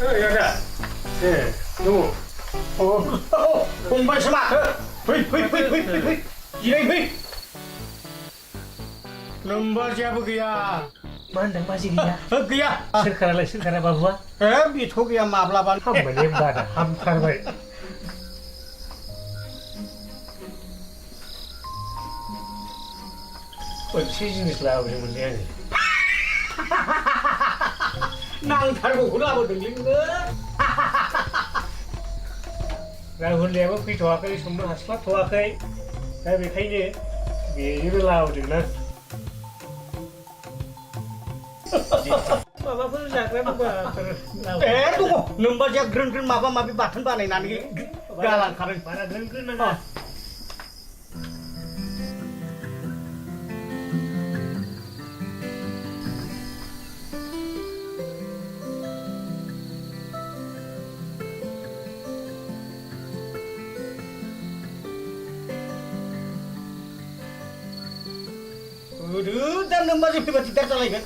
여자. 예, 누구? 공부하지 마. 휘. 이래. 넘버지야 그야. Mandang masih dia. 그야. Sirkara bahwa 비토기야 마블라반. ham menyembah ham karwai. Kunci jenis lauk yang mendiang. 낭 달고 그러고 들린 거. Rahul dia pun pergi tua kali semua hasrat tua kali. Tapi kayaknya dia itu lauk dengan. Bapak pun jangan lupa lauk. 누구? 넘버지야 그런 마비 바튼 바네 나는 가랑 가른. Para geng-geng nana. dan 넘버지 피바 tidak salah kan?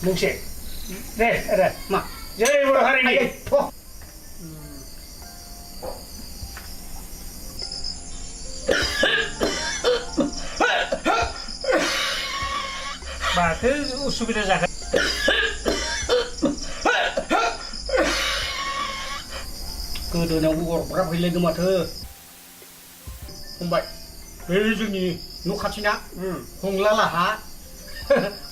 Nungsik. Deh, ada. 마. Jadi baru hari ini. 포. Batu sudah zakat. 그도나 우고 뭐라 빌레도 마트. 공부. 왜 저기 너 같이냐? 응. 공라라하.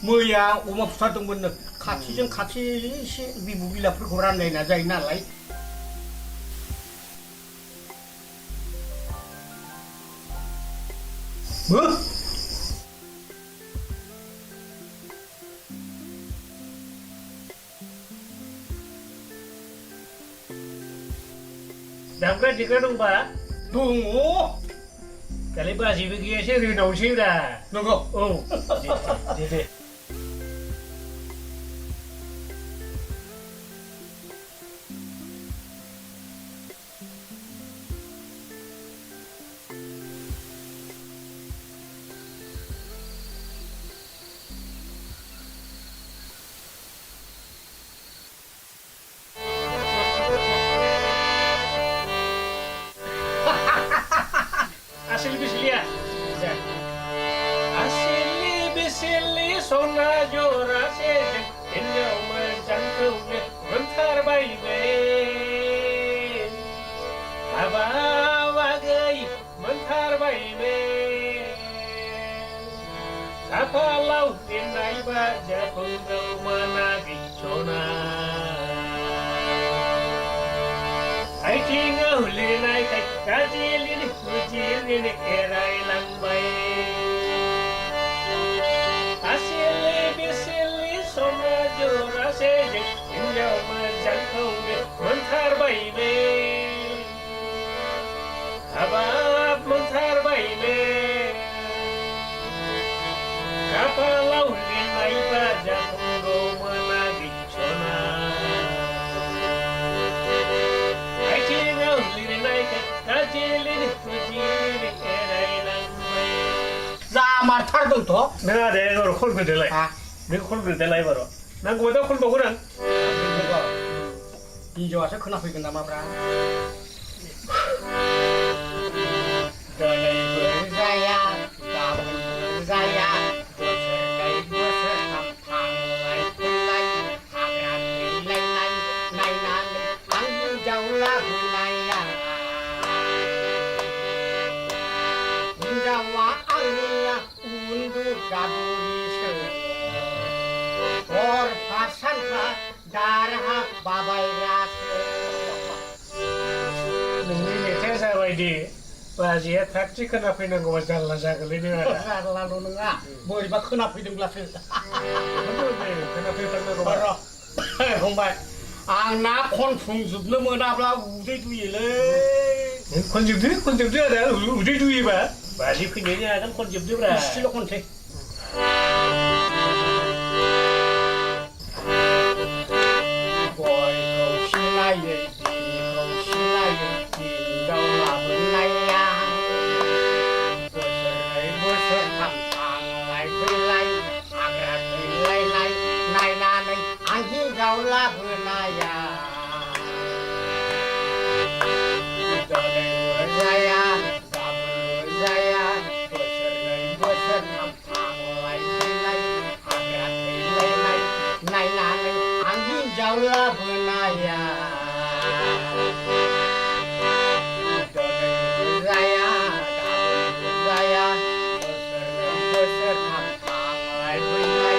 뭐야 오마 부사동 분은 같이 좀 같이 미국이라 프로그램 내나 자이나 라이. 뭐? Dapat dikandung pak. 동호. Kali basi begini sih rindu sih dah. 누구? Oh, jadi. Asli bisli ya. Asli bisli sona jora se inyo menjangkau ne bentar bayi be. Aba wagai bentar bayi be. Apa lau dinai baja punggau menagi sona. Ai tinggal linai kai kaji lini kujil lini kerai lambai. Asili bisili soma jora seje injau menjangkau ne mentar bayi be. Abab mentar bayi be. Kapalau linai baja punggau menagi sona. 자말 탈동 더. 내가 내가 콜그 될래. 아. 내가 콜그 될래 바로. 난 거기다 콜 먹으란. 이거 이제 와서 큰일 나고 있겠나 마브라. đời vừa ra và vừa ra vừa sẽ cây vừa sẽ làm hàng ngày hôm nay hàng ngàn thì lên này là ăn như giàu là hồi này giàu quá ăn đi uống được cả đôi sữa और पासन का दारहा Babai रासे Nunggu ini saya wajib. Wajib taktik kena pinang gua jalan jalan ini ada. lalu nengah boleh bak kena pidung glass Betul deh, kena pinang gua. baru không anak con phùng giúp nó mưa đạp là ủ dây tùy lên Kon judi ada, udah duit ba. बाजि फैनायनि आगोल खनजोबदोब्रा इसेल' खनसै गयखौ सिनायै बिनिखौ सिनायै हिनजाव लाबोनाया बोसोरै बोसोरथाम थांलाय फैलाय हाग्रा थैलायनाय नायनानै आं हिनजाव लाबोनाया दिनै मोनजाया गाबोन मोनजाया बोसोरनै बोसोरथाम थांलाय फैलाय हाग्रा थैलायनाय नायनानै आं हिनजाव लाबोनाया दिनै मोनजाया गाबोन मोनजाया बोसोरनै बोसोरथाम थांलाय फैलाय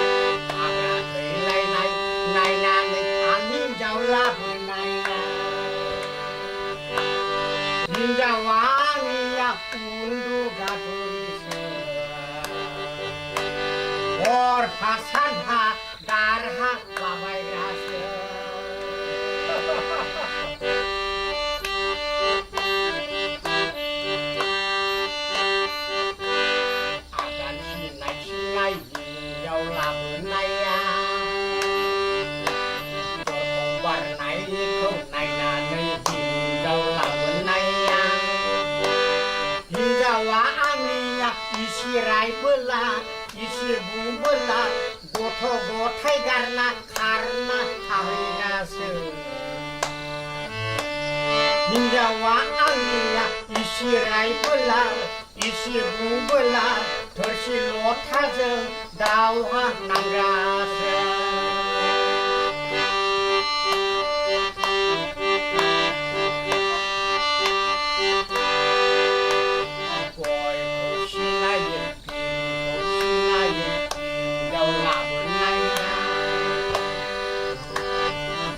हाग्रा थैलायनाय नायनानै आं हिनजाव लाबोनाया हिनजावा आंनिया उन्दुगाथुरिसो हरफा सानफा दारहा लाबायग्रासो आगान सिनाय सिनाय हिनजाव लाबोनाया दरखं बारनायखौ नायनानै हिनजाव लाबोनाया हिनजावा आंनिया इसे रायबोला इसे बुंबोला गथ' गथाय गारना खारना थाहैगासो हिनजावा आंनिया इसे रायबोला इसे बुंबोला थोरसि लथाजों दावहा नांगासो गयखौ सिनायो बिनिखौ सिनायो हिनजाव लाबोनाया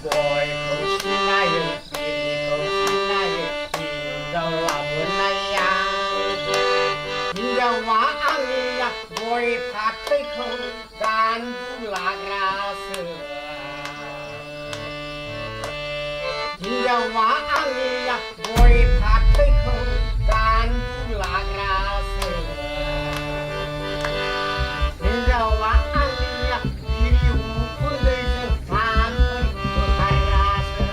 गयखौ सिनायो बिनिखौ सिनायो हिनजाव लाबोनाया हिनजावा आंनिया गय फाथैखौ दानबु लाग्रासो हिनजावा आंनिया गय फाथैखौ दानबु लाग्रासो हिनजावा आंनिया बिरि उखुन्दैजों थाम्फै होखारग्रासो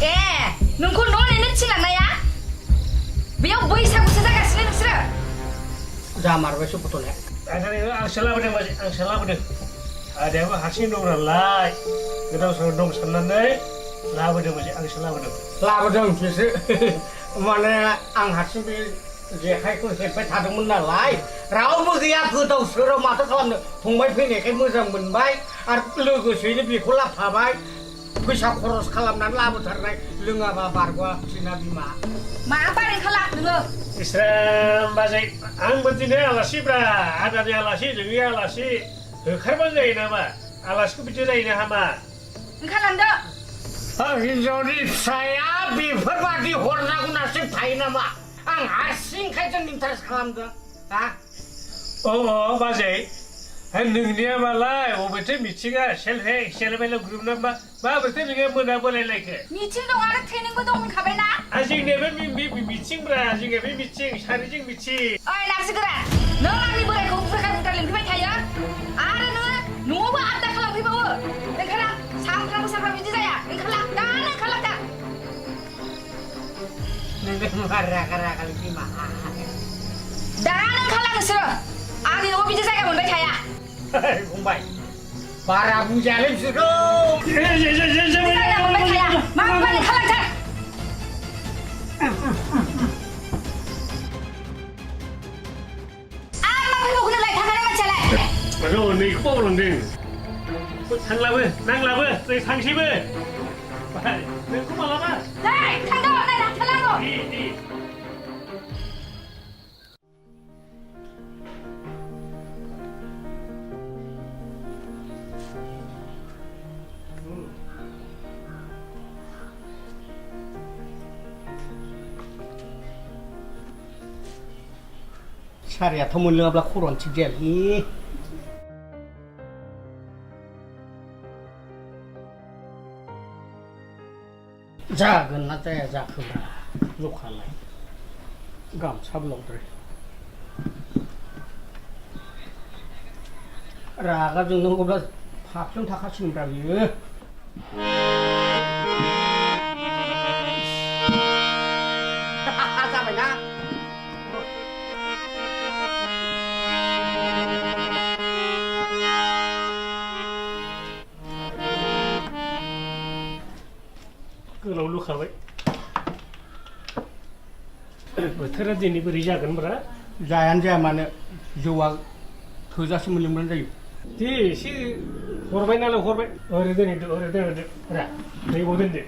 ए नोंखौ न' नेनो थिनलांनाया बेयाव बैसागुसो जागासिनो नोंसोरो जामारबायसो गथ'ने आंसो लाबोदों बाजै आंसो लाबोदों आदायाबो हारसिं दं नालाय गोदाव सोराव दं साननानै लाबोदों बाजै आंसो लाबोदों लाबोदों बिसो माने आं हारसिं बे जेखाइखौ हेबबाय थादोंमोन नालाय रावबो गैया गोदाव सोराव माथो खालामनो फंबाय फैनायखाय मोजां मोनबाय आरो लोगोसेयैनो बेखौ लाबोफाबाय फैसा खरस खालामनानै लाबोथारनाय लोङाबा बारग'आ बिना बिमा मा बारै खाला नोङो इस्राम बाजै आंबो दिनै आलासिब्रा आदानि आलासि जोंनि आलासि होखारबानो जायो नामा आलासिखौ बिदि रायनो हामा ओंखारलांदो हिनजावनि फिसाया बेफोरबादि हरनांगौनासो थायो नामा आं हारसिंखायसो इन्टारेस्ट खालामदों हा अ बाजै नोंनिया मालाय अबेथो मिथिङा सेल्फ हेल्प ग्रुप ना माबोरैथो नोङो मोनाबोलायलायखो मिथिं दं आरो ट्रेनिंबो दं होनखाबायना जोंनियाबो मिथिंब्रा जोंनिया बे मिथिं सानैजों मिथिं ओइ नारजि गोरान नों आंनि बोरायखौ बुरखार लिंफैबाय थायो आरो नोङो न'आवबो आबदा खालामफैबावो ओंखारलां सानफ्रामबो बिदि जाया ओंखारलां दानो ओंखारलां दा नोंलाय मा रागा बिमा दानो ओंखारलां नोंसोरो आंनि न'आव बिदि जायगा मोनबाय थाया फंबाय बारा बुंजायालै बिसोरखौ जायगा मोनबाय थाया मा ओंखारलांथार मानो नैखौ बावलांदों थांलाबो नांलाबो नै थांसैबो नोंखौ मालाबा थांदो नायना थांनांगौ सारियाथ' मोनलोङाब्ला खर'आनो थिग जायालै जागोन ना जाया जाखोब्रा जखालाय गामसा ब्लाउद्राय रागा जोंनांगौब्ला फाफ्लियावनो थाखासिगोनब्रा बियो जाबायना गोलाव लुखाबाय बोथोरा दिनै बोरै जागोनब्रा जायानो जाया मानो जौआ थोजासे मोनलोंबानो जायो दे एसे हरबाय नालाय हरबाय ओरै दोनदो रा नैबाव दोनदो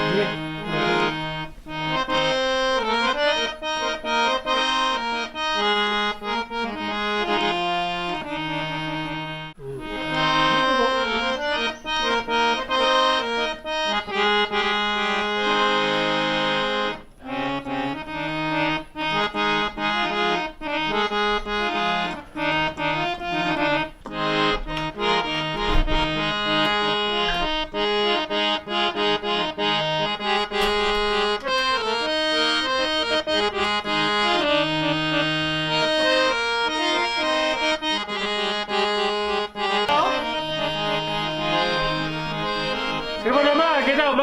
दे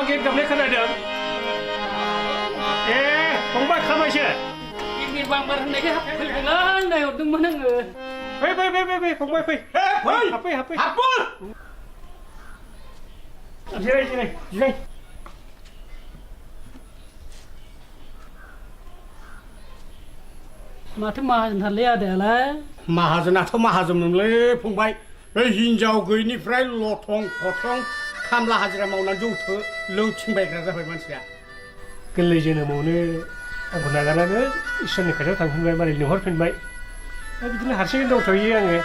गित गाबनाय खोनादों ए फंबाय खामायसो गिदिर बांबार होननायखाय हाबफैलाय नायहरदोंमोन आङो फै फंबाय फै हाबफै जिराय माथो माहाजोनथारलै आदायालाय माहाजोनाथ' माहाजोनमोनलै फंबाय बे हिनजाव गैयिनिफ्राय लथं फथं खामला हाजिरा मावनानै जौथो लोंथिंबायग्रा जाबाय मानसिया गोरलै जोनोमावनो आंखौ नागारनानै इसोरनि खाथियाव थांफिनबाय मारै लिंहरफिनबाय दा बिदिनो हारसिङै दंथ'यो आङो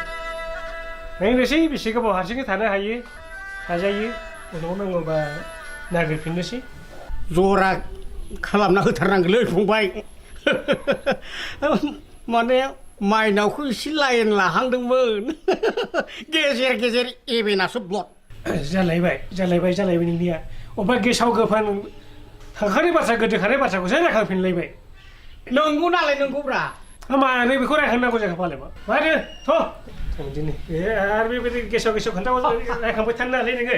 नायनोसै बेसे गोबाव हारसिङै थानो हायो हाजायो उनाव नांगौबा नागिरफिननोसै जरा खालामना होथारनांगोनलै फंबाय माने माइनावखौ एसे लाइन लाहांदोंमोन गेजेर एबेनासो ब्लड जालायबाय नोंनिया अबेबा गेसाव गोफोन थांखानाय बाथ्रा गोदोखानाय बाथ्राखौसो रायखांफिनलायबाय नंगौ नालाय नंगौब्रा मानो बेखौ रायखांनांगौ जाखो फालाय मानो थांदिनि ए आरो बेबायदि गेसाव खोन्थाखौ रायखांबाय थानो नालाय नोङो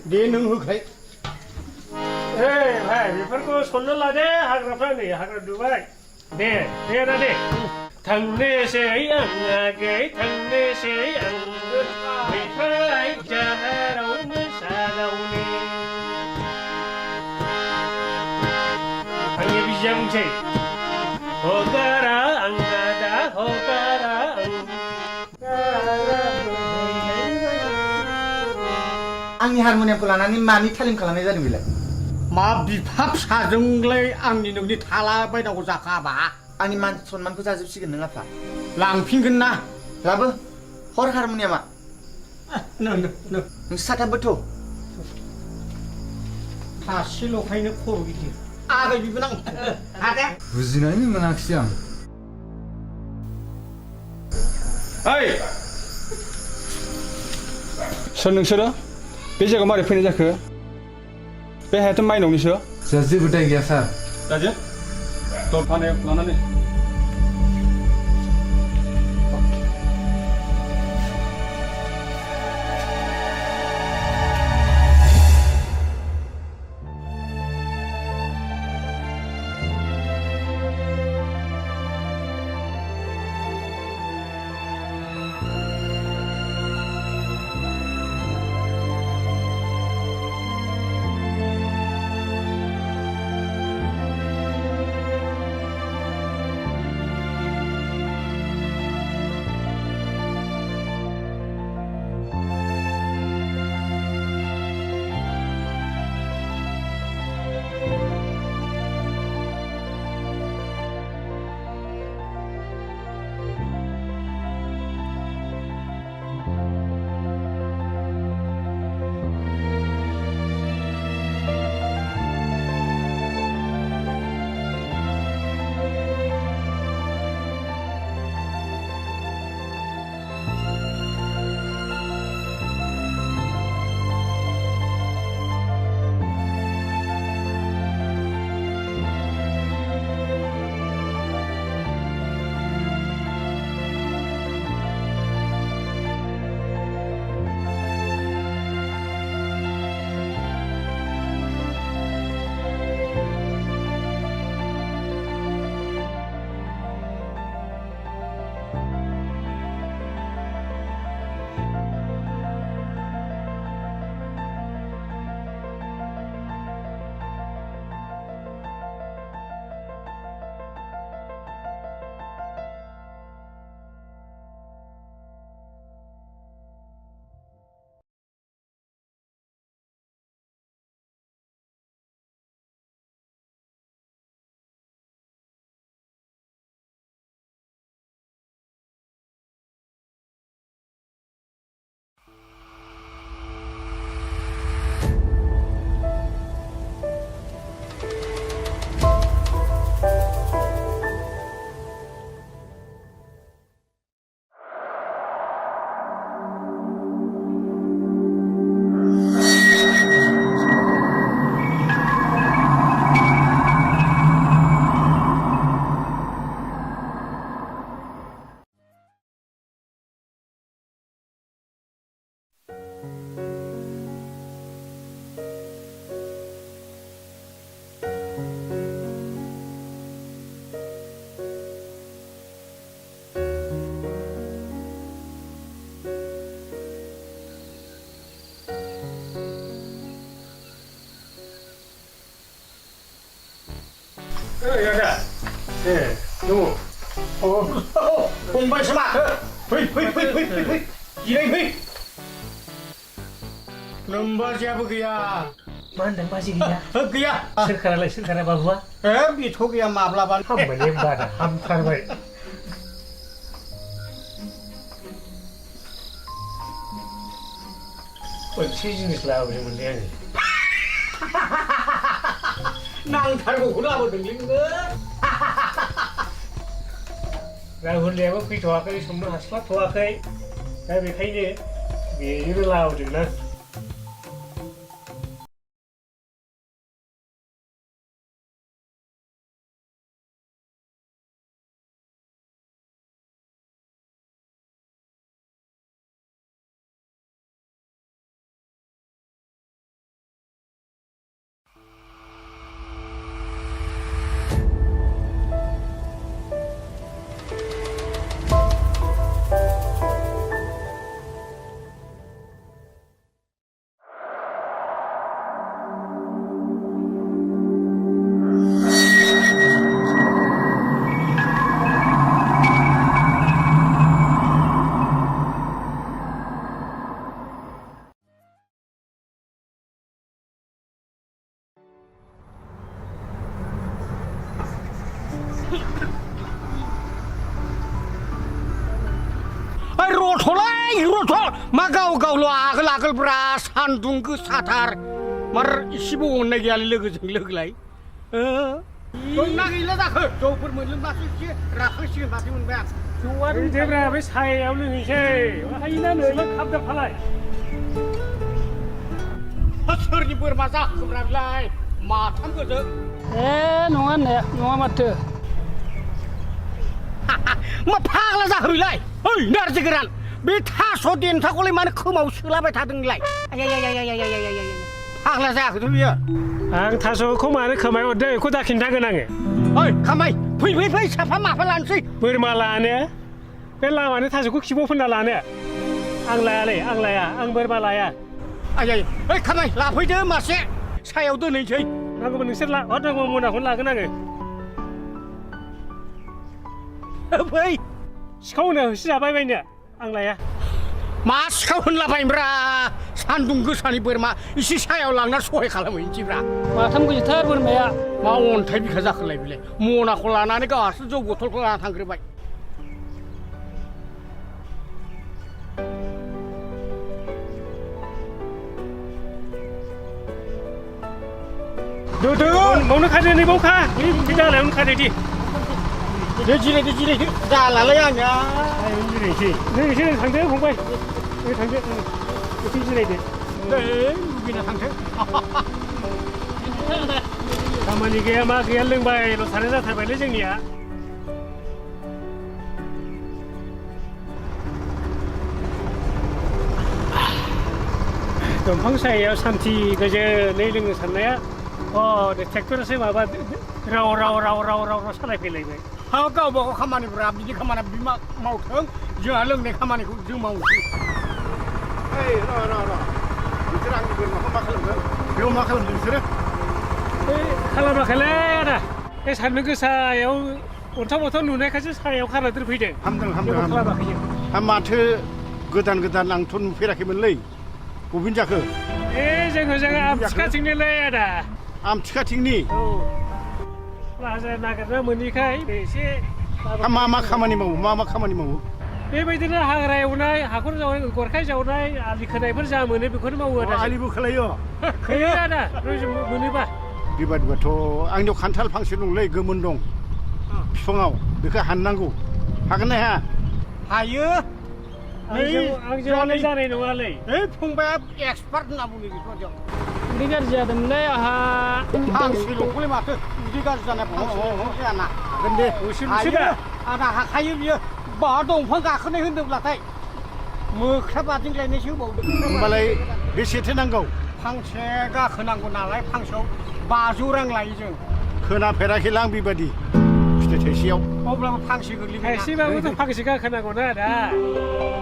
दे नों होखाय भाई बेफोरखौ सननो लादे हाग्राफ्रा नै हाग्रा दुबाय दे थांनोसै आं आगै थांनोसै आं बैफोर जाहाराव मोसादावनो आंनि बिजामोनसै हगारा आं आदा हगारा आंनि हारमनियामखौ लानानै मानि तालिम खालामनाय जादों बेलाय मा बिफा फिसाजोंलाय आंनि नोंनि थाला बायनांगौ जाखाबा आंनि मान सन्मानखौ जाजोबसिगोन नों आफा लांफिनगोन ना लाबो हर हारमनियामा नों साथामबोथ' सासेल'खायनो खर' गिदिर आगै बिबोनां आदा बुजिनानै मोनाखिसै आं ओइ सोर नोंसोरो बे जायगायाव मारै फैनाय जाखो बे हायाथ' माइनावनिसो जोंहा जेबो दाय गैया सार राजेन दरफानायाव लानानै यादा ए दङ फंबायसो माथो फै फै फै फै फै फै जिराय फै नोमबाजैयाबो गैया मा होनदों बाजै गैया गैया सोरखारा बाबुआ बेथ' गैया माब्लाबा हामबाय बादा हामथारबाय मोनसे जिनिस लाबोदोंमोनलै आङो नांथारगौखौ लाबोदोंलै नोङो राहुलियाबो फैथ'वाखै संनो हास्लाबथ'वाखै दा बेखायनो बेजोंनो लाबोदोंना रथ' मा गावल' आगोल सान्दुं गोसाथार मार इसेबो अननाय गैयालै लोगोजों लोगोलाय दंना गैला जाखो जौफोर मोनलोंबासो एसे राखांसिगोन बासो मोनबाय आं जौआ देब्रा बे सायाव लोंहैसै हायोना नोंलाय खाबदाबखालाय सोरनि बोरमा जाखोब्रा बेलाय माथाम गोजों नङा होननाया नङा माथो मा फाग्ला जाखो बेलाय ओइ नारजि गोरान बे थास' देन्थाखौलाय मानो खोमाव सोलाबाय थादों नोंलाय फाग्ला जायाखैथ' बियो आं थास'खौ मानो खोमायाव हरदों बेखौ दा खिन्थागोन आङो ओइ खामाय फै साफा माफा लानोसै बोरमा लानो बे लामानि थास'खौ खिबआव फोनना लानो आं लाया आं बोरमा लाया ओइ खामाय लाफैदो मासे सायाव दोनहैसै नांगौबा नोंसोर नांगौ मोनाखौनो लागोन आङो फै सिखाव होनो होसोजाबाय बायनो आं लाया मा सिखाव होनलाबायब्रा सान्दुं गोसानि बोरमा एसे सायाव लांना सहाय खालामहैनोसैब्रा माथाम गोजोथार बोरमाया मा अन्थाइ बिखा जाखोलाय बेलाय मनाखौ लानानै गावहासो जौ बथलखौ लाना थांग्रोबाय बावनो खादो नै बावखा बे दालायावनो खादो दे जिरायदो जालालै आंनिया जिरायसै नों थांदो फंबाय थांदो एसे जिरायदो लुगैना थांथों खामानि गैया मा गैया लोंबायल' थानाय जाथारबायलै जोंनिया दंफां सायायाव सान्थि गोजोनै लोंनो साननाया दे ट्रेक्टरासो माबा राव सालायफैलायबाय हा गावबा गाव खामानिफोरा बिदि खामानिया बिदि मावथों जोंहा लोंनाय खामानिखौ जों मावनोसै नोंसोर आंनि बोरमाखौ मा खालामदों बेयाव मा खालामदों नोंसोरो खालामाखैलै आदा बे सान्दुं गोसायाव अन्थाव नुनायखायसो सायाव खाना दोनफैदों हामदों माथो गोदान आंथ' नुफेराखैमोनलै बबेनि जाखो जों आमथिखाथिंनिलै आदा आमथिखाथिंनि लाजा नागिरना मोनैखाय एसे मा खामानि मावो बेबायदिनो हाग्रा एवनाय हाखर जावनाय गरखाय जावनाय आलि खोनायफोर जा मोनो बेखौनो मावो आदा आलिबो खोलायो खोयो आदा मोनोबा बेबादिबाथ' आंनियाव खान्थाल फांसे दंलै गोमोन दं बिफाङाव बेखौ हाननांगौ हागोन ना हाया हायो आंजोंलाय जानाय नङालै फंबाया एक्सपार्ट होनना बुङो बेफोरजों उदै गाज्रि जादोंमोनलै आंहा फांसेल'खौलाय माथो उदै गाज्रि जानाय जायाना हागोन दे आंना हाखायो बियो बा दंफां गाखोनाय होनदोंब्लाथाय मोख्रा बादिंलायनायसो होबावदों होमबालाय बेसेथो नांगौ फांसे गाखोनांगौ नालाय फांसेयाव 500 रां लायो जों खोनाफेराखैलां बेबादि फिथाइ थाइसेयाव अब्लाबो फांसे गोग्लैबाय एसेबाबोथ' फांसे गाखोनांगौना आदा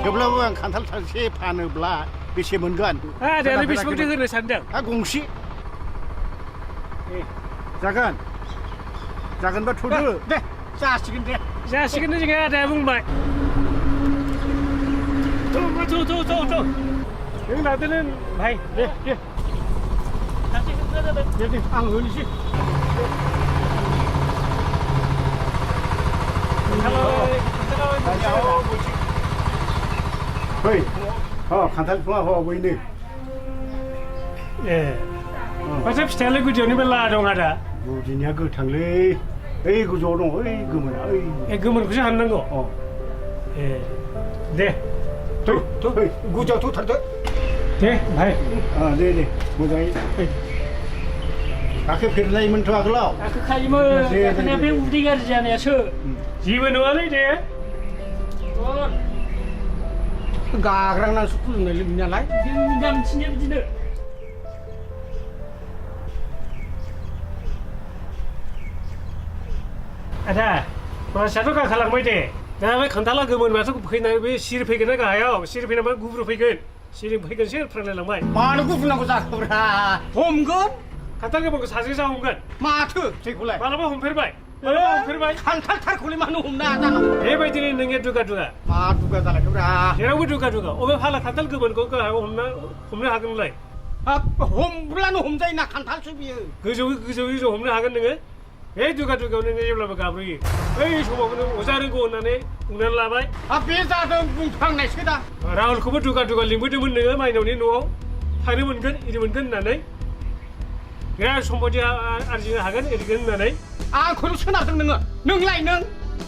थेवब्लाबो आं खान्थाल थाइसे फानोब्ला बेसे मोनगोन आदायालाय बेसेबांथो होनो सानदों गंसे जागोन जागोनबा थुदो दे जासिगोन दे जासिगोन जोंहा आदाया बुंबाय थ' नों लादोनो भाइ दे आं होनोसै फै खान्थाल बिफाङा बैनो ए माथो फिथाइयालाय गुदियावनो मेरला दं आदा गुदिनिया गोथांलै ओइ गोजौआव दं ओइ गोमोना ओइ ए गोमोनखौसो हाननांगौ ए दे गुदियाव थ'थारदो दे भाइ दे मोजाङै फै गाखोफेरलायोमोनथ' आगोलाव गाखोखायोमोन गाखोनाया बे उदै गाज्रि जानायासो जेबो नङालै दे गाग्रांनानैसो खुलुमनाय लोगो नालाय जोंनि गामिथिंनिया बिदिनो आदा मानसियाथ' गाखालांबाय दे दा बे खान्थाला गोमोनबाथ' फैनानै बे सिरि फैगोन ना गाहायाव सिरि फैनानै गुब्रु फैगोन सिरि फैगोनसो फोरोंलायलांबाय मानो गुबुनांगौ जाखोब्रा हमगोन खान्थाल गोमोनखौ सासेजों हमगोन माथो थैखौलाय मालाबा हमफेरबाय खान्थाल थारखौलाय मानो हमनो जानांगौ बेबायदिनो नोंनिया दुगा मा दुगा जालायखोब्रा जेरावबो दुगा अबे फाला खान्थाल गोमोनखौ गाहायाव हमनो हागोन नोंलाय हमब्लानो हमजायोना खान्थालसो बियो गोजौ हमनो हागोन नोङो बे दुगायाव नोङो जेब्लाबो गाब्रयो बै समाव नों अजा रोंगौ होननानै बुंनानै लाबाय बे जादों बुंफ्लांनायसो दा राहुलखौबो दुगा लिंबोदोंमोन नोङो माइनावनि न'आव थानो मोनगोन इरि मोनगोन होननानै बिराद सम्पति आरजिनो हागोन एरगोन होननानै आंखौनो सोनारदों नोंलाय नों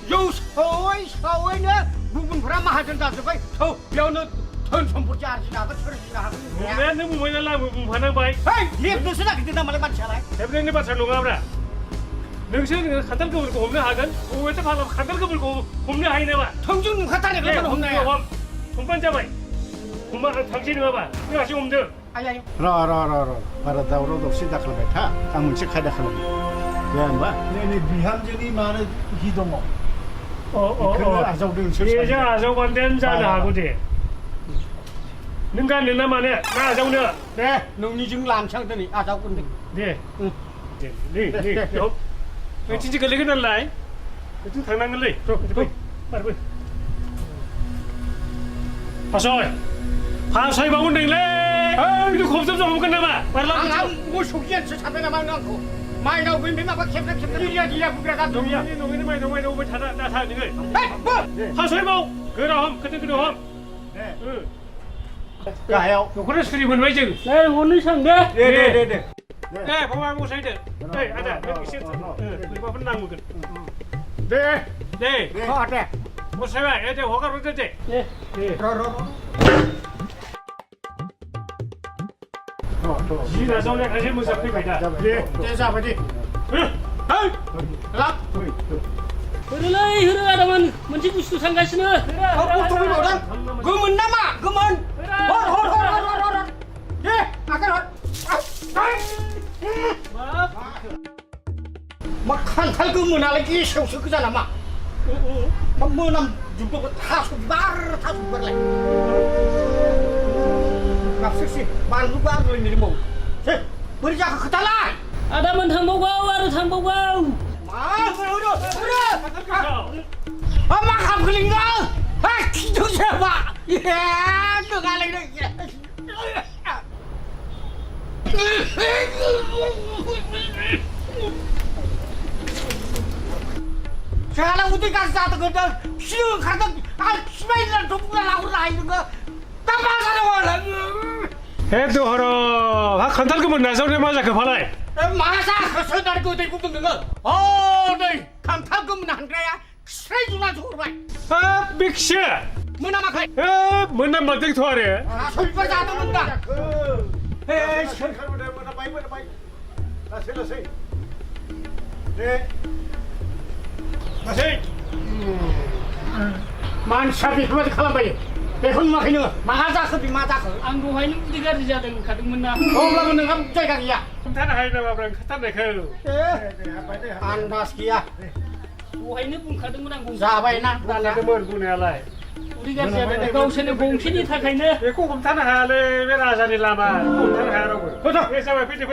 जौ सावैनो गुबुनफोरा माहाजोन जाजोब्बाय बेयावनो धोन सम्पति आरजिनो हागोन सोरजिनो हागोन नों बुंबाय नालाय आंबो बुंफानांबाय लेबनोसो नागिरदों ना मालाय मानसियालाय हेबनायनि बाथ्रा नङाब्रा नोंसो नोङो खान्थाल गोमोनखौ हमनो हागोन बबेथो फाला खान्थाल गोमोनखौ हमनो हायो नामा थोंजों नुखाथारनाय हमनाया हमबानो जाबाय हमबा थांसै नङाबा नों हारसिं हमदो र' बारा दावराव दावसि दाखालामबाय था आं मोनसे खायदा खालामो जाया होनबा नै बिहामजोनि मानो हि दङ आजावदों बेजों आजावबानो जानो हागौ दे नों गाननो ना मानो ना आजावनो दे नोंनिजों लानोसै आं दिनै आजावगोन दे नोंथिंसो गोलैगोन नालाय नोंथिं थांनांगोनलै बारबो फासयबावगोन नोंलै बिदि खबजोब हमगोन नामा आं मोसौ गियानसो सानबाय नामा नों आंखौ माइनाव बेनिफ्राय माबा खेबना दिया बुग्रा गानदों न'नि माइनाव होबाय थाना दाथा नोङो फासयबाव गोरा हम गोदो हम गाहायाव न'खराव सुरि मोनबाय जों हरनो सान दे दे फंबाय मोसायदो आदा एसे बोरैबाफोर नांगोन दे मोसायबाय दे हगारहरदो दे जि नाजावनायखायसो मोजां फैबाय दा दे जाबाय दे होरो आदामोन मोनसे बुस्थु थांगासिनो गोमोन नामा गोमोन हर दे आगार हर मा खान्थाल गोमोनालाय गेसावसो गोजा नामा मा मोनामजोबो थास' बिबारलाय गाबसोसै बानलुबो आग्लायनो दंबावो बोरै जाखो खोथालाय आदामोन थांबावगौ आरो थांबावगौ मा खालामखो नोङो खिथौसो मा नोंहालाय जोंहालाय उदै गाज्रि जादों होनदों खिनो ओंखारदों आं खिबाय होननानैथ' बुंना लाहरनो हायो नोङो दा मा जानांगौ हे दहर खान्थाल गोमोन नाजावनाया मा जाखो फालाय मा जाखोसो होननानै गोदै बुंदों नोङो नै खान्थाल गोमोन हानग्राया खिस्राय जुनानैसो हरबाय बे खिसो मोनामाखै मोनामादोंथ' आरो थास' बिबार जादोंमोन दा मोनाबाय लासै दे लासै मानसिया बेफोरबायदि खालामबायो बेखौ नुवाखै नोङो मा जाखो बे मा जाखो आं दहायनो उदै गाज्रि जादों होनखादोंमोन ना अब्लाबो नोंहा जायगा गैया खोन्थानो हायो नामा खोन्थानायखौ आन्दाज गैया दहायनो बुंखादोंमोन आं जाबायना बुंनायालाय उदै गाज्रि जादों गावसोरनो गंसेनि थाखायनो बेखौ हमथानो हायालै बे राजानि लामा हमथानो हाया रावबो जाबाय फैदो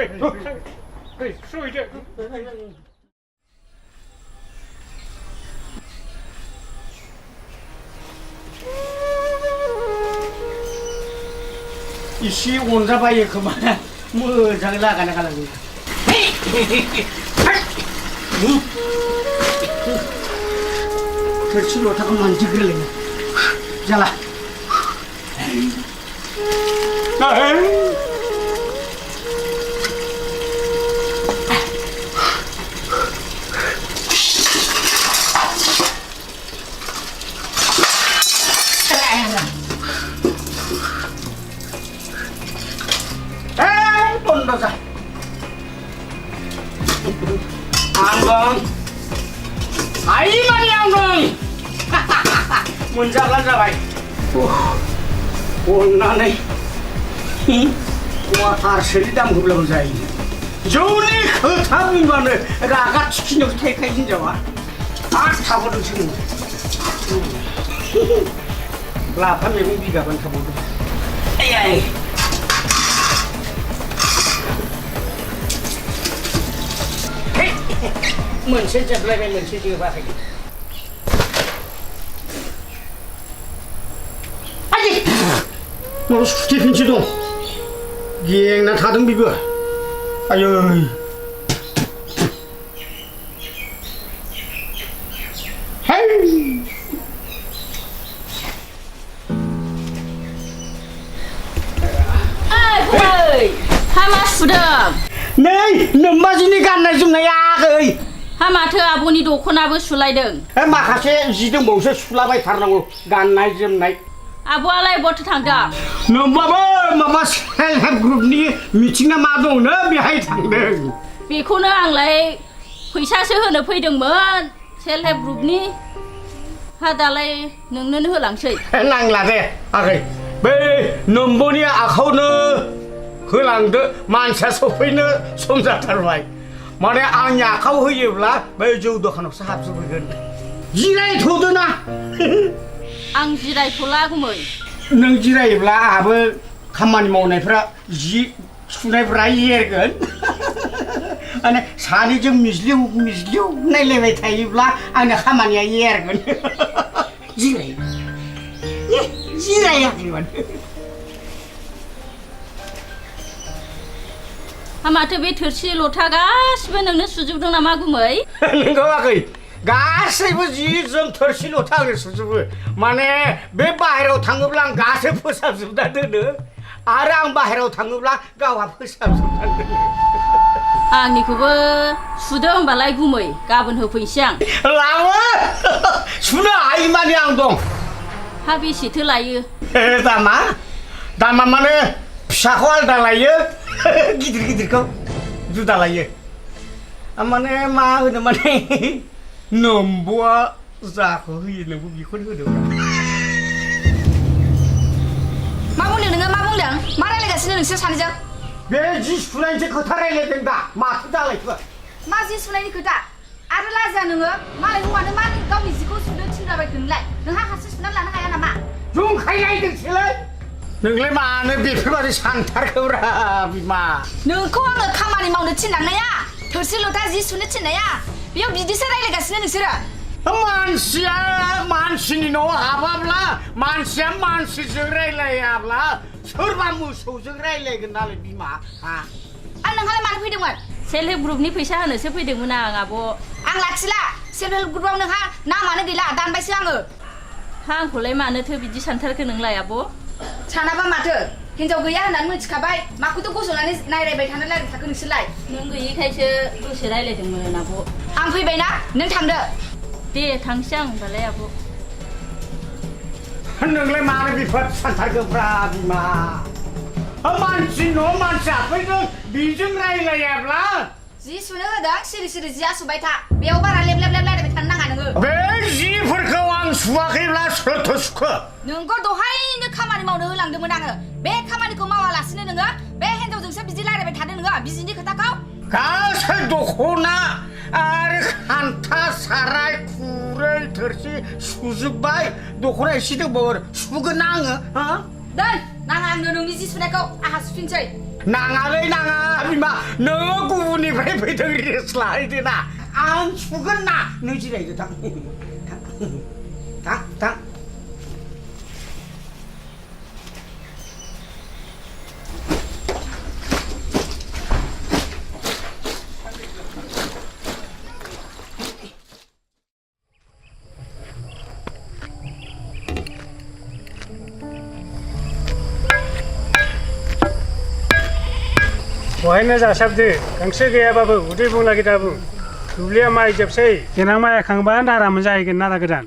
इसे अनजाबायो खोमा मोजाङै लागायना गालाङो थोरसि लथाखौ मानजिग्रोलायनो जाला बन्द' आं दं हायि मानि आं दं मोनजाब्लानो जाबाय अननानै वाटारसोनि दाम होब्लाबो जायो जौनि खोथा बुंबानो रागा थिखिनियावसो थाहैखायो हिनजावा आरो थाबावदोंसो नोङो लाफा मैगं बिगाबानो थाबावदों मोनसे जोबलायबाय मोनसे जोबाखै माबा सुथेफिनसो दं गेंना थादों बेबो आयै हामा सुदों नै नोम्बाजिनि गाननाय जोमनाय आगै हा माथो आब'नि दख'नाबो सुलायदों माखासे जि दंबावसो सुलाबायथारनांगौ गाननाय जोमनाय आब'आलाय बहाथो थांदों नोंबाबो माबा सेल्फ हेल्प ग्रुपनि मिटिं ना मा दंनो बेहाय थांदों बेखौनो आंलाय फैसासो होनो फैदोंमोन सेल्फ हेल्प ग्रुपनि हा दालाय नोंनोनो होलांसै नांला दे आगै बै नोम्ब'नि आखायावनो होलांदो मानसिया सफैनो सम जाथारबाय माने आंनि आखायाव होयोब्ला बै जौ दखानावसो हाबजोबहैगोन जिरायथ'दो ना आं जिरायथ'ला गुमै नों जिरायोब्ला आहाबो खामानि मावनायफ्रा जि सुनायफ्रा एरगोन माने सानैजों मिज्लिउ मिज्लिउ नायलायबाय थायोब्ला आंनि खामानिया एरगोन जिरायाखै माने हा माथो बे थोरसि लथा गासिबो नोंनो सुजोबदों नामा गुमै नोंगौ आगै गासैबो जि जोम थोरसि लथा आंनो सुजोबो माने बे बाहेरायाव थाङोब्ला आं गासै फोसाबजोबना दोनो आरो आं बाहेरायाव थाङोब्ला गावहा फोसाबजोबना दोनो आंनिखौबो सुदो होमबालाय गुमै गाबोन होफैनोसै आं लाङो सुनो हायि माने आं दं हा बेसेथो लायो दामा माने फिसाखौ आलदा लायो गिदिर गिदिरखौ जुदा लायो माने मा होनो माने नोम्ब'आ जाखौ होयो नोंबो बेखौनो होदो मा बुंदों नोङो मा बुंदों मा रायलायगासिनो नोंसोर सानैजों बे जि सुनायनिसो खोथा रायलायदों दा माथो जालायखो मा जि सुनायनि खोथा आरो लाजिया नोङो मालाय हौवानो मा गावनि जिखौ सुनो थिनलाबायखो नोंलाय नोंहा हारसिं सुनानै लानो हाया नामा जंखायलायदोंसोलै नोंलाय मानो बेफोरबायदि सानथारखौब्रा बिमा नोंखौ आङो खामानि मावनो थिनलांनाया थोरसि लथा जि सुनो थिननाया बेयाव बिदिसो रायलायगासिनो नोंसोरो मानसिया मानसिनि न'आव हाबाब्ला मानसिया मानसिजों रायलायाब्ला सोरबा मोसौजों रायलायगोन नालाय बिमा आं नोंहालाय मानो फैदोंमोन सेल्फ हेल्प ग्रुपनि फैसा होनोसो फैदोंमोन आं आब' आं लाखिला सेल्फ हेल्प ग्रुपआव नोंहा नामानो गैला दानबायसो आङो हा आंखौलाय मानोथो बिदि सानथारखो नोंलाय आब' सानाबा माथो हिनजाव गैया होननानै मिथिखाबाय माखौथ' गसंनानै नायरायबाय थानो रायलायबाय थाखो नोंसोरलाय नों गैयिखायसो दसे रायलायदोंमोन आब' आं फैबायना नों थांदो दे थांसै आं होनबालाय आब' नोंलाय मानो बेफोर सानथारखौब्रा बिमा मानसि न' मानसि हाबफैदों बेजों रायलायाब्ला जि सुनो होदों सिरि सिरि जिया सुबाय था बेयाव बारा लेब लेब लेब रायलायबाय थानो नाङा नोङो बे जिफोरखौ आं सुवाखैब्ला सोरथो सुखो नोंखौ दहायनो खामानि मावनो होलांदोंमोन आङो बे खामानिखौ मावालासिनो नोङो बे हिनजावजोंसो बिदि रायलायबाय थादों नोङो बिजिनि खोथाखौ गासै दख'ना आरो खान्था साराय खुरै थोरसि सुजोबबाय दख'ना एसे दंबावो सुगोन ना आङो दोन नाङा आंनो नोंनि जि सुनायखौ आहा सुफिनसै नाङालै नाङा बिमा नोङो गुबुननिफ्राय फैदों रेस्ट लाहैदो ना आं सुगोन ना नों जिरायदो थां थां थां बहायनो जासाबदो गांसो गैयाबाबो उदै बुंलागि दा बुं दुब्लिया माइ जोबसै देनां माइ हाखांबा नारा मोनजाहैगोन नारा गोदान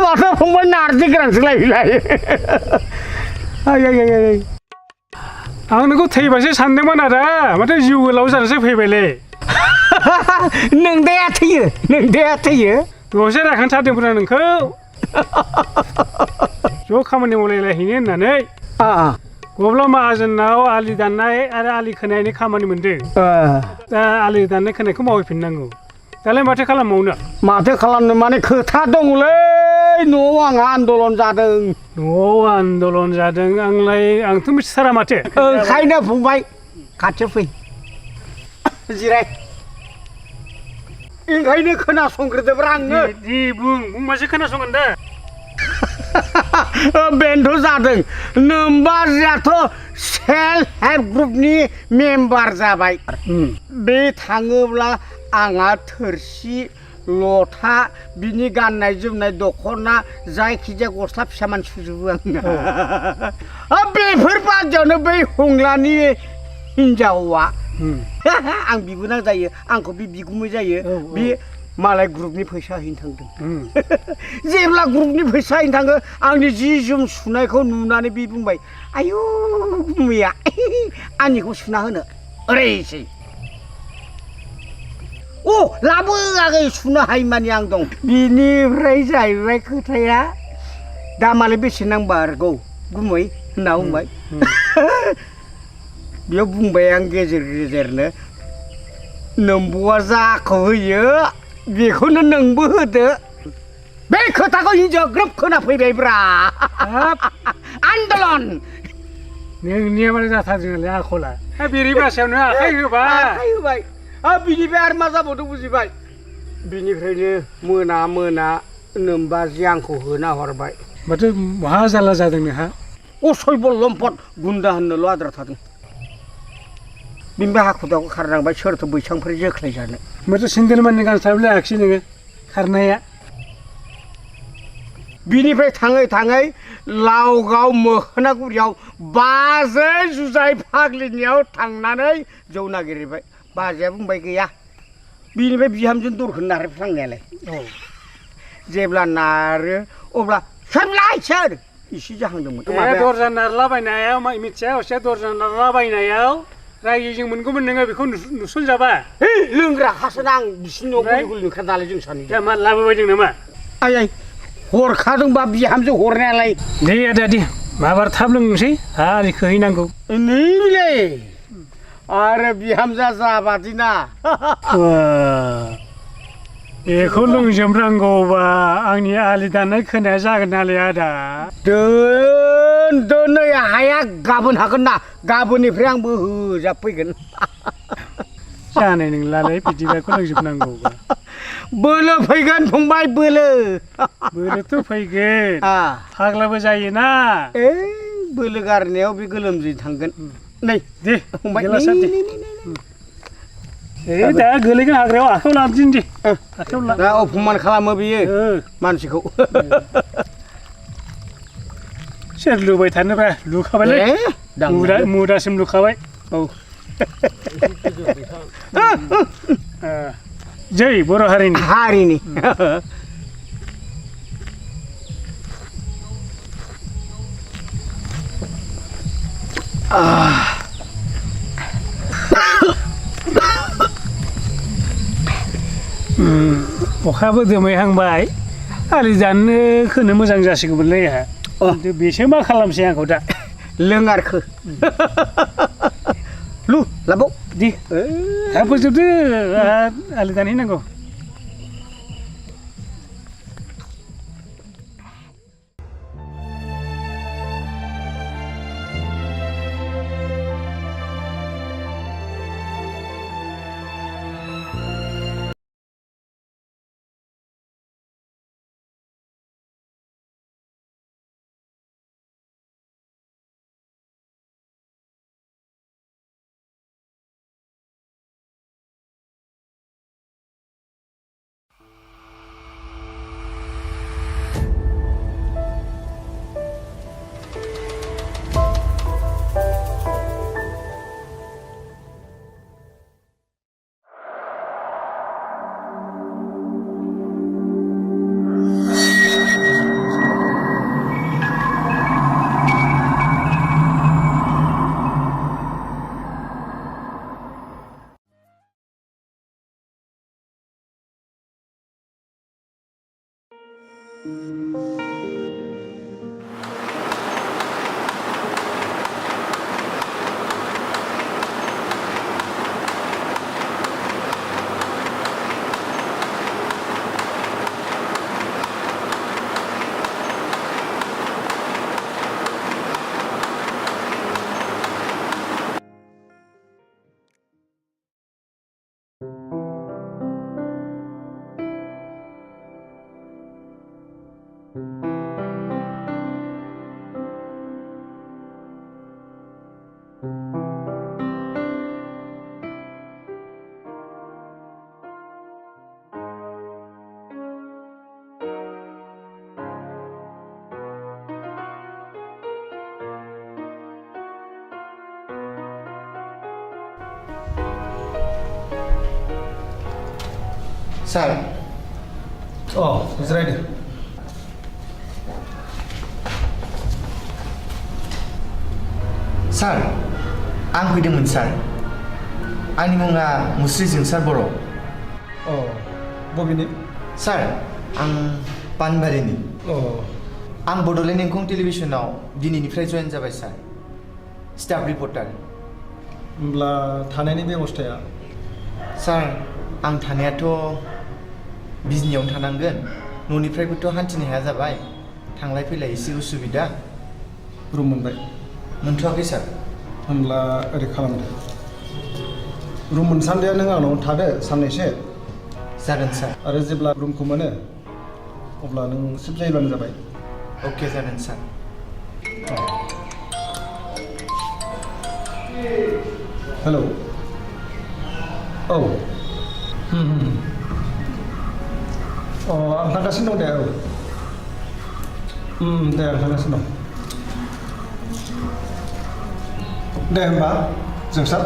माथो फंबाय नारजि गोरानसो लायलाय आय आं नोंखौ थैबासो सानदोंमोन आदा माथो जिउ गोलाव जानोसो फैबायलै नोंदाया थैयो दसे रायखांथारदोंमोन आं नोंखौ ज' खामानि मावलायलायहैनो होननानै गब्ला माहाजोनाव आलि दाननाय आरो आलि खोनायनि खामानि मोनदों दा आलि दाननाय खोनायखौ मावहैफिननांगौ दालाय माथो खालामबावनो माथो खालामनो माने खोथा दंलै न'आव आंहा आन्दलन जादों न'आव आन्दलन जादों आंथ' मिथिथारा माथो ओंखायनो फंबाय खाथियाव फै जिराय ओंखायनो खोनासंग्रोदोब्रा आङो दे बुंबासो खोनासंगोन दा बेनोथ' जादों नोमबाजैयाथ' सेल्फ हेल्प ग्रुपनि मेम्बार जाबाय बे थाङोब्ला आंहा थोरसि लथा बिनि गाननाय जोमनाय दख'ना जायखिजाया गस्ला फिसामान सुजोबो आङो बेफोर बादियावनो बै हंलानि हिन्जावा आं बिबोनां जायो आंखौ बे बिगुमै जायो बे मालाय ग्रुपनि फैसा हैनो थांदों जेब्ला ग्रुपनि फैसा हैनो थाङो आंनि जि जोम सुनायखौ नुनानै बे बुंबाय आयु गुमैया आंनिखौ सुना होनो ओरैसै लाबो आगै सुनो हायो मानि आं दं बिनिफ्राय जाहैबाय खोथाया दामालाय बेसे नांबारगौ गुमै होनना बुंबाय बेयाव बुंबाय आं गेजेर गेजेरनो नोम्ब'आ जाखौ होयो बेखौनो नोंबो होदो बे खोथाखौ हिन्जाव ग्रोब खोनाफैबायब्रा आन्दलन नोंनिया माने जाथारदोंलै आखला बेरे बासायावनो आखाइ होबाय बिनिफ्राय आरो मा जाबावदों बुजिबाय बिनिफ्रायनो मोना नोमबाजै आंखौ होना हरबाय माथो मा जारला जादों नोंहा असयब लम्पट गुन्दा होननोल' आद्रा थादों बिनिफ्राय हाखु दाखु खारनांबाय सोरथो बैसांनिफ्राय जोख्लाय जानो माथो सेन्देलमाननि गानस्लाबो लायाखिसै नोङो खारनाया बिनिफ्राय थाङै लावगाव मोखोनागुरियाव बाजै जुजाइ फाग्लिनियाव थांनानै जौ नागिरहैबाय बाजैया बुंबाय गैया बिनिफ्राय बिहामजोनि दरखौ नारफ्लांनायालाय जेब्ला नारो अब्ला सोर इसे जाहांदोंमोन दरजा नारलाबायनायाव मिथिया हसिया दरजा नारलाबायनायाव रायजोजों मोनगौमोन नोङो बेखौ नुसनजाबा लोंग्राखासोना आं बिसिनि न'आव गुलि गुलि ओंखार नालाय जों सानै मा लाबोबायदों नामा आइ हरखादोंबा बिहामजो हरनायालाय दे आदा दे माबार थाब लोंनोसै आरिखौ हैनांगौ नैलै आरो बिहामजा जाबादिना बेखौ लोंजोबनांगौबा आंनि आलि दाननाय खोनाया जागोन नालाय आदा दोनै हाया गाबोन हागोन ना गाबोननिफ्राय आंबो होजाबफैगोन जानाय नंलालै बिदिबाखौ लोंजोबनांगौबा बोलो फैगोन फंबाय बोलोथ' फैगोन फाग्लाबो जायोना बोलो गारनायाव बे गोलोमदै थांगोन नै दे फंबाय दा गोलैगोन हाग्रायाव आखायाव लाबोदिन दे दा अपमान खालामो बियो मानसिखौ सोर लुबाय थानोब्रा लुखाबायलै मुदासिम लुखाबाय जै बर' हारिनि अखाबो दोमैहांबाय आलि दाननो खोनो मोजां जासिगौमोनलै आंहा बेसो मा खालामसै आंखौ दा लों आरोखो लाबाव दे थाब फोजोबदो आलि दानहैनांगौ सार जिरायदो सार आं फैदोंमोन सार आंनि मुङा मुस्रि जोंसार बर' बबेनि सार आं पानबारिनि अ आं बड'लेण्ड इंखं टेलिभिसनाव दिनैनिफ्राय जयेन जाबाय सार स्टाफ रिपर्टार होमब्ला थानायनि बेबस्थाया सार आं थानायाथ' बिजनियावनो थानांगोन न'निफ्रायबोथ' हान्थिनो हाया जाबाय थांलाय फैलाय एसे उसुबिदा रुम मोनबाय मोनथ'वाखै सार होमब्ला ओरै खालामदो रुम मोनसान्दिया नों आंनाव थादो साननैसो जागोन सार आरो जेब्ला रुमखौ मोनो अब्ला नों शिफ्ट जायोबानो जाबाय अके जागोन सार हेलौ औ आं थांगासिनो दं दे औ दे आं थांगासिनो दं दे होमबा जोंसार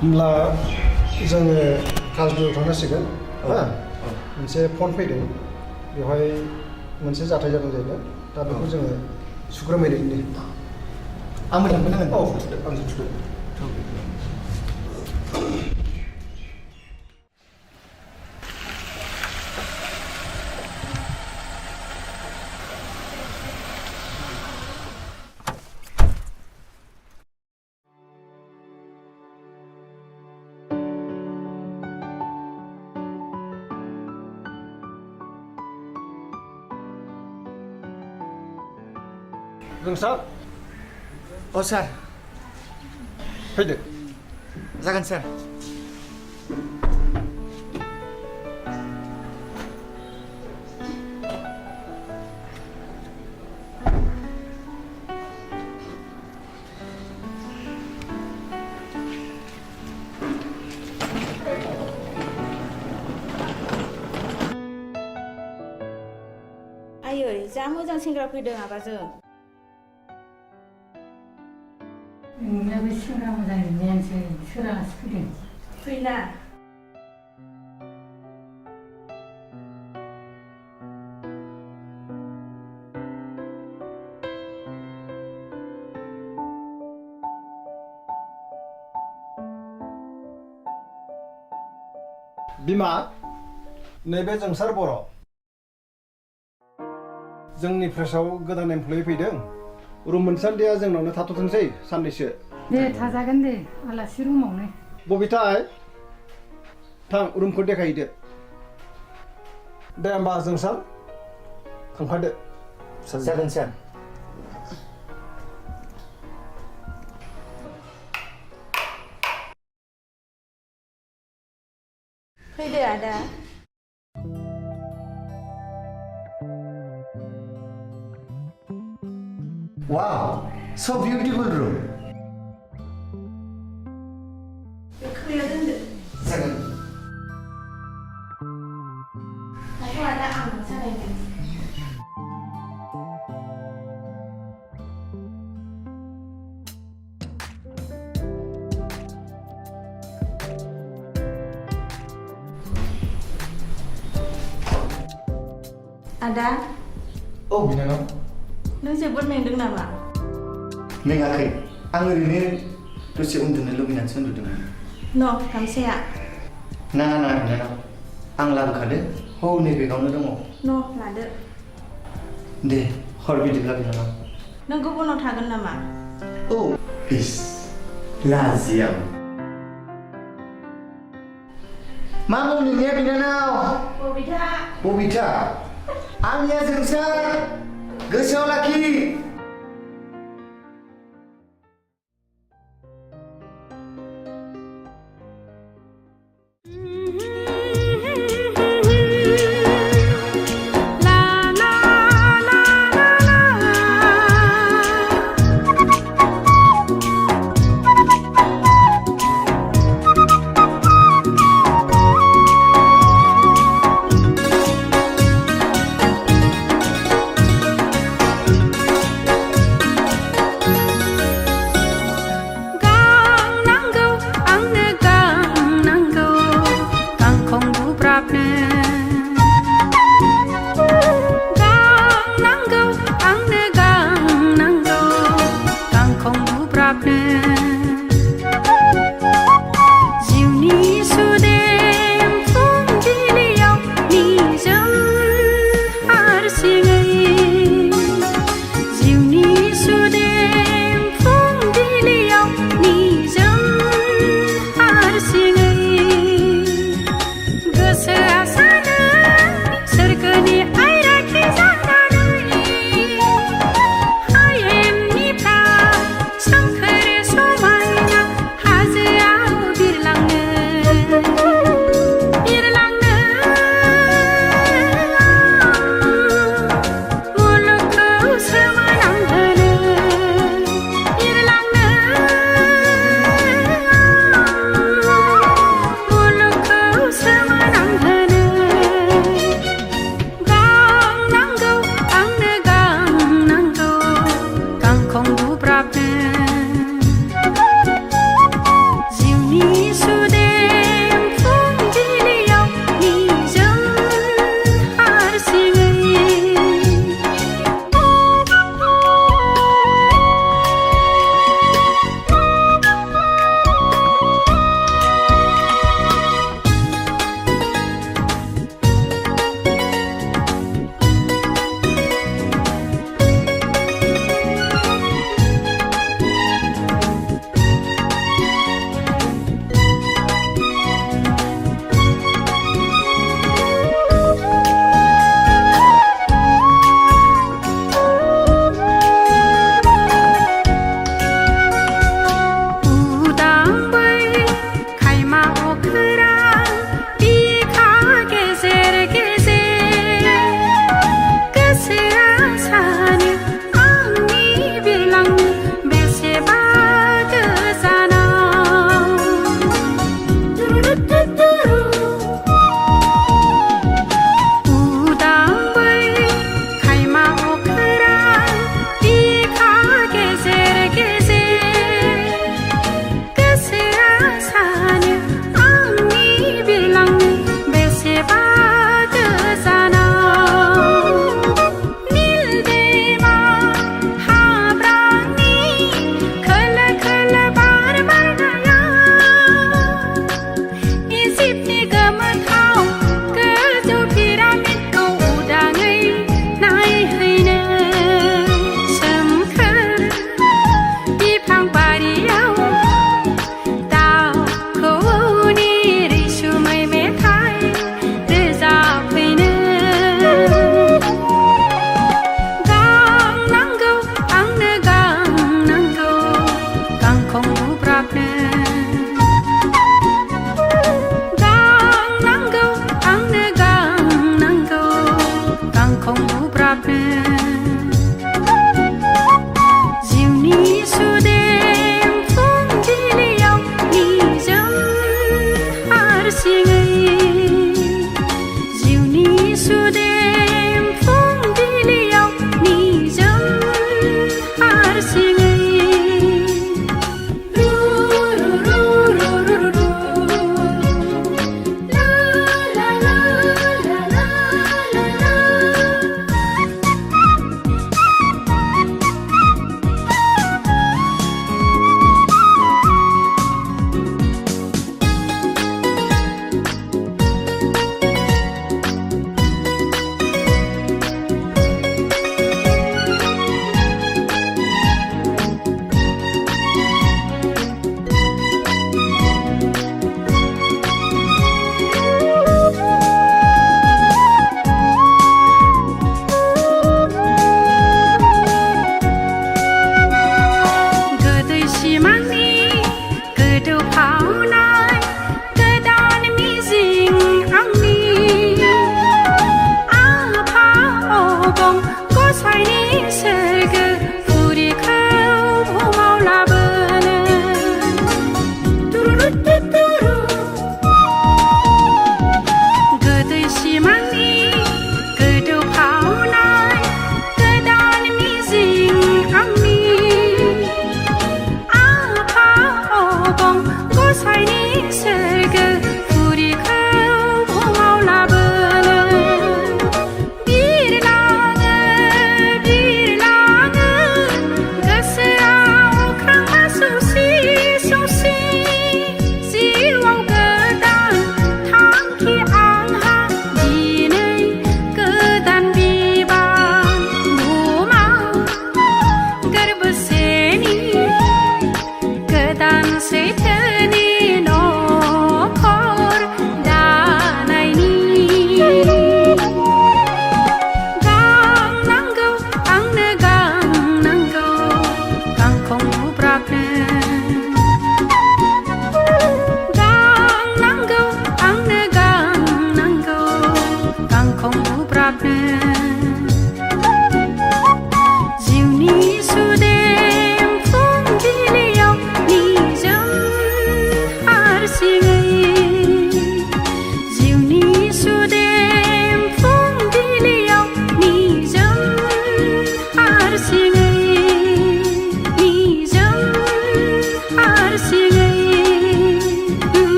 होमब्ला जोङो काजदुयाव थांनांसिगोन मोनसे फन फैदों बेवहाय मोनसे जाथाय जादों जाहैबाय दा बेखौ जोङो सुग्रोमहैनायनि आंबो थांफानांगोन औ आंजों थुदो जोंसार अ सार फैदो जागोन सार आयै जा मोजां सेंग्रा फैदों आबाजों नोंनियाबो सेंग्रा मोजां नुनायानोसै सोराङासो फैदों फैना बिमा नैबे जोंसार बर' जोंनि प्रेसआव गोदान एमप्लयि फैदों रुम मोनसान्दिया जोंनावनो थाथ'थोंसै साननैसो दे थाजागोन दे आलासि रुमावनो बबिताय थां रुमखौ देखायहैदो दे होमबा जोंसार थांफादो जागोन सार फैदो आदा Wow, so beautiful room. खोया दोनदो जागोन दाथ' आदा आं जागायदों आदा औ बिनानाव नों जोबोद मेंदों नामा मेङाखै आं ओरैनो दसे उन्दुनो लुबैनानैसो उन्दुदोंमोन न' गामसाया नाङा नाङा बिनानाव आं लाबोखादो हौ नै बेगावनो दङ न' लादो दे हर बिदिब्ला बिनानाव नों गुबुनाव थागोन नामा औ इस लाजियां मा मुं नोंनिया बिनानाव बबिथा आंनिया जोंसार गोसोआव लाखि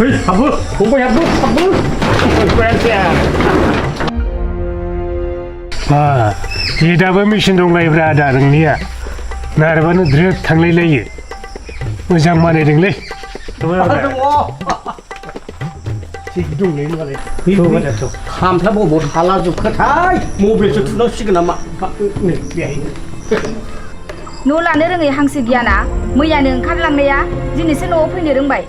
ฮ้ยहाबो फंबाय हाबो दाबो मेचिन दंलायब्रा आदा नोंनिया नारबानो द्रोद थांलायलायो मोजां बानायदोंलै थिग दंलै होनबालाय खामफ्ला बबाव थाला जोबखोथाय मबाइलसो थुनांसिगोन नामा नै बेहाय न' लानो रोङै हांसो गियाना मैयानो ओंखारलांनाया दिनैसो न'आव फैनो रोंबाय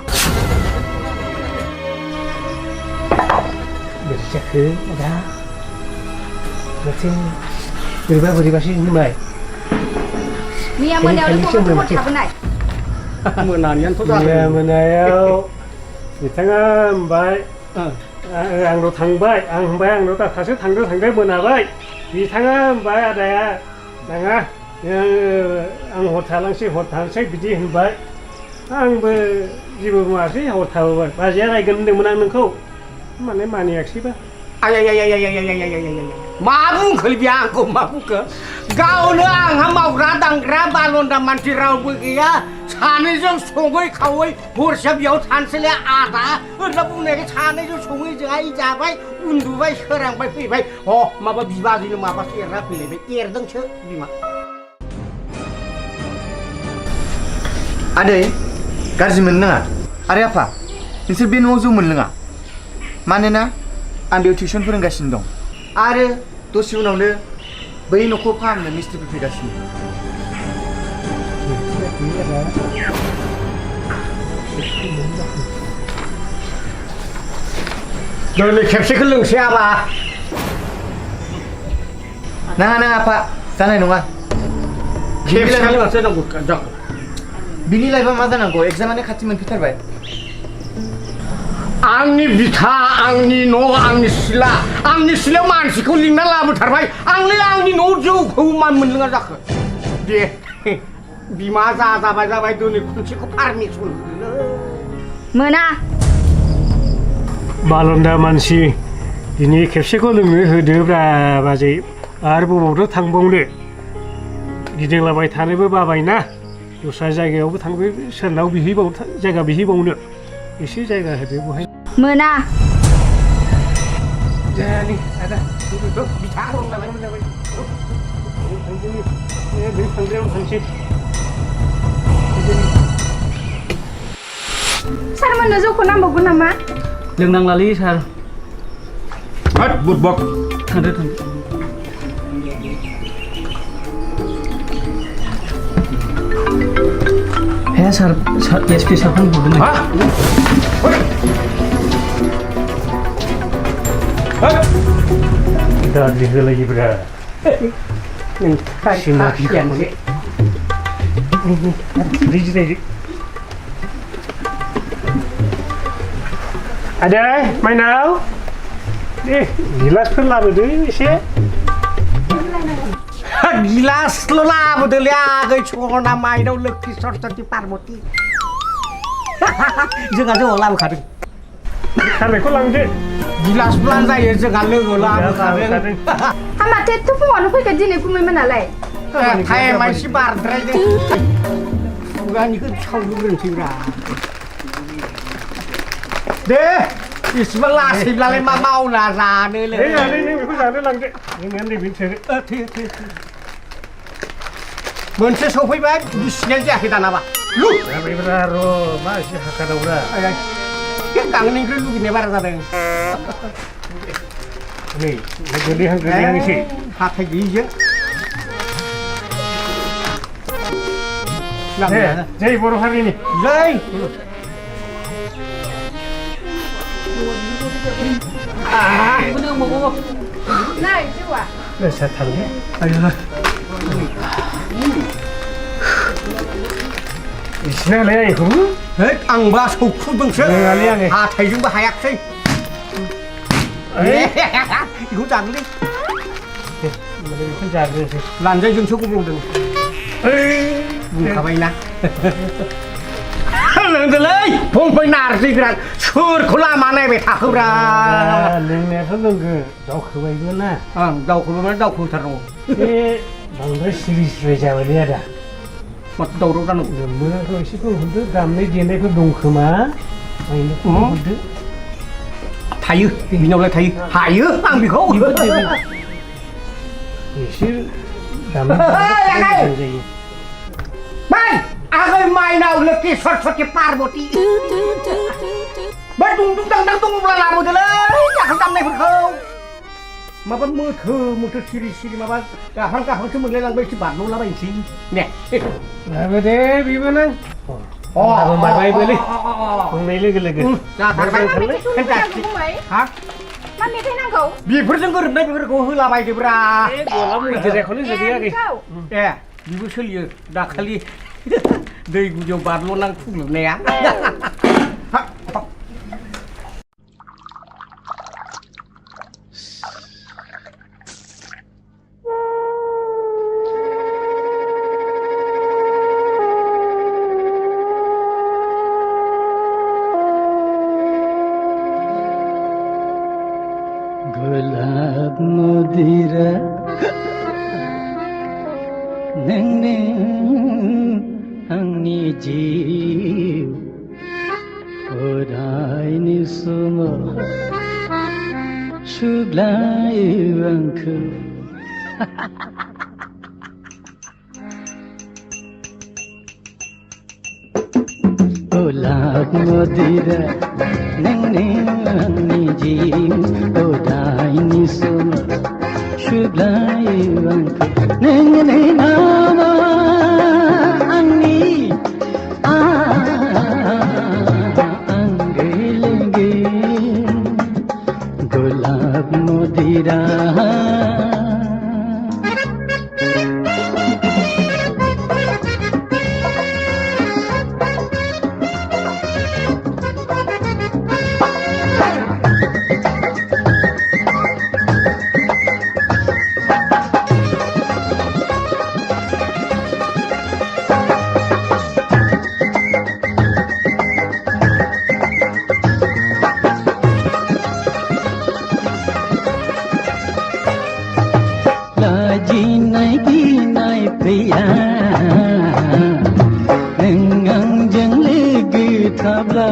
बोरै जाखो आदा माथो बोरैबासो होनबाय मैया मोनायावनो खबर थाबोनाय मोनानियानोथ' मैया जादों मोनायाव बिथाङा होनबाय आंनाव थांबाय आं होनबाय आंनाव दाथासो थांदों मोनाबाय बिथाङा होनबाय आदाया नाङा आं हर थालांसै बिदि होनबाय आंबो जेबो बुङासै हर थाबोबाय बाजैया रायगोन होनदोंमोन आं नोंखौ माने मानियाखिसैबा मा बुंखो बिया आंखौ मा बुंखो गावनो आंहा मावग्रा दांग्रा बालन्दा मानसि रावबो गैया सानैजों सङै खावै हरसे बेयाव थानोसैलाय आदा होनना बुंनायखाय सानैजों सङै जायै जाबाय उन्दुबाय सोरांबाय फैबाय माबा बिबाजैनो माबासो एरना फैलायबाय एरदोंसो बिमा आदै गाज्रि मोननाङा आरे आफा नोंसोर बे न'आव जौ मोनलोङा मानोना आं बेयाव टिउसन फोरोंगासिनो दं आरो दसे उनावनो बै न'खौ फाहामनो मिस्ट्रिफोर फैगासिनो दिनै खेबसेखौ लोंसै आबा नाङा आफा जानाय नङा खेबसे लोंसै नांगौ बिनि लाइफआ मा जानांगौ एग्जामानो खाथि मोनफैथारबाय आंनि बिथा आंनि न' आंनि सिलायाव मानसिखौ लिंना लाबोथारबाय आंलाय आंनि न'आव जौखौ मान मोनलोङा जाखो दे बिमा जाबाय दिनै खनसेखौ पारमिसन मोना बालन्दा मानसि दिनै खेबसेखौ लोंनो होदोब्रा बाजै आरो बबावथ' थांबावनो गिदिंलाबाय थानोबो बाबायना दस्रा जायगायावबो थांबाय सोरनाव जायगा बिहैबावनो एसे जायगा होदो बहाय मोना जायालै आदा बिथा रंलाबाय बे थांग्रायावनो थांसै सारमोननो जौखौ नांबावगोन नामा लोंनांलालै सार बुटबक थांदो हे सार एसपि सारखौ हरदों दाद्रि होलायोब्रा आदै माइनाव दे गिलासफोर लाबोदो एसे गिलासल' लाबोदोलै आगै सना माइनाव लोक्षि सरस्वती पार्बती जोंहा जौआव लाबोखादों खारनायखौ लांदो गिलासब्लान जायो जोंहा लोगो लाबोखादों माथो एथ' फुङावनो फैगोन दिनै गुमैमोनालाय टाइमा एसे बारद्रायदों खुगानिखौ सावग्रोनोसैब्रा दे इसेबां लासैब्लालाय मा मावना जानोलै नों बेखौ जानो लांदो नों नैबे थोरो मोनसे सफैबाय बिसिनाय जायाखै दानाबा जाबायब्रा र' मा एसे हाखादावब्रा गांनायनिख्रुइ लुगैनाय बारा जादों नै गोलैहांसै हाथाय गैयिजों जै बर' हारिनि जै नै जौआ सार थांदो इसिनालाय आंखौ आंबा सौख्रुदोंसो हाथायजोंबो हायाखसै बेखौ जागोनलै बेखौ जाग्रोनोसै लानजायजोंसो गब्लंदों बुंखाबायना लोंदोलै फंबाय नारजि गोरान सोरखौ लामा नायबाय थाखोब्रा लोंनायाथ' लोंगोन दावखोबायबो ना दावखोबाय दावखोथारनांगौ बे बांद्राय सिरि जाबायलै आदा दावराव जानांगौ लोंनायाथ' एसे दंखोमदो दामनाय देनायफोर दं खोमा थायो बिनावलाय थायो हायो आं बेखौ एसे जायो बै आगै माइनाव लोखि सरस्वती पार्वती बै दुंदुं दांदां दङब्ला लाबोदोलै दाखाल दामनायफोरखौ माबा मोथो सिरि सिरि माबा गाहांसो मोनलायलांबाय एसे बारल'लाबायनोसै ने लाबो दे बेबो नों माबायबोलै बुंनाय लोगो लोगो मा मेथाइ नांगौ बेफोरजों गोरोबनाय बेफोरखौ होलाबायदोब्रा गला मुजिराखौनो जोगैयाखै ए बेबो सोलियो दाखालि दै गुदियाव बारल'नां खुग्लुबनाया गलाब मदिरा नोंनो आंनि जिउ अरायनि समाव सुग्लायो आंखौ गलाब मदिरा नोंनो आंनि जिउ अरायनि समाव सुग्लायो आंखौ नोंनो नामा आंनि आंगो लोगो गलाब मदिरा लाजिनाय गिनाय फैया नों आंजों लोगो थाब्ला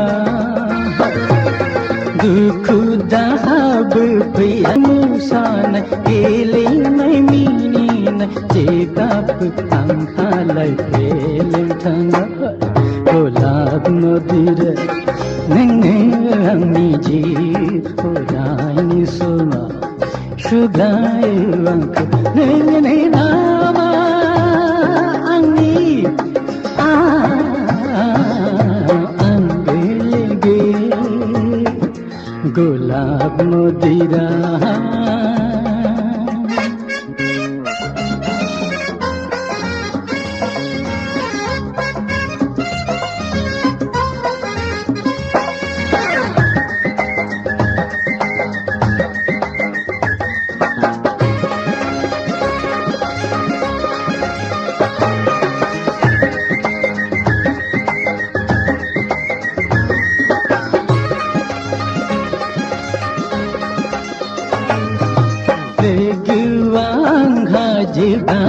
दुखु दाहाबो फैया मोसानाय गेलेनाय मिनिनाय जेब्लाबो आंहालाय फेलें थाङा गलाब मदिरा नोंनो आंनि जिउ अरायनि समाव सुग्लायो आंखौ नोंनो नामा आंनि आंगो लोगो गलाब मदिरा जेब्ला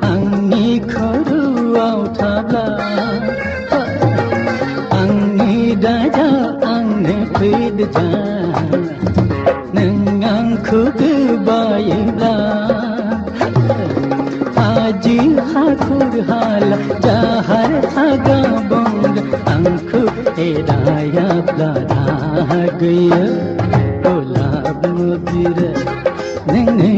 आंनि खर'आव थाब्ला आंनि दादा आंनो फैदोजा नों आंखौ गोबायोब्ला हाजो हाखर हाला जाहार हागा बंग आंखौ एदायाब्ला गैया गलाब मदिरा नोंनो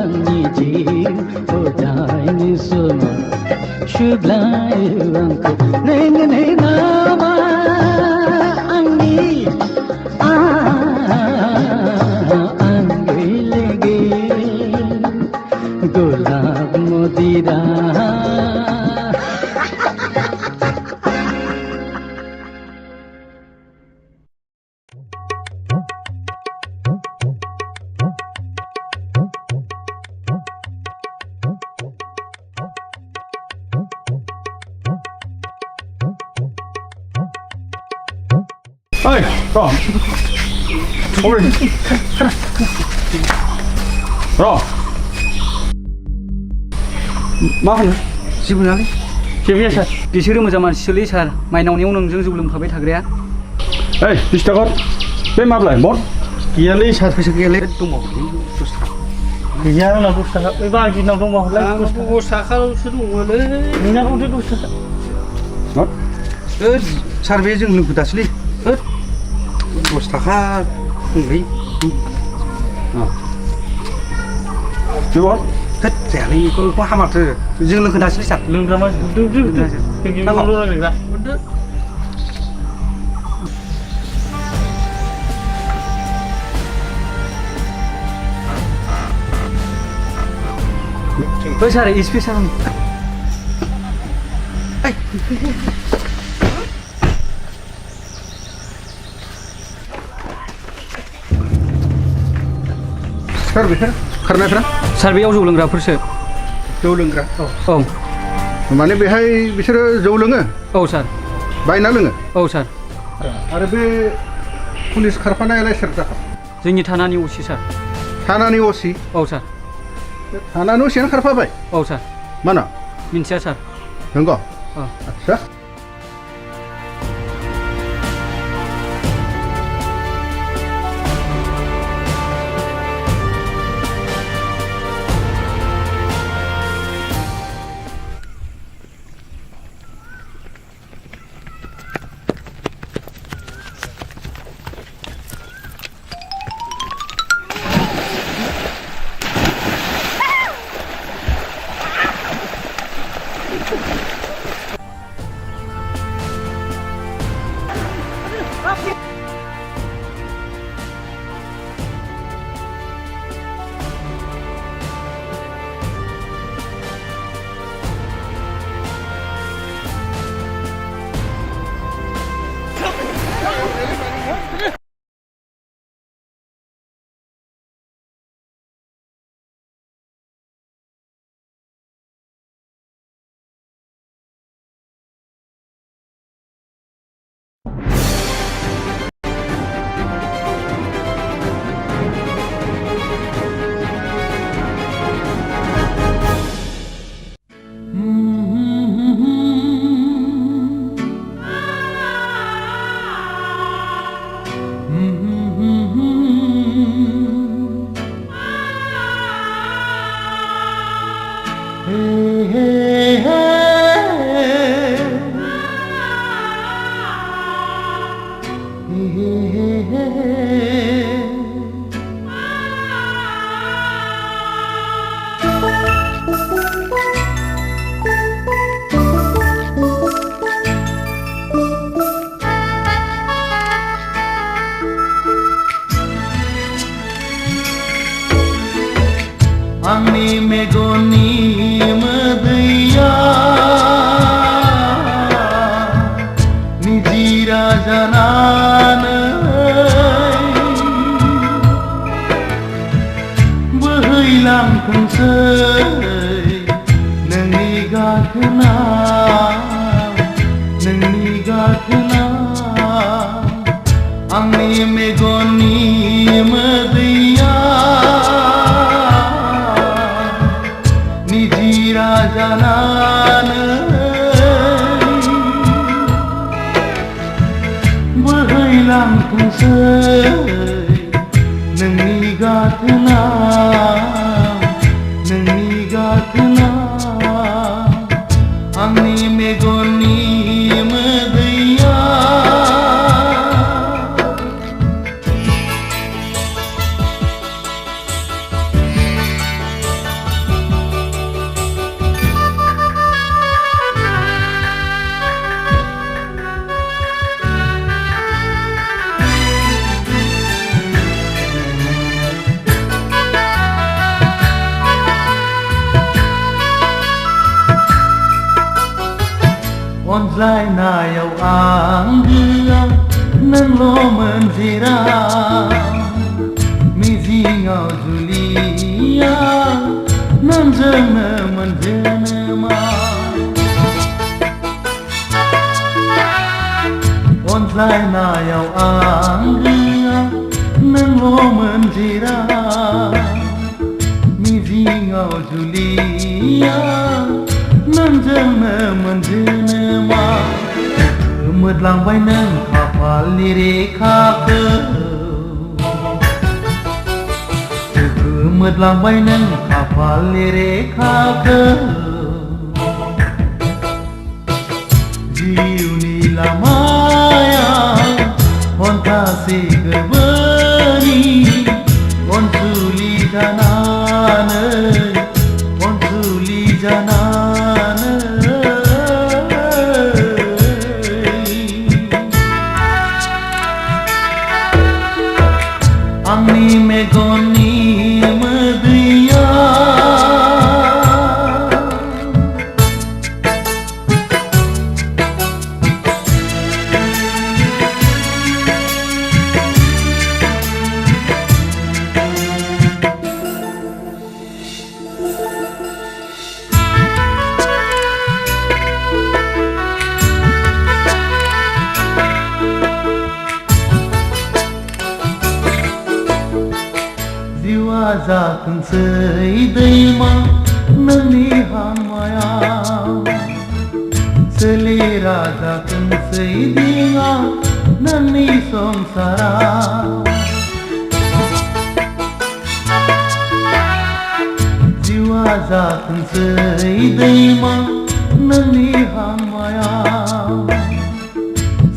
आंनि जिउ अरायनि समाव सुग्लायो आंखौ नोंनो नामा आंनि आंगो लोगो गलाब मदिरा Oi, Ro. Oi. Ro. मा होनो जेबो नङालै जेबो गैया सार बिसोरो मोजां मानसिलै सार माइनावनियाव नोंजों जौ लोंफाबाय थाग्राया ओइ बिस्ताकर बे माब्लाय मद गैयालै सार फैसा गैयालै दङ गैया आंना 10 थाखा बे बागिनाव दंबा हरलाय 10 थाखाल'सो दङलै नोंनाखौथ' 10 थाखा मद सार बे जों लोंखो दासलै 10 थाखा होनलै बेवर थोद जायालै बेखौ हामाथो जों लोंखो दासलै सार लोंग्रा मानसि जोंनियावल' रायलायग्रा ओइ सार एसपि सार सार बेफोर खारनायफ्रा सार बेयाव जौ लोंग्राफोरसो जौ लोंग्रा औ माने बेहाय बिसोरो जौ लोङो औ सार बायना लोङो औ सार आरो बे पुलिस खारफानायालाय सोर जाखा जोंनि थानानि असि सार थानानि असि औ सार थानानि असियानो खारफाबाय औ सार माना मिन्थिया सार नंगौ औ आच्छा आंनि मेगननि मोदैया निजिरा जानानै बोहैलांथोंसै नोंनि गाथोना आंनि मेगननि मोदैया निजिरा जानानै बोहैलांथोंसै नोंनि गाथोना आंनि मेगननि मोदैया अनज्लायनायाव आंगोआ नोंल'मोन जेराव मिजिङाव जुलिया नोंजोंनो मोनजेनोमा अनज्लायनायाव आंगोआ नोंल'मोन जेराव मिजिङाव जुलिया नोंजोंनो मोनजोनो मा मोदलांबाय नों खाफालनि रेखाखौ मोदलांबाय नों खाफालनि रेखाखौ जिउनि लामाया हन्थासे गोरबोनि अनसुलि जानानै आंनि मेगननि मोदैया जिउआ जाथोंसै दैमा नोंनि हामायाव सोलेरा जाथोंसै दिङा नोंनि संसाराव जिउआ जाथोंसै दैमा नोंनि हामायाव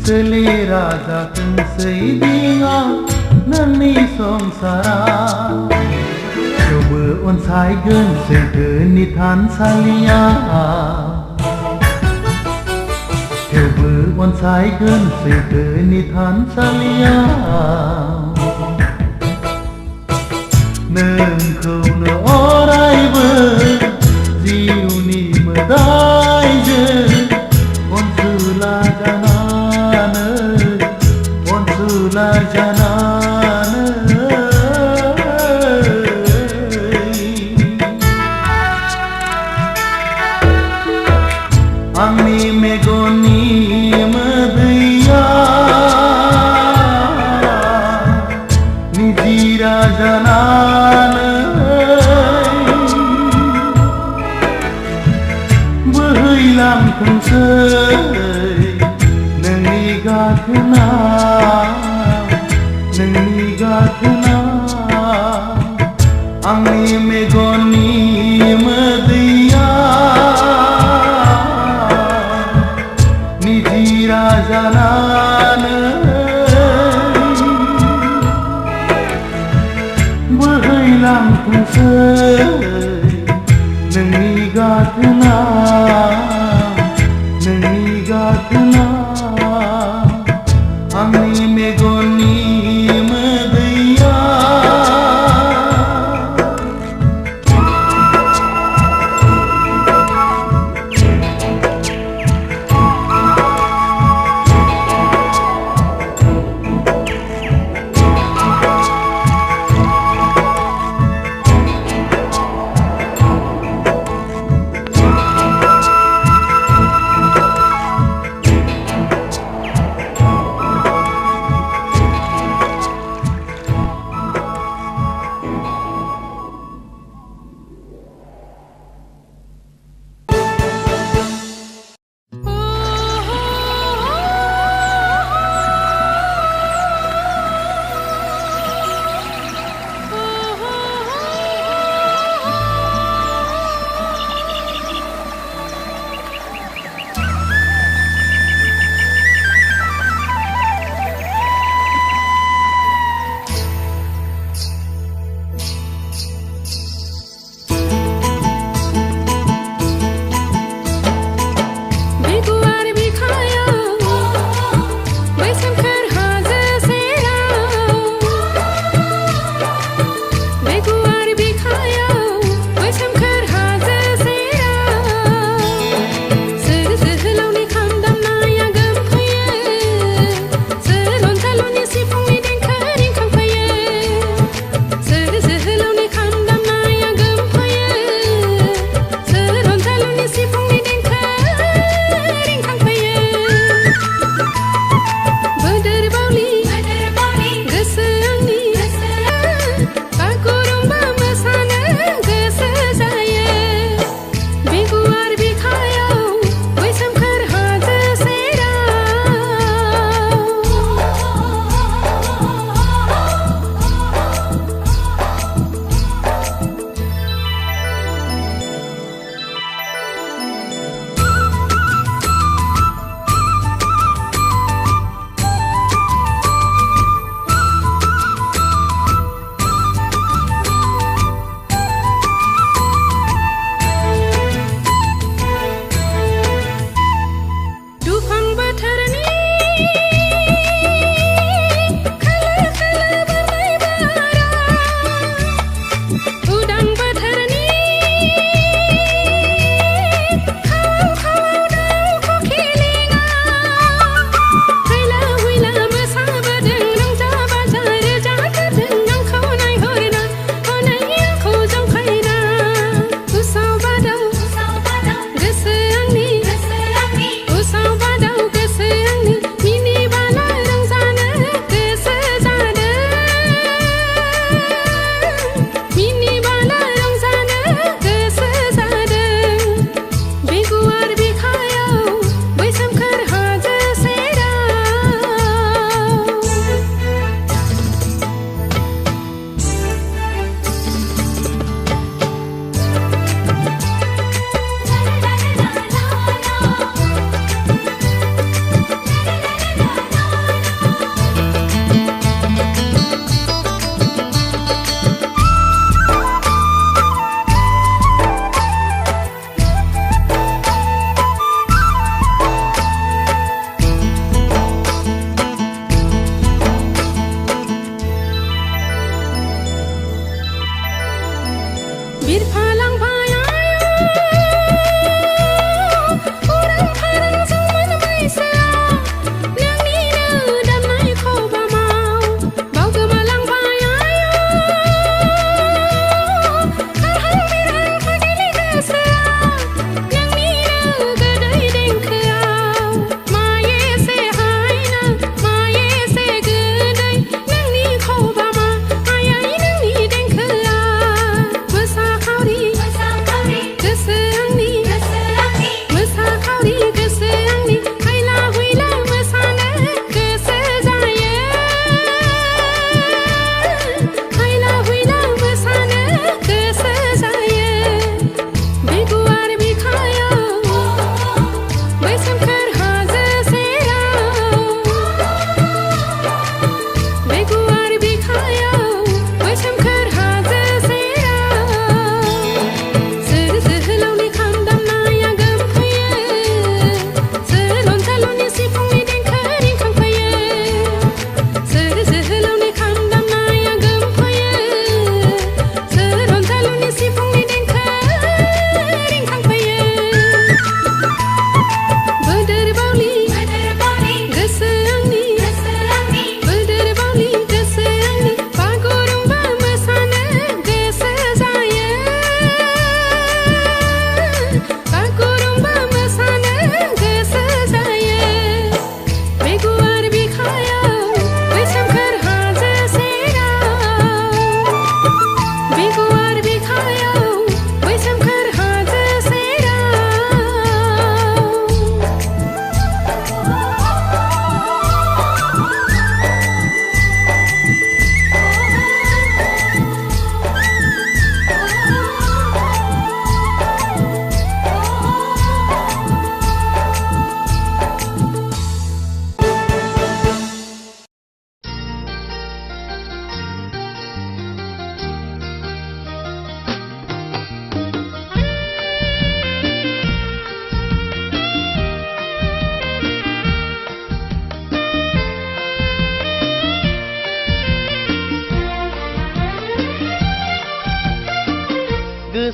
सोलेरा जाथोंसै दिङा नोंनि संसाराव थेवबो अनसायगोन सैथोनि थानसालिया थेवबो अनसायगोन सैथोनि थानसालिया नोंखौनो अरायबो जिउनि मोदायजों अनसुला जानानै आंनि मेगननि मोदैया निजिरा जानानै बोहैलांथोंसै नोंनि गाथोना आंनि मेगननि मोदैया निजिरा जानानै बोहैलांथोंसै नोंनि गाथोना आंनि मेगननि मोदैया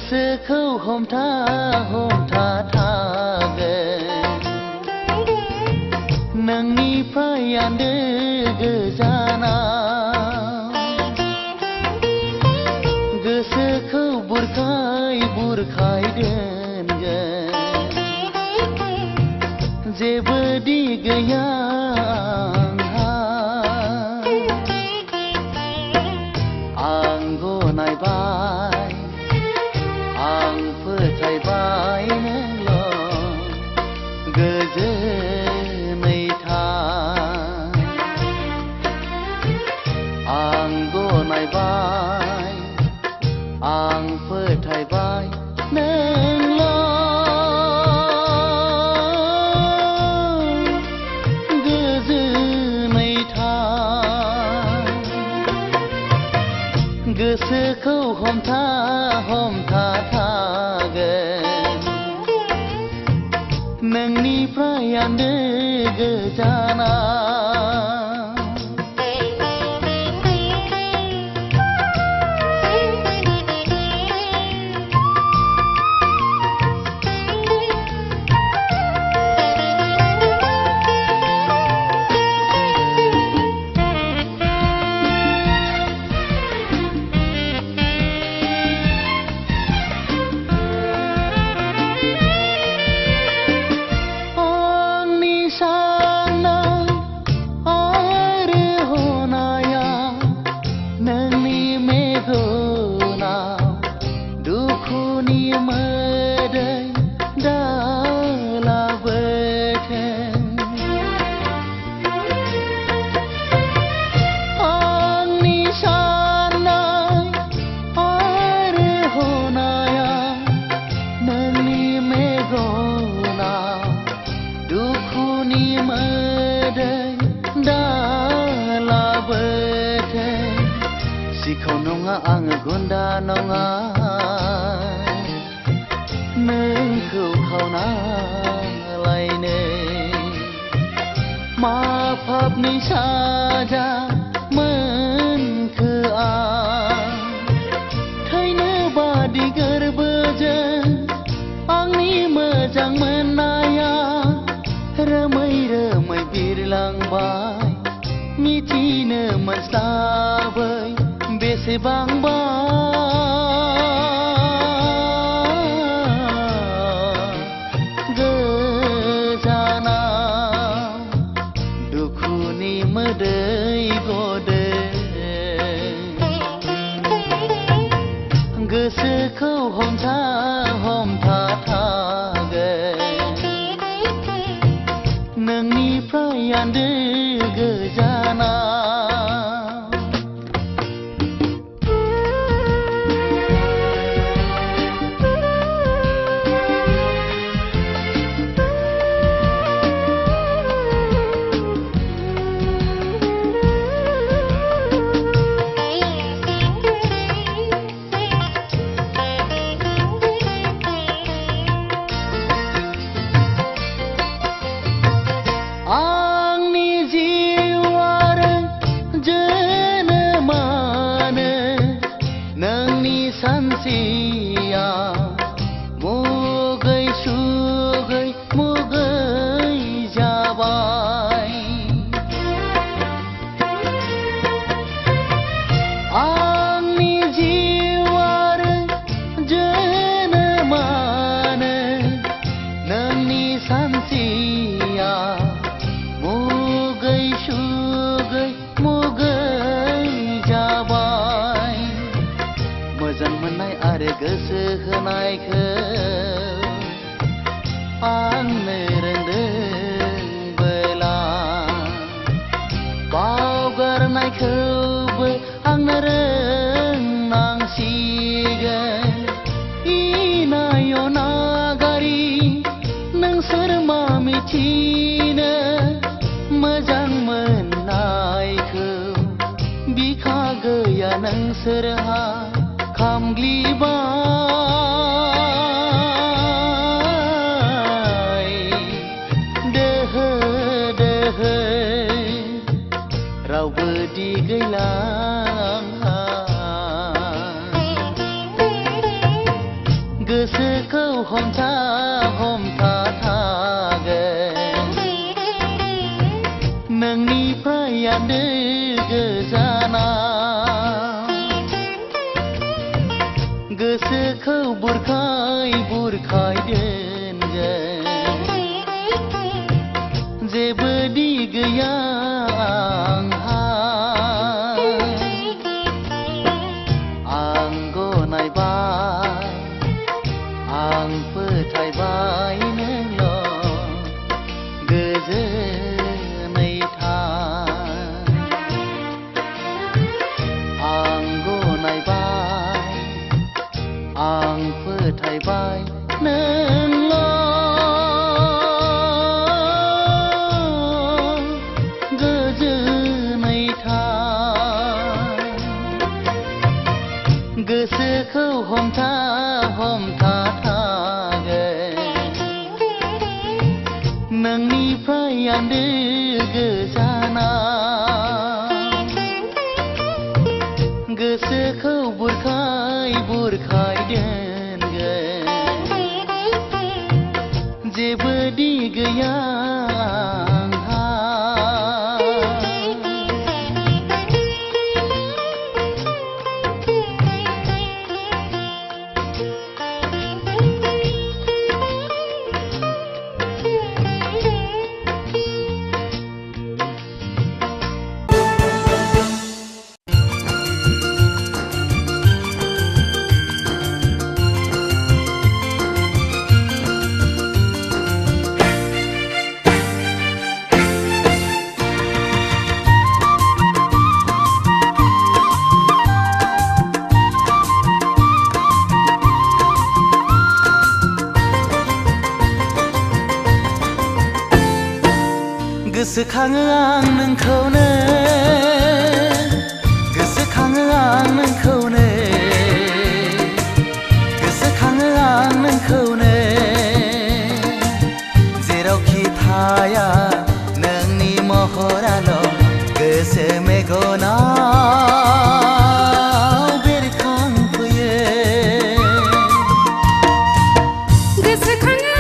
गोसोखौ हमथा हमथा थागोन नोंनिफ्राय आन्दो गोजानाव गोसोखौ बुरखाय बुरखाय दोनगोन जेबो दि गैया आं गनायबाय आं फोथायबाय नोंल' गोजोनै था आं गनायबाय आं फोथायबाय नोंल' गोजोनै था गोसोखौ हमथा हमथा थागोन नोंनिफ्राय आन्दो गोजानाव सिखाव नङा आङो गुन्दा नङा नोंखौ खावना लायनो मा पापनि साजा मोनखो आं थैनो बादि गोरबोजों आंनि मोजां मोननाया रोमै रोमै बिरलांबाय मिथिनो मोनस्लाबै बेसेबांबा गोजानाव दुखुनि मोदै गदों गोसोखौ हमथा हमथा थागोन नोंनिफ्राय आन्दो गोजानाव आंनि जिउ आरो जोनोमानो नोंनि सानसेया मुगै सुगै मुगै जाबाय आंनि जिउ आरो जोनोमानो नोंनि सानसेया मुगै सुगै मुगै जाबाय मोजां मोननाय आरो गोसो होनायखौ आंनो रोंदोंबोला बावगारनायखौबो आंनो रोंनांसिगोन इनाय नागारि नोंसोर मा मिथिनो मोजां मोननायखौ बिखा गैया नोंसोरहा खामग्लिबाय दोहो दोहो रावबो दि गैला आंहा हमथा हमथा थागोन नोंनिफ्राय आन्दो गोजाना गोसोखौ बुरखाय बुरखाय दोनगोन जेबो दि गैया आंहा आं गनायबाय आं फोथायबाय नोंल' गोजोनै था आं गनायबाय आं फोथायबाय नोंल' गोजोनै था गोसोखौ हमथा हमथा थागोन नोंनिफ्राय आन्दो गोजाना गोसोखौ बुरखाय बुरखाय दोनगोन जेबो दि गैया आंहा गोसोखाङो आं नोंखौनो गोसोखाङो आं नोंखौनो गोसोखाङो आं नोंखौनो जेरावखि थाया नोंनि महराल' गोसो मेगनाव बेरखांफैयो गोसोखाङो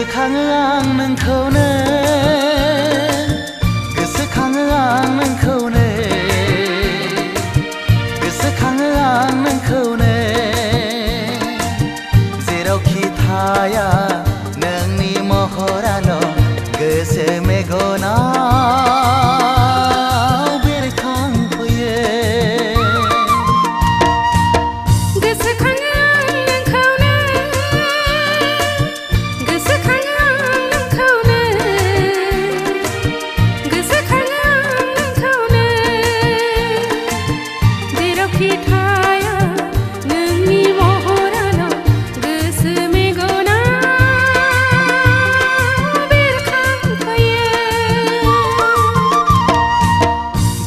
गोसोखाङो आं नोंखौनो गोसोखाङो आं नोंखौनो गोसोखाङो आं नोंखौनो जेरावखि थाया नोंनि महराल' गोसो मेगनाव बेरखांफैयो गोसोखाङो आं नोंखौनो गोसोखाङो आं नोंखौनो गोसोखाङो आं नोंखौनो जेरावखि थाया नोंनि महराल' गोसो मेगनाव बेरखांफैयो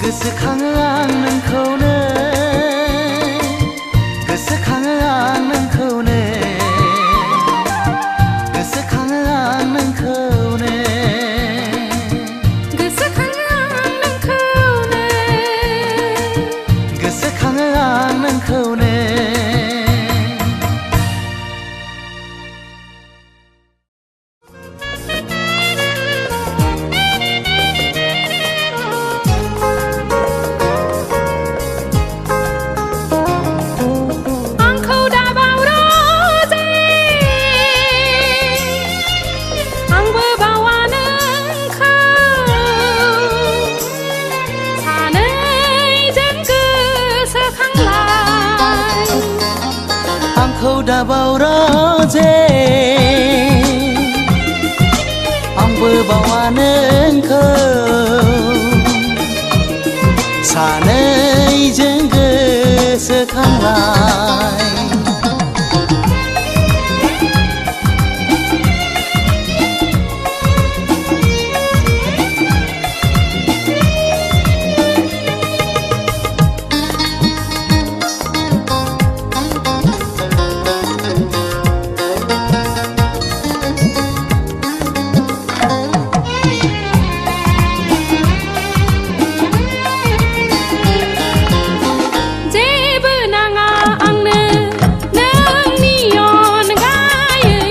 गोसोखाङो आं नोंखौनो गोसोखाङो आं नोंखौनो गोसोखाङो आं नोंखौनो गोसोखाङो आं नोंखौनो गोसोखाङो आं नोंखौनो आंखौ दाबाव रोजे आंबो बावा नोंखौ सानैजों गोसोखांलाय आंखौ दाबाव रोजे आंबो बावा नोंखौ सानैजों गोसोखांलाय जेबो नाङा आंनो नोंनि अनगायै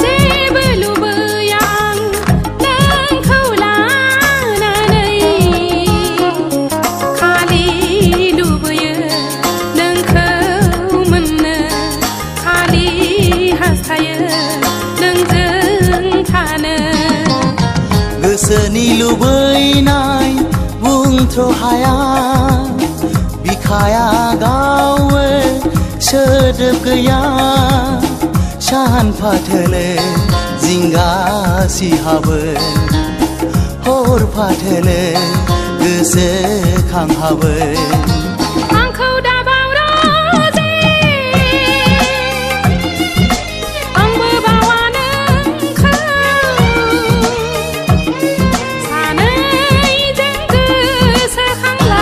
जेबो लुबैया आं नोंखौ लानानै खालि लुबैयो नोंखौ मोननो खालि हास्थायो नोंजों थानो गोसोनि लुबैनाय बुंथ्र' हाया बिखाया गावो सोदोब गैया सान फाथोले जिंगा सिहाबो हर फाथोले गोसोखांहाबो आंखौ दाबाव रोजे आंबो बावा नोंखौ सानैजों गोसोखांलाय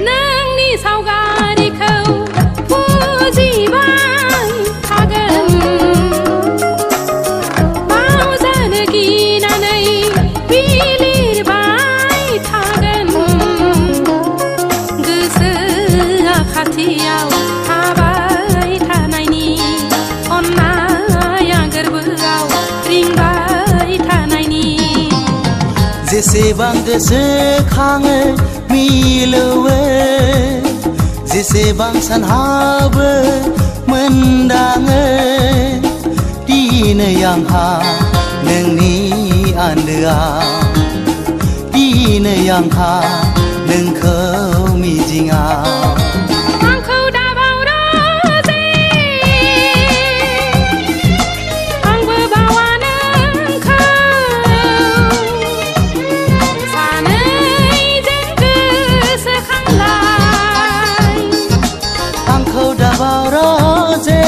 नोंनि सावगारिखौ फुजिबाय थागोन बावजानो गिनानै बिलिरबाय थागोन गोसोआ खाथियाव थाबाय थानायनि अननाया गोरबोआव रिंबाय थानायनि जेसेबां गोसोखाङो मिलौवो जेसेबां सानहाबो मोनदाङो दिनै आंहा नोंनि आन्दोआव दिनै आंहा नोंखौ मिजिङाव आंखौ दाबाव रोजे आंबो बावा नोंखौ सानैजों गोसोखांलाय आंखौ दाबाव रोजे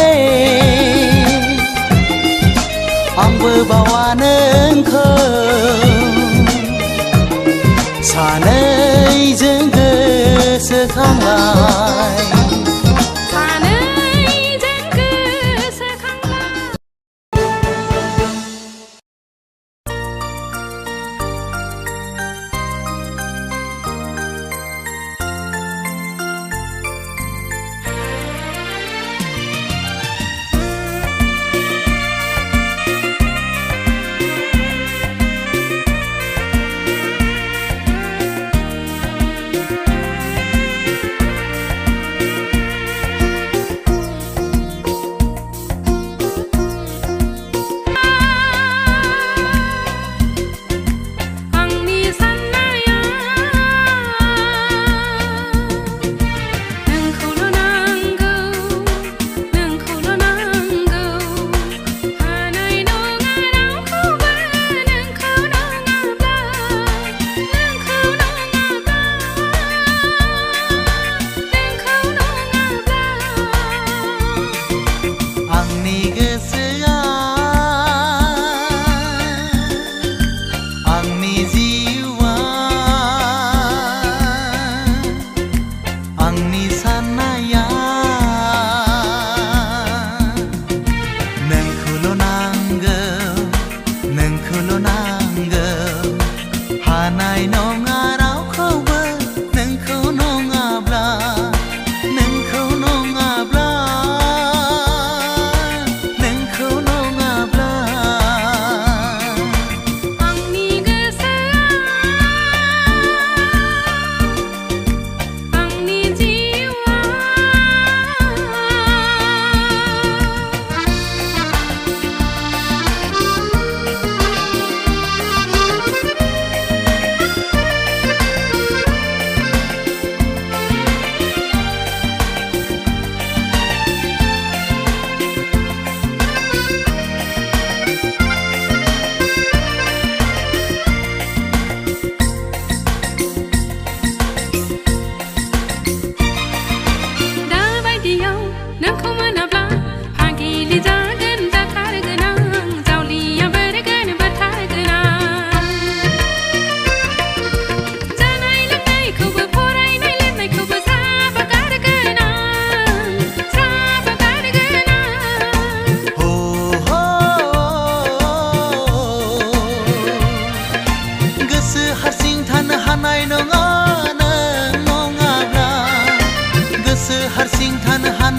आंबो बावा नोंखौ सानैजों गोसोखांलाय सानैजों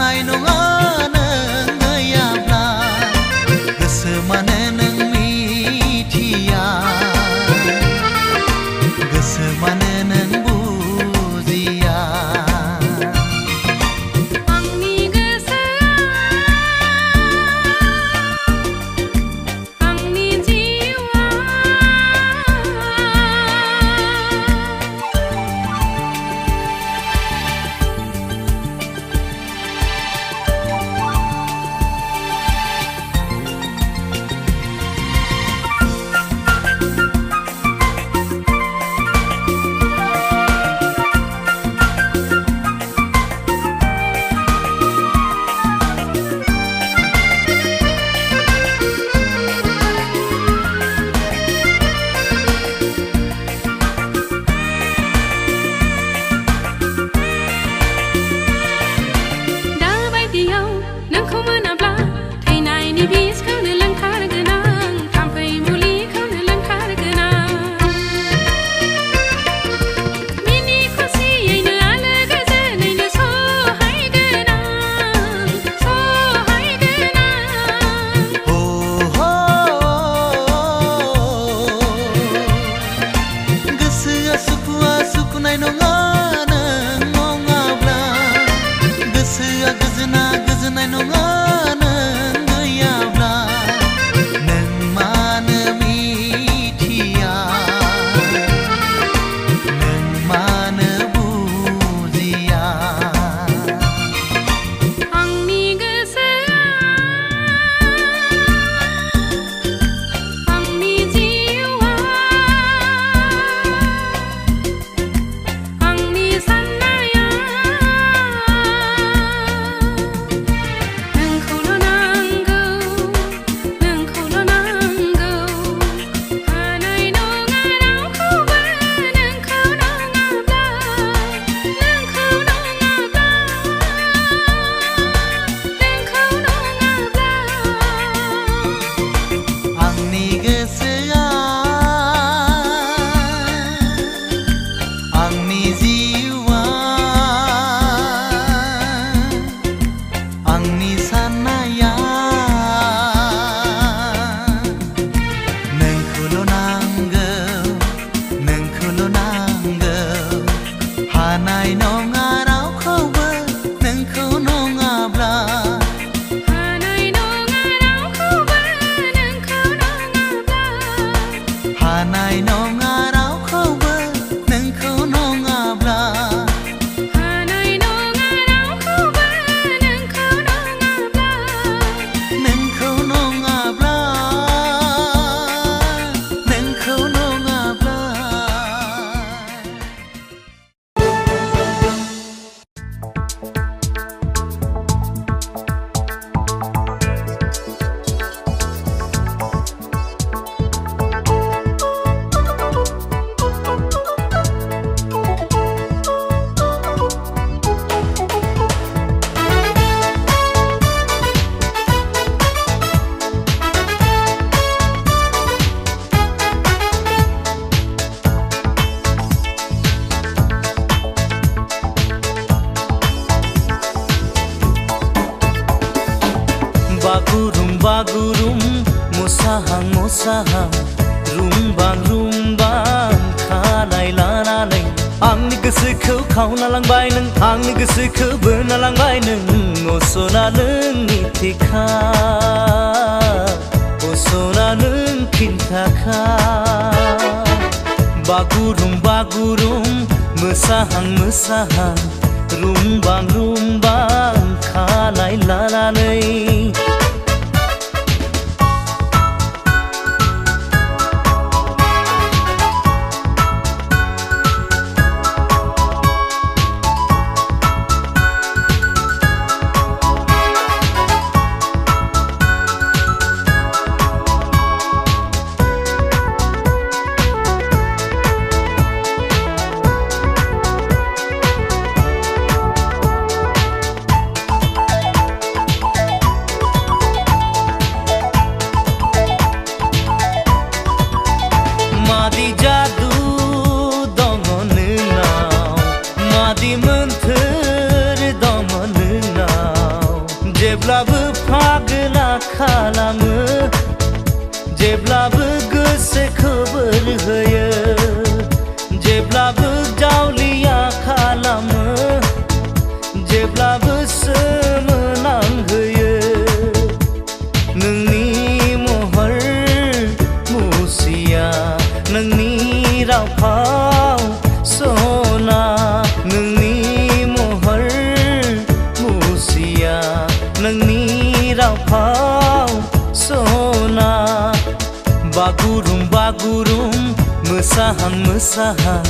सुखुनाय नङा नों गैयाब्ला गोसो मानो नों मिथिया गोसो मानो नों बुजिया आंनि गोसोआ आंनि जिउआ दाबायदियाव नोंखौ मोनाब्ला थैनायनि बिसखौनो लोंथारगोन आं थाम्फै मुलिखौनो लोंथारगोन आं मिनि खुसियैनो आलो गोजोनैनो सहायगोन आं सहायगोन आं हो गोसोआ सुखुआ सुखुनाय नङा नों नङाब्ला गोसोआ गोजोना गोजोननाय नङा नों गैयाब्ला नों मानो मिथिया नों मानो बुजिया आंनि गोसोआ आंनि जिउआ आंनि साननाया नोंखौल' नांगौ नोंखौल' नांगौ हानाय नङा रावखौबो नोंखौ नङाब्ला नोंखौ नङाब्ला नोंखौ नङाब्ला आंनि गोसोआ आंनि जिउआ आंनि साननाया नोंखौल' नांगौ नोंखौल' नांगौ हानाय नङा रावखौबो नोंखौ नङाब्ला हानाय नङा रावखौबो नोंखौ नङाब्ला हानाय नङा रावखौबो नोंखौ नङाब्ला हानाय नङा रावखौबो नोंखौ नङाब्ला नोंखौ नङाब्ला नोंखौ नङाब्ला बागुरुम बागुरुम मोसाहां मोसाहां रुमबां रुमबां खानाय लानानै आंनि गोसोखौ खावना लांबाय नों आंनि गोसोखौ बोना लांबाय नों असना नोंनि थिखा असना नों खिन्थाखा बागुरुम बागुरुम मोसाहां मोसाहां रुमबां रुमबां खानाय लानानै खालामो जेब्लाबो गोसोखौ बोर होयो जेब्लाबो जावलिया खालामो जेब्लाबो सोमोनांहोयो नोंनि महर मुसिया नोंनि राव फाव सना नोंनि महर मुसिया नोंनि राव फाव सना बागुरुम बागुरुम मोसाहां मोसाहां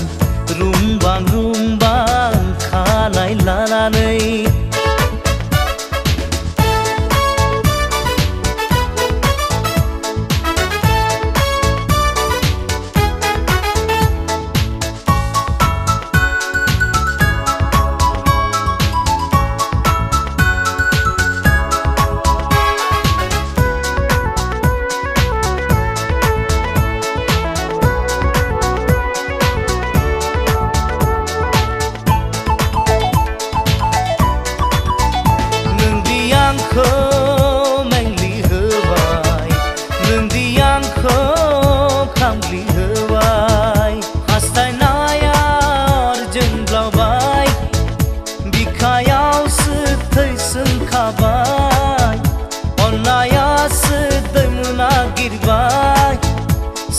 रुमबां खानाय लानानै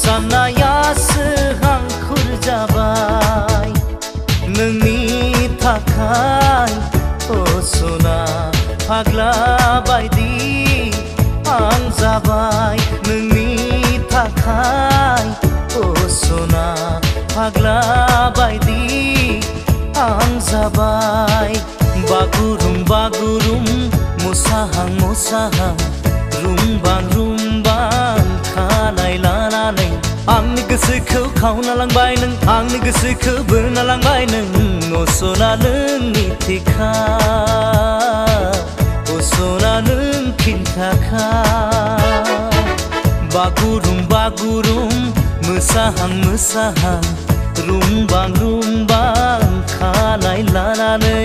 साननायासो हांखुर जाबाय नोंनि थाखाय ओ सना फाग्ला बायदि आं जाबाय नोंनि थाखाय ओ सना फाग्ला बायदि आं जाबाय बागुरुम बागुरुम मोसाहां मोसाहां रुमबां खानाय लानानै आंनि गोसोखौ खावना लांबाय नों आंनि गोसोखौ बोना लांबाय नों असना नोंनि थिखा असना नों खिन्थाखा बागुरुम बागुरुम मोसाहां मोसाहां रुमबां खानाय लानानै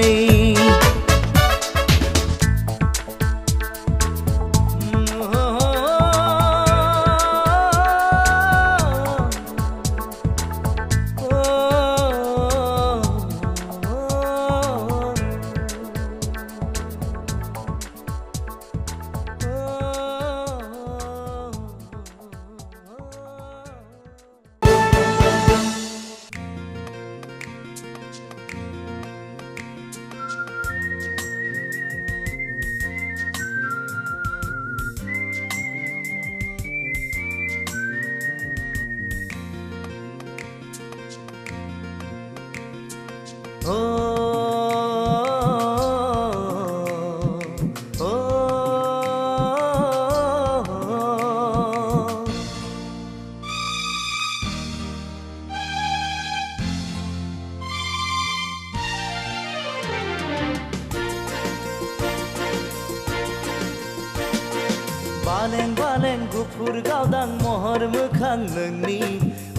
बालें बालें गुफुर गावदां महर मोखां नोंनि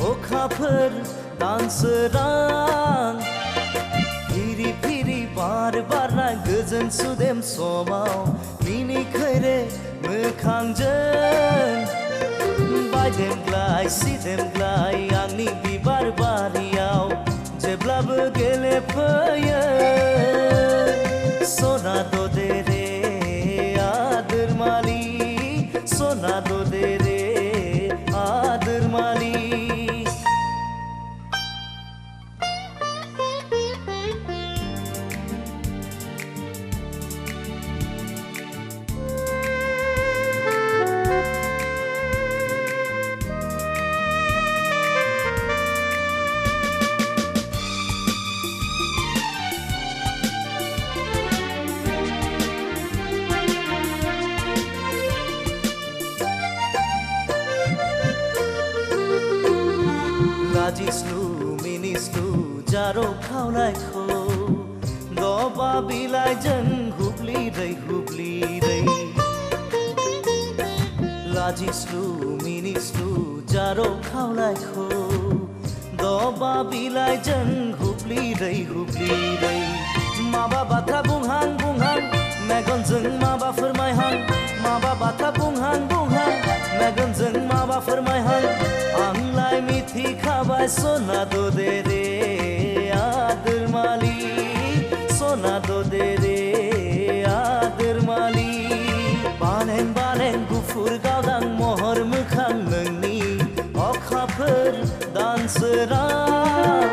अखाफोर दानसोरां फिरि फिरि बार बारनाय गोजोन सुदेम समाव मिनिखैरे मोखांजों बायदेमग्लाय सिदेमग्लाय आंनि बिबार बारियाव जेब्लाबो गेलेफैयो सना ददेरे आदोर मालि सना ददेरे आदोर मालि लाजिस्लु मिनिस्लु जारो खावनायखौ दबा बिलाइजों हुब्लिरै हुब्लिरै लाजिस्लु मिनिस्लु जारो खावनायखौ दबा बिलाइजों हुब्लिरै हुब्लिरै माबा बाथ्रा बुंहां बुंहां मेगनजों माबा फोरमायहां माबा बाथ्रा बुंहां फोरमायहां आंलाय मिथिखाबाय सना दो दे रे आदोर मालि सना दो दे रे आदोर मालि बालें बालें गुफुर गावदां महर मोखां नोंनि अखाफोर दानसोरां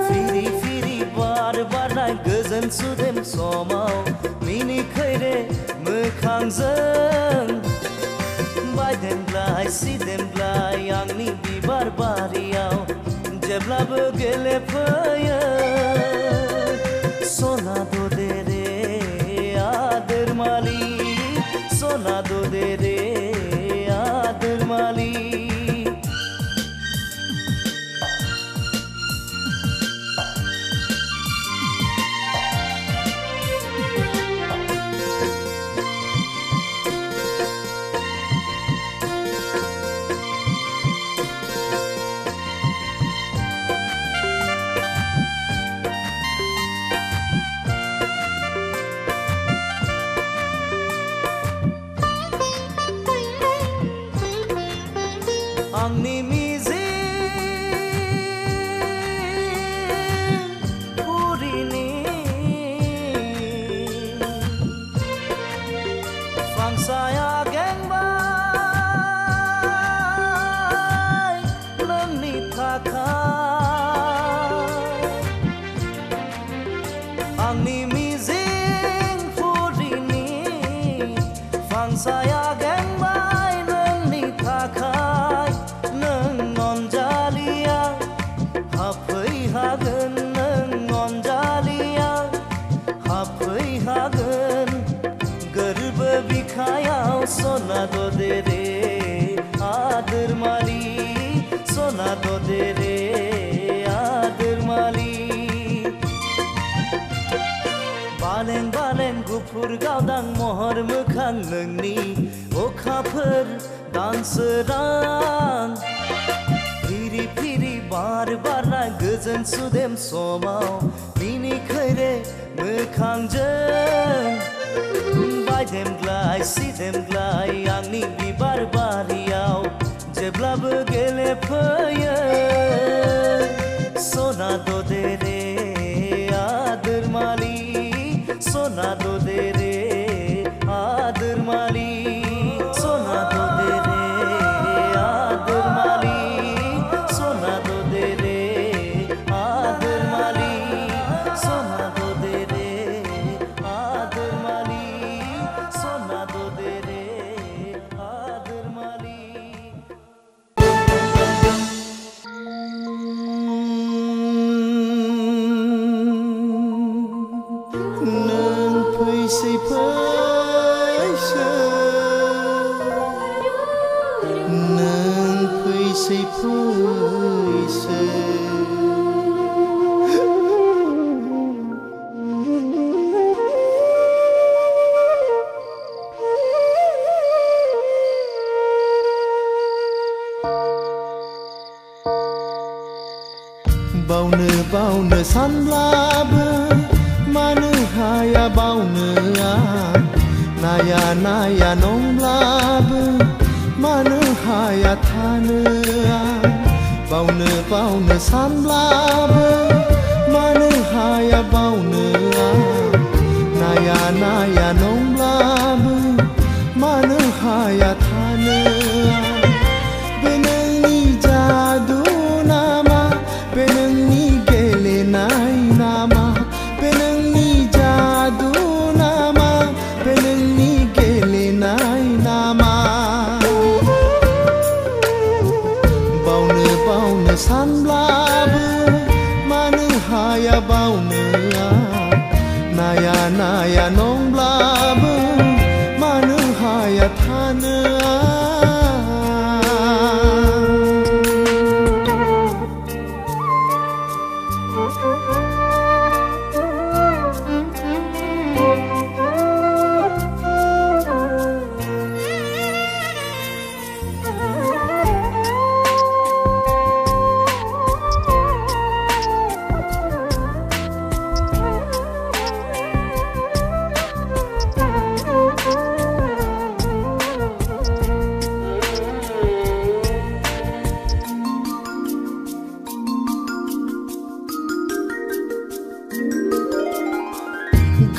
फिरि फिरि बार बारनाय गोजोन सुदेम समाव मिनिखैरे मोखांजों बायदेमब्लाय सिदेमब्लाय आंनि बिबार बारियाव जेब्लाबो गेलेफैयो सना दो दे रे आदोर मालि सना दो दे रे आदोर मालि आंनि मिजिं पुरिनि फांसाया गेंबाय नोंनि थाखाय आंनि मिजिं पुरिनि फांसाया गेंबाय नोंनि थाखाय नों अनजालिया हाफैहागोन नों अनजालिया हाफैहागोन गोरबो बिखायाव सना दो दे रे आदोर मालि सना दो दे रे आदोर मालि बालें बालें गुफुर गावदां महर मोखां नोंनि अखाफोर दानसोरां फिरि फिरि बार बारनाय गोजोन सुदेम समाव मिनिखैरे मोखांजों बायदेमग्लाय सिदेमग्लाय आंनि बिबार बारियाव जेब्लाबो गेलेफैयो सना दो दे रे आदोर मालि सना दो दे रे आदोर मालि सना दो दे रे आदोर मालि सना दो दे रे आदोर मालि सना दो दे रे आदोर मालि सना दो दे रे आदोर मालि नों फैसै फैसै नों फैसै फैसै बावनो सानब्लाबो मानो हाया बावनो आं नाया नाया नंब्लाबो मानो हाया थानो आं बावनो सानब्लाबो मानो हाया बावनो आं नाया नाया नंब्लाबो मानो हाया थानो आं बे नोंनि जादु नामा बे नोंनि गेलेनाय नामा बे नोंनि जादु नामा बे नोंनि गेलेनाय नामा बावनो सानब्लाबो मानो हाया बावनो आं नाया नाया नंब्लाबो मानो हाया थानो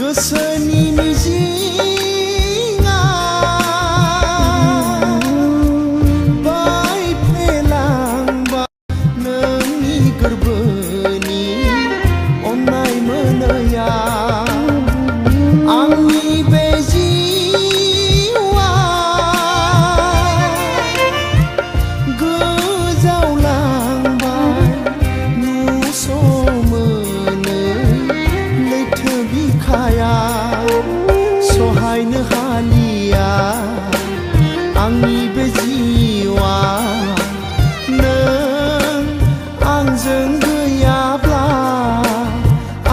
गोसोनि मिजिङा बायफ्लेलांबाय नोंनि गोरबोनि अननाय मोनैया आंनि बे जिउआ गोजावलांबाय नुस'मोनै लैथो बिखाया सहायनो हालिया आंनि बे जिउआ नों आंजों गैयाब्ला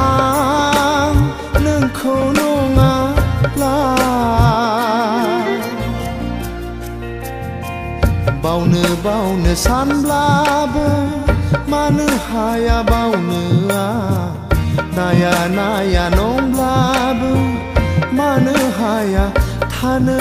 आं नोंखौ नङाब्ला बावनो सानब्लाबो मानो हाया बावनो नाया नाया नंब्लाबो मानो हाया थानो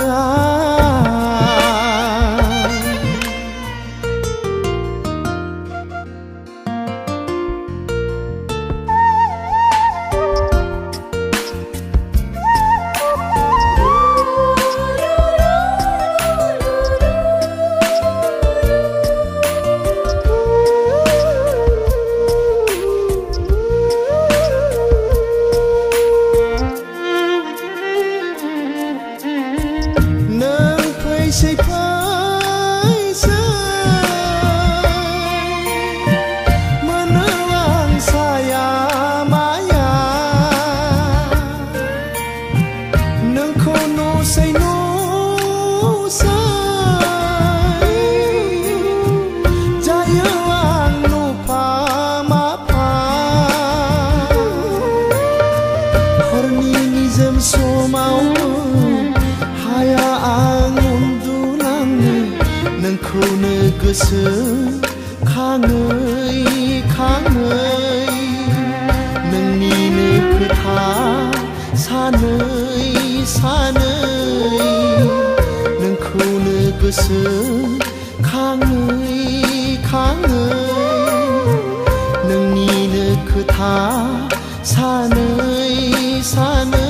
फैसै मोनो आं साया माया नोंखौ नुसै जायो आं नुफा माफा हरनि निजोम समाव हाया आं नोंखौनो गोसो खाङै खाङै नोंनिनो खोथा सानै सानै नोंखौनो गोसो खाङै खाङै नोंनिनो खोथा सानै सानै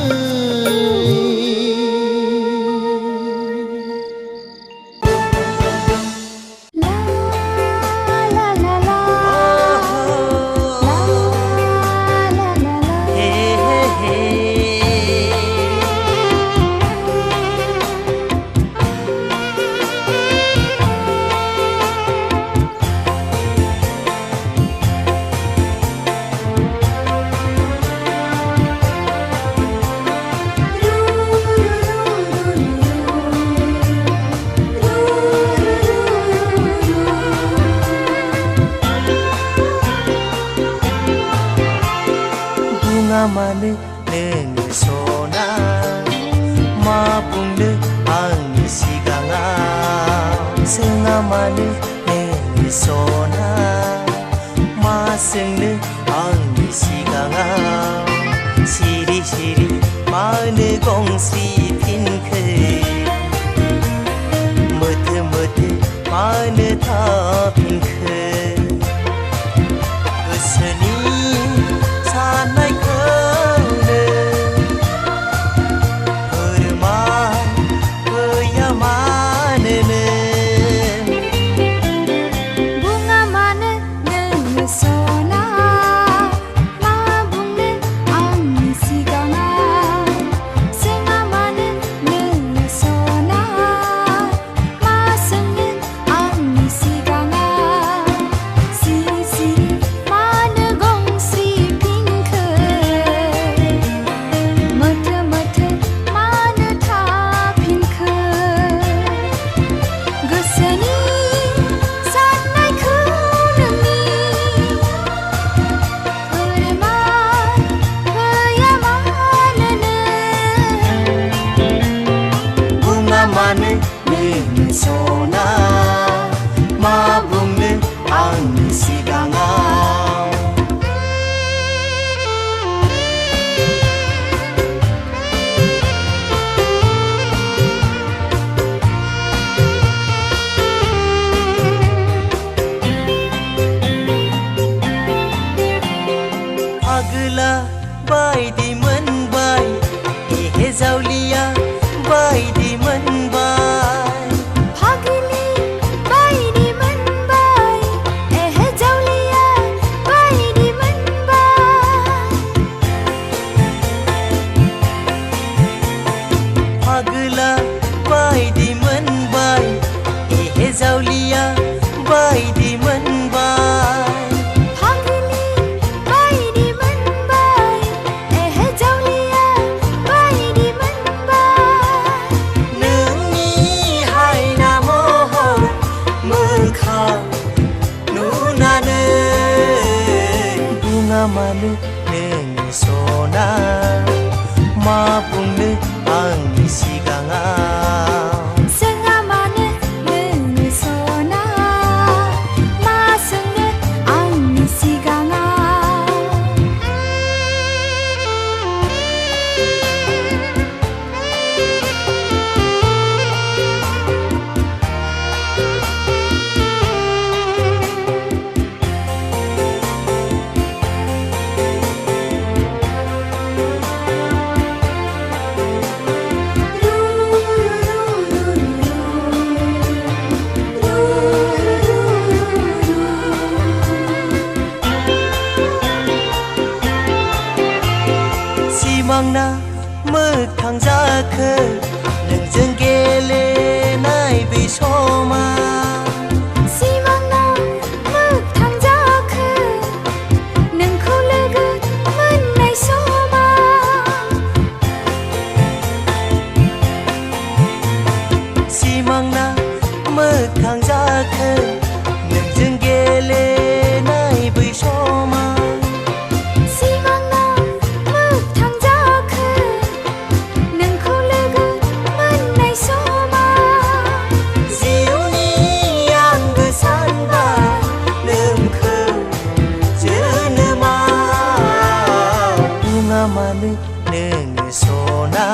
मानो नोङो सना मा बुंनो आंनि सिगाङाव सोङा मानो नोङो सना मा सोंनो आंनि सिगाङाव सिरि सिरि मानो गंसि फिनखो मोथो मोथो मानो थाफिनखो गोसोनि साननायखौनो फोरमाय गैया मानोनो बुङा मानो नोङो सना मा बुंनो आंनि सिगाङाव सोङा मानो नोङो सना मा सोंनो आंनि सिगाङाव सिरि सिरि मानो गंसि फिनखो मोथो मोथो मानो थाफिनखो गोसोनि साननायखौ नोंनि फोरमाय गैया मानोनो बुङा मानो नोङो सना मा बुंनो आंनि सिगाङाव आगोला बायदि मोनबाय सना मा बुंनो आंनि सिगाङाव जोंहा मानो नोङो सना मा सोंनो आंनि सिगाङाव सिमांना मोगथां जाखो नोंजों गेलेनाय बै समा सिमांना मोगथां जाखो नोंखौ लोगो मोननाय समा सिमांना मोगथां जाखो नोंजों गेलेनाय बै समा सिमांना मोगथां जाखो नोंखौ लोगो मोननाय समा जिउनि आंगो सानबा नोंखौ जोनोमाव बुङा मानो नोङो सना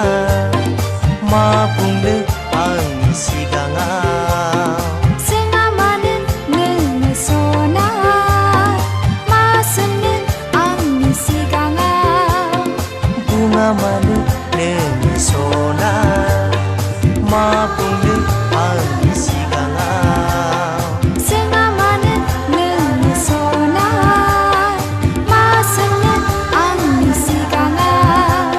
मा बुंनो आंनि सिगाङाव जोंहा मानो नोङो सना मा सोंनो आंनि सिगाङाव बुङा मानो नोङो सना मा बुंनो आंनि सिगाङाव जोंहा मानो नोङो सना मा सोंनो आंनि सिगाङाव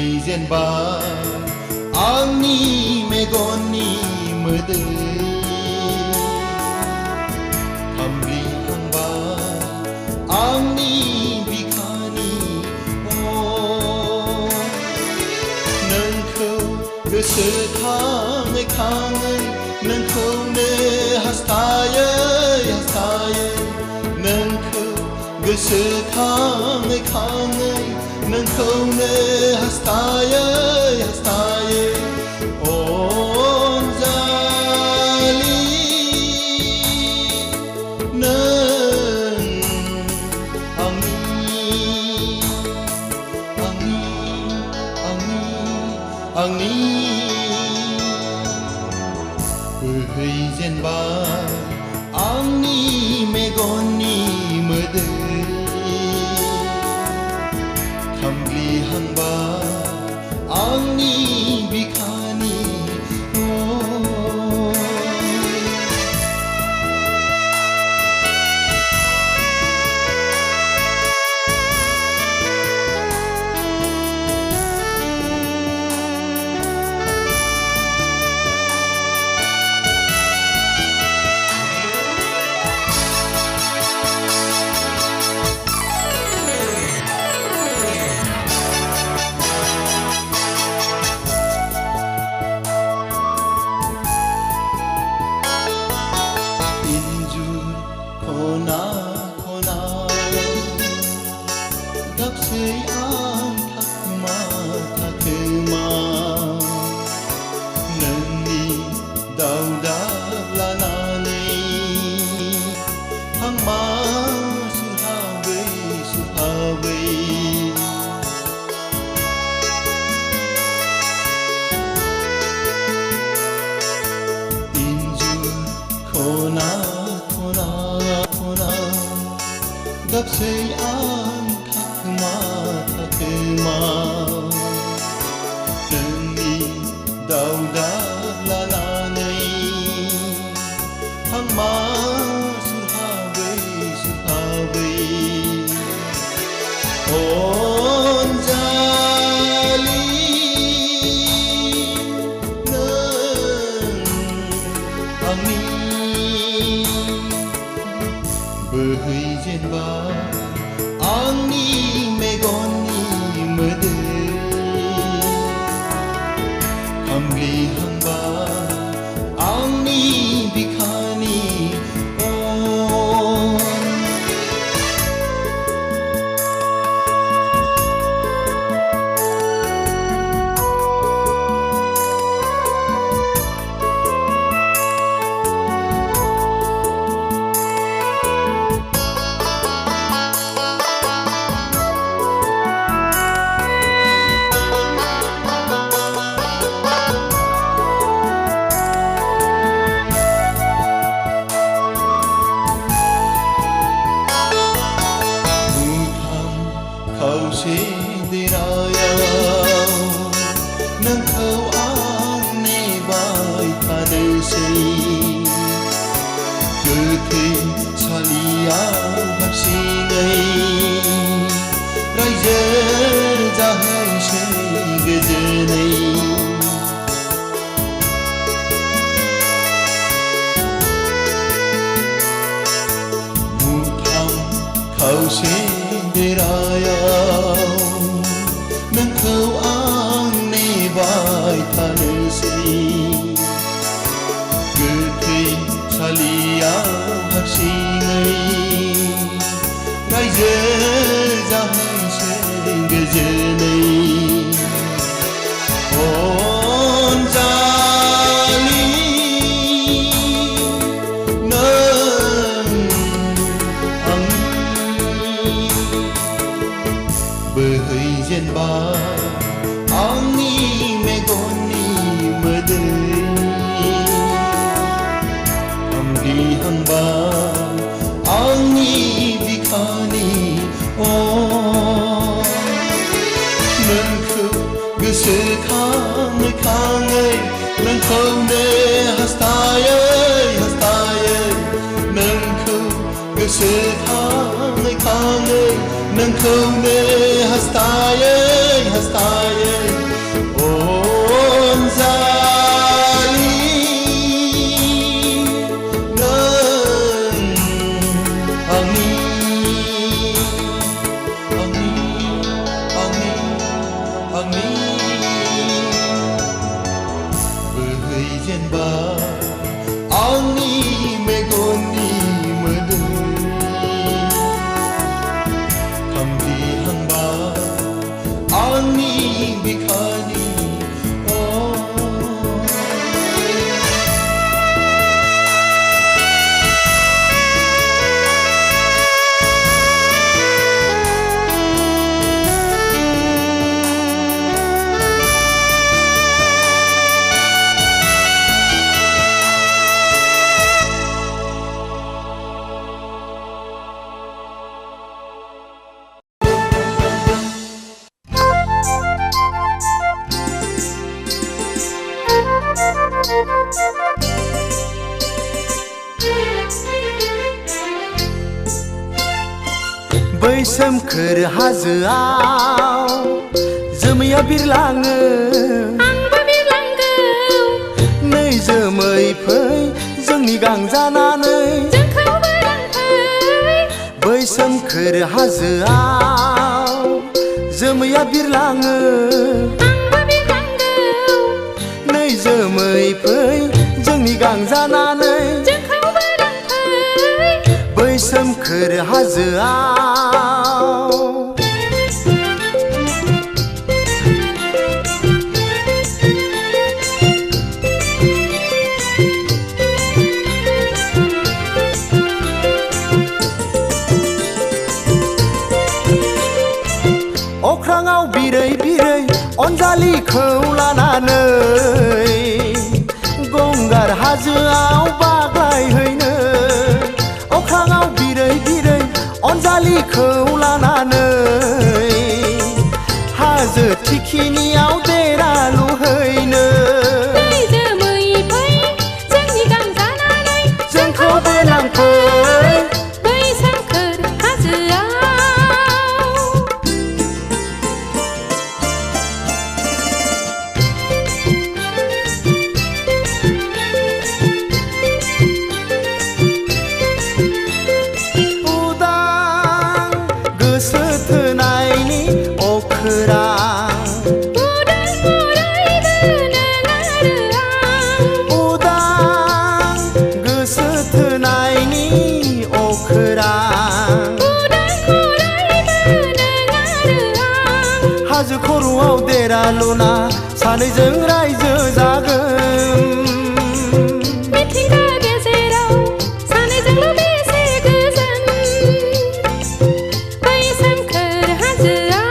बोहैजेनबाय आंनि मेगननि मोदै खामग्लिहांबाय आंनि बिखानि नोंखौ गोसोखाङै खाङै नोंखौनो हास्थायै हास्थायै नोंखौ गोसोखाङै खाङै नोंखौनो हास्थायै हास्थायै अनजालि नों आंनि बोहैजेनबाय आंनि मेगननि मोदै खामग्लिहांबाय आंनि बिखानि हाबसै आं थाखोमा थाखोमा नोंनि दावदा लानानै हांमा सुहाबै सुहाबै अनजालि आंनि बोहैजेनबा आंनि मेगननि मोदै हामग्लिहांबा आंनि बिखानि खावसे देरायाव नोंखौ आं नेबाय थानोसै गोथै सालियाव हारसिङै रायजो जाहैसै गोजोनै मुथाम खावसे देरायाव नोंखौ आं नेबाय थानोसै गोथै सालियाव हारसिङै रायजो जाहैसै गोजोनै अनजालि बोहैजेनबा आंनि मेगननि मोदै हामग्लिहांबा आंनि बिखानि नोंखौ गोसोखाङै खाङै नोंखौनो हास्थायै हास्थायै नोंखौ गोसोखाङै खाङै नोंखौनो हास्थायै हास्थायै अनजालि नों आंनि आंनि आंनि आंनि बोहैजेनबा आंनि मेगननि मोदै हामग्लिहांबा आंनि बिखानि बै सोमखोर हाजोआव जोमैया बिरलाङो आंबो बिरलांगौ नै जोमै फै जोंनि गां जानानै जोंखौबो लांफै बै सोमखोर हाजोआव जोमैया बिरलाङो आंबो बिरलांगौ नै जोमै फै जोंनि गां जानानै जोंखौबो लांफै बै सोमखोर हाजोआव अख्राङाव बिरै बिरै अनजालिखौ लानानै गंगार हाजोआव बाग्लायहैनो अख्राङाव बिरै बिरै अनजालि फालिखौ लानानै हाजो थिखिनियाव देरा लुहैनो दै जोमै फै जोंनि गांजानानै जोंखौबो लांफै बै सोमखोर हाजोआव उदां गोसो थोनायनि अखोरा उदां अरायबो नों आरो आं उदां गोसो थोनायनि अखोरा उदां अरायबो नों आरो आं हाजो खर'आव देरा लुना सानैजों रायजो जागोन मिथिंगा गेजेराव सानैजोंल' बेसे गोजोन बै सोमखोर हाजोआव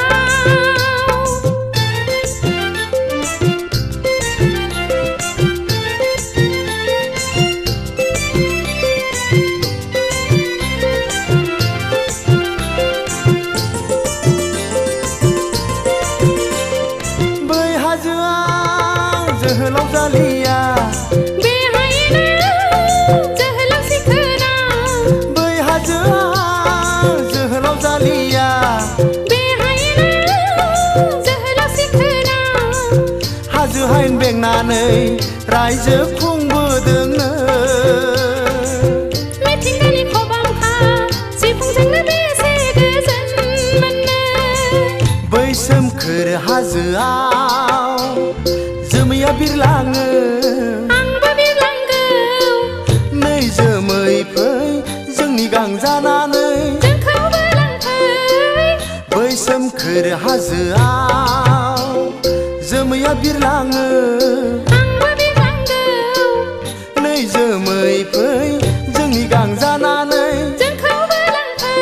बै हाजोआव जोहोलाव जालिया बे हायेनाव जोहोलाव सिखोना बै हाजोआव जोहोलाव जालिया बे हायेनाव जोहोलाव सिखोना हाजो हायेन बेंनानै रायजो खुंबोदोंनो मिथिंगानि खबामखा सिफुंजोंनो बेसे गोजोन मोनो बै सोमखोर हाजोआव जोमैया बिरलाङो आंबो बिरलांगौ नै जोमै फै जोंनि गांजानानै जोंखौबो लांफै बै सोमखोर हाजोआव जोमैया बिरलाङो आंबो बिरलांगौ नै जोमै फै जोंनि गांजानानै जोंखौबो लांफै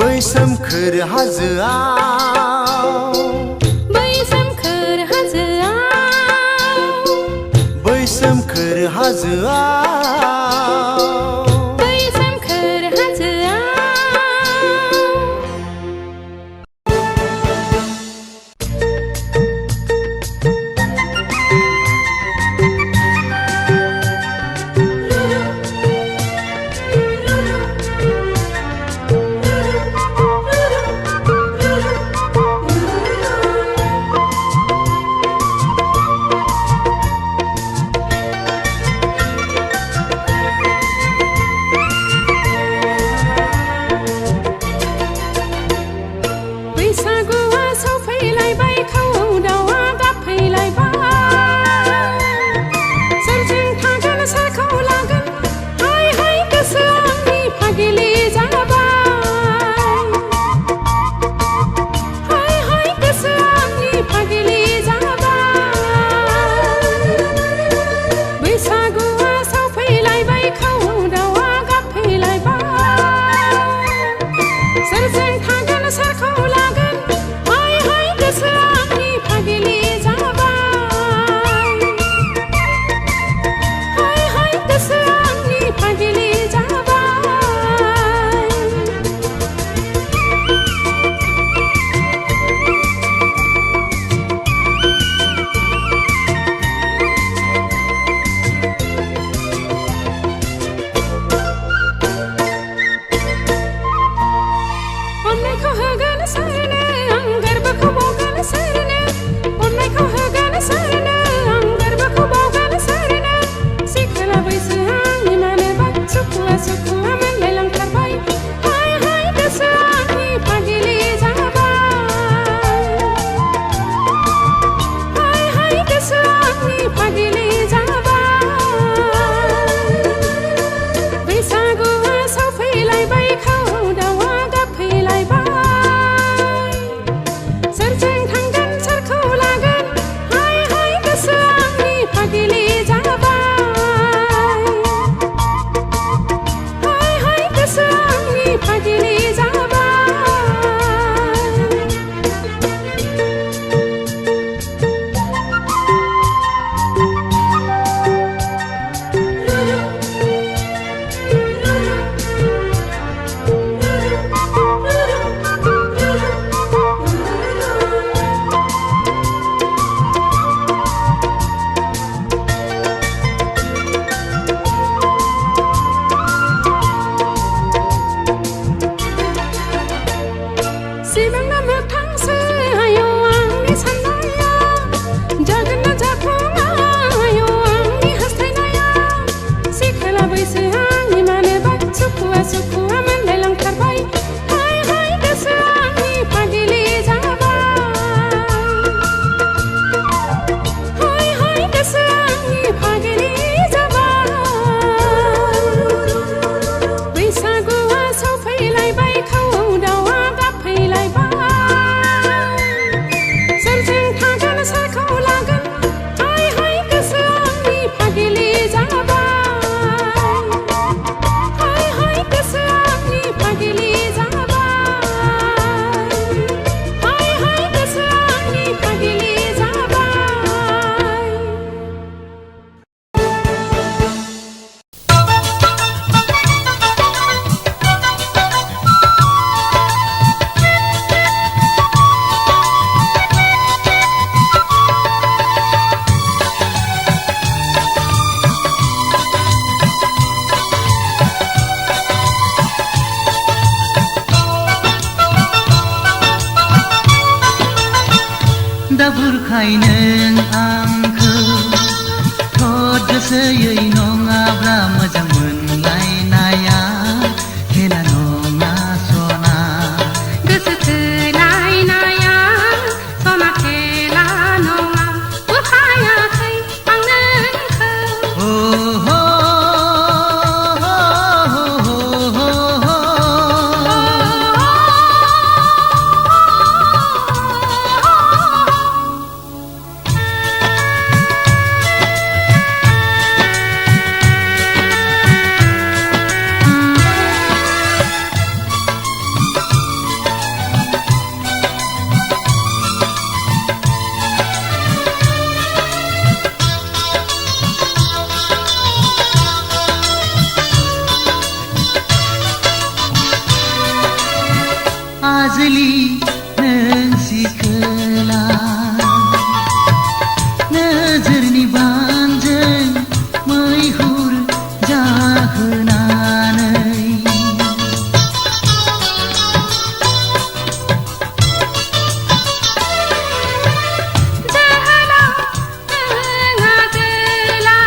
बै सोमखोर हाजोआव बै सोमखोर हाजोआव बै सोमखोर हाजोआव बै सोमखोर हाजोआव बुरखाय नों आंखौ थद गोसोयै नङाब्ला मोजां मोनलायनाया खेला नङा सना गोसो थोलायनाया सना खेला नङा बुरखायाखै आं नोंखौ आजलि नों सिखोला नोजोरनि बानजों मैहुर जाहोनानै जोहोलाव नोङा जोला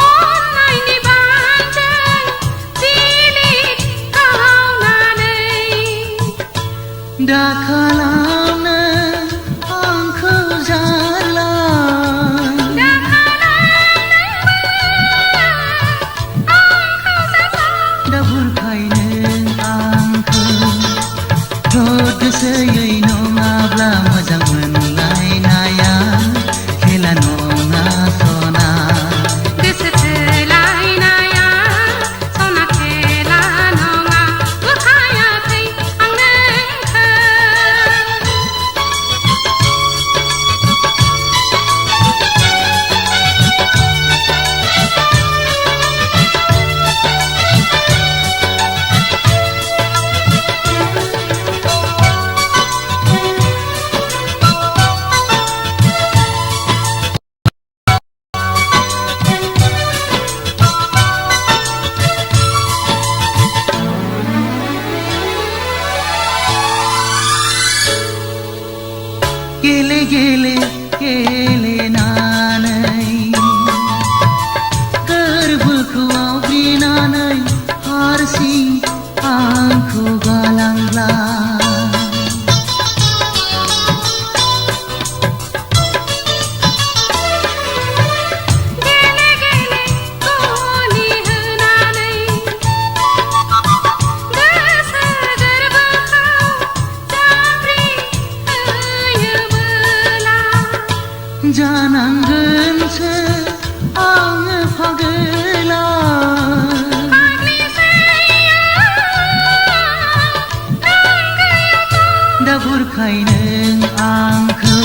अननायनि बानजों जिलिद गावनानै दा खालामनो आंखौ जाला दा बुरखाय नों आंखौ थद गोसोयै नङाब्ला मोजां मोनलायनाया खेला नङा सना गोसो थोलायनाया सना खेला नङा बुरखायाखै आं नोंखौ गेले गेले गेलेनानै गोरबोखौ आवग्रिनानै हारसिं आंखौ गालांब्ला गेले गेले गलि होनानै गोसो गोरबोखौ जाब्रि होयोबोला जानांगोनसो आङो फागोला दा बुरखाय नों आंखौ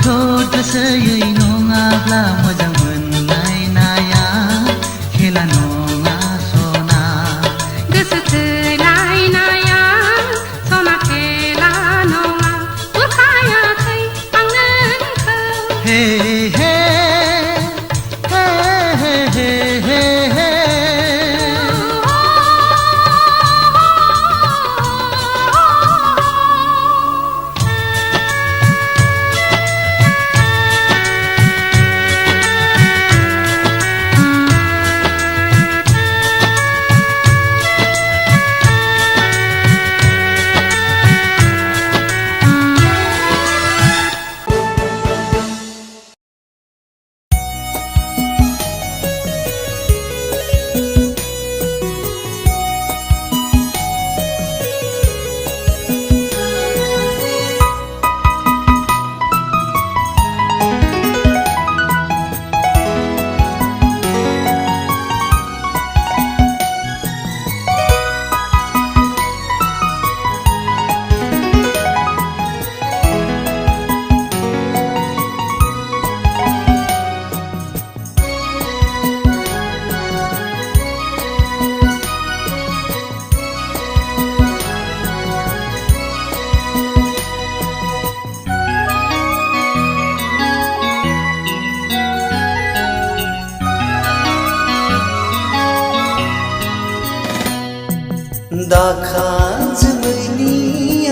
थद गोसोयै नङाब्ला मोजां मोनलायनाया खेला नङा सना गोसो थोलायनाया सना खेला नङा बुरखायाखै आं नोंखौ हे हे हे हे हे हे हे दाखा जोमैनि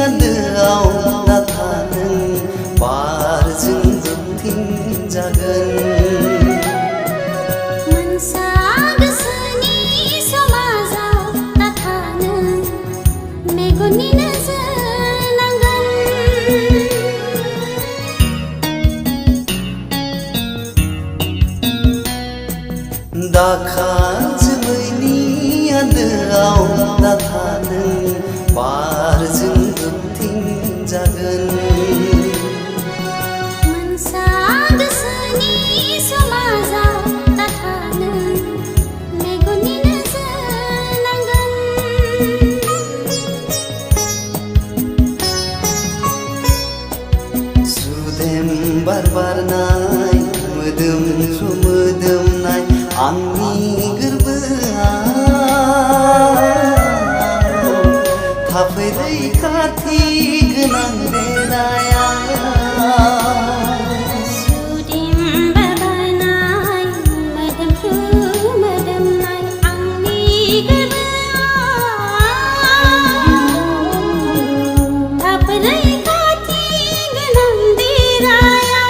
आन्दोआव नाथा नों बारजों दोबथिंजागोन मोनसा गोसोनि समाजाव दा थानो मेगननि नोजोर नांगोन दाखा जोमैनि आन्दोआव दा थानो बारजों दोबथिंजागोन मोनसा गोसोनि समाजाव दा थानो मेगननि नोजोर नांगोन सुदेम बार बारनाय मोदोमफ्रु मोदोमनाय आंनि गोरबोआव थाफै रैखाथि गोनां देनाया सुदेम बारनाय मोदोमफ्रु मोदोमनाय आंनि गोरबोआव थाफै रैखाथि गोनां देनाया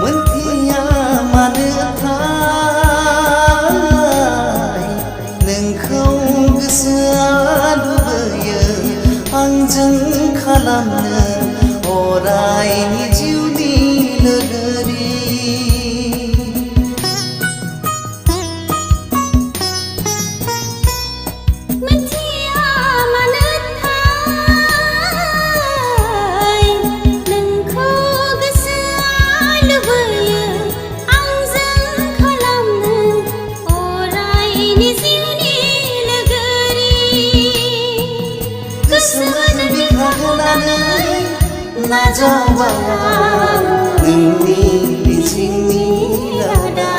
मोनथिया मानो थाय नोंखौ गोसोआ लुबैयो आंजों खालामनो अरायनि जिउनि लोगोरि मोनथिया मानो थाय नोंखौ गोसोआ लुबैयो आंजों खालामनो अरायनि जिउनि लोगोरि गोसोजों बिखा होनानै नाजावबाय नोंनि मिजिंनि रादा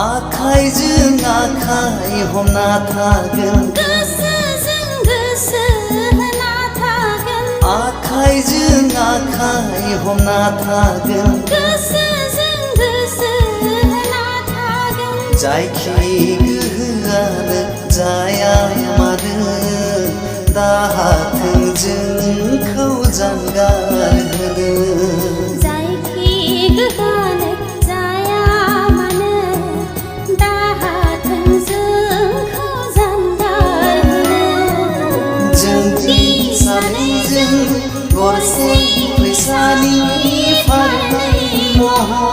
आखाइजों आखाइ हमना थागोन गोसोजों गोसो होना थागोन आखाइजों आखाइ हमना थागोन गोसोजों गोसो होना थागोन जायखि गोहोआनो जाया मानो दाहाथों जोंखौ जानगार होनो जायखि गोहोआनो जाया मानो दाहाथों जोंखौ जानगार होनो जोंनि सानैजों गरसे फैसानि फारनै महर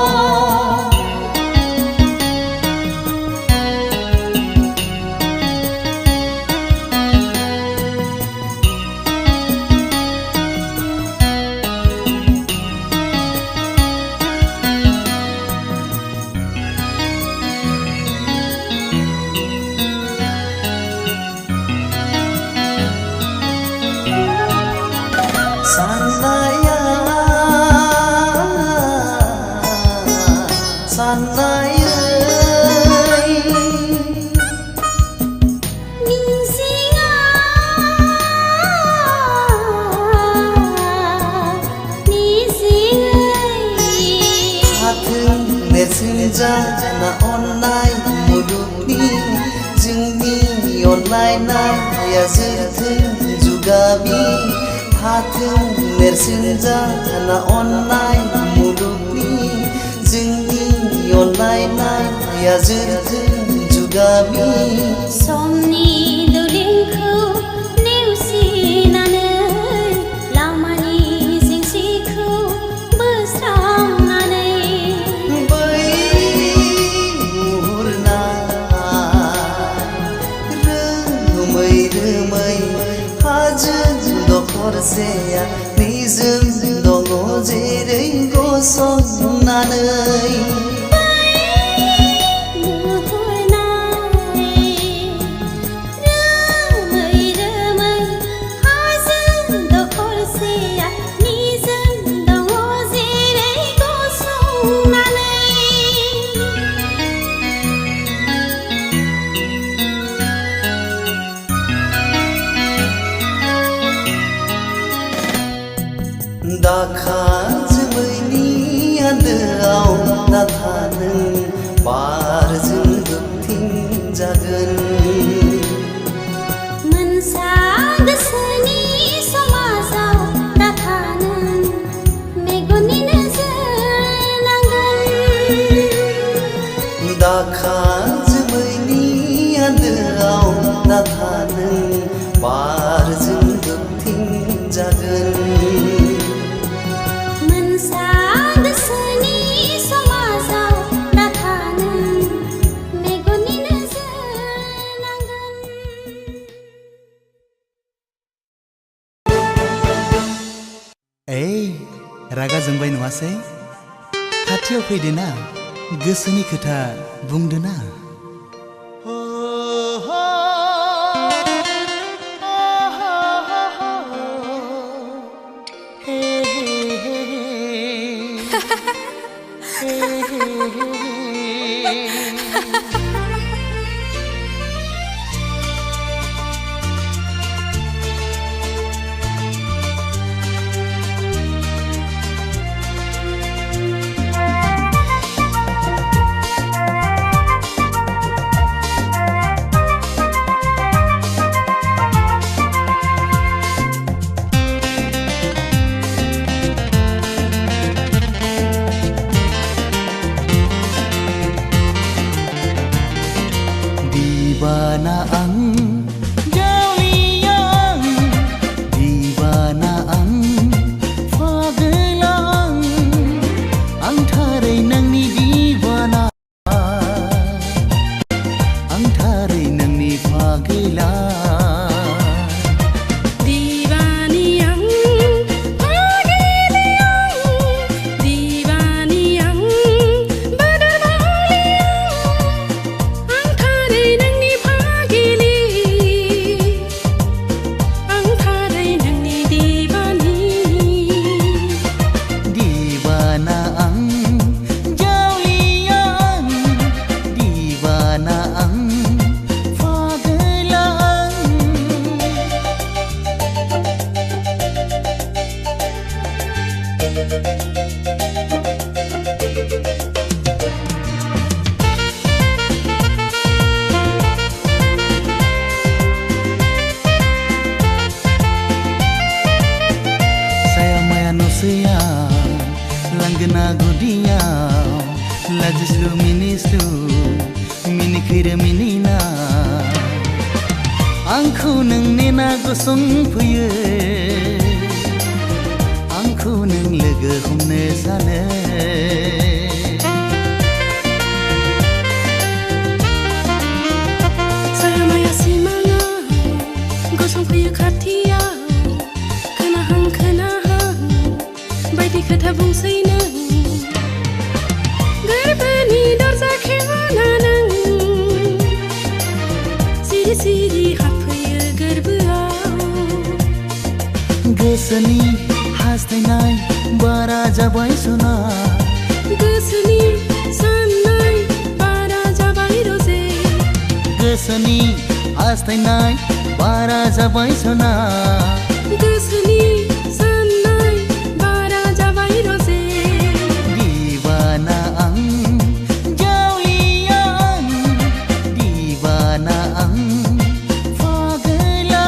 साननाया साननायै मिजिंआ मिजिङै थाथों नेरसोन जाना अननाय मुलुगनि जोंनि अनलायनाया जोरथों जुगामि थाथों नेरसोन जाना अननाय मुलुगनि जोंनि अनलायनाया जोरथों जुगामि समनि दुलिंखौ नेवसिनानै लामानि जेंसिखौ बोस्रांनानै बै मुहुरनाय रोमै रोमै हाजो दखरसेया निजों दङ जेरै गसंनानै दाखा जोमैनि आन्दोआव नाथा नों बारजों गोबथिं जागोन मोनसा गोसोनि समाजाव नाथा नों मेगननि नोजोर नांगोन दाखा जोमैनि आन्दोआव नाथा नों बारजों गोबथिं जागोन रागा जोंबाय नङासै खाथियाव फैदोना गोसोनि खोथा बुंदोना आंखौ नों नेना गसंफैयो आंखौ नों लोगो हमनो सानो सायामाया सिमाङा गसंफैयो खाथियाव खोनाहां खोनाहां बायदि खोथा बुंसै नों गोरबोनि दरजा खेवना नों सिरि सिरि हाबफैयो गोरबोआव गोसोनि हास्थायनाय बारा जाबाय सना गोसोनि साननाय बारा जाबाय रजे गोसोनि हास्थायनाय बारा जाबाय सना गोसोनि साननाय बारा जाबाय रजे दिवाना आं जावलिया आं दिवाना आं पागला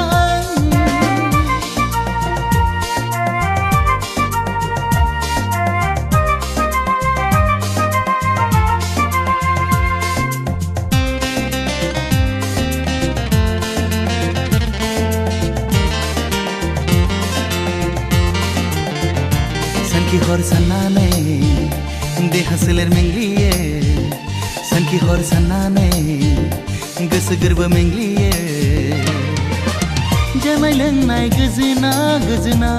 सानखि हर साननानै देहा सोलेर मेंग्लियो सानखि हर साननानै गोसो गोरबो मेंग्लियो जानाय लोंनाय गोजोना गोजोना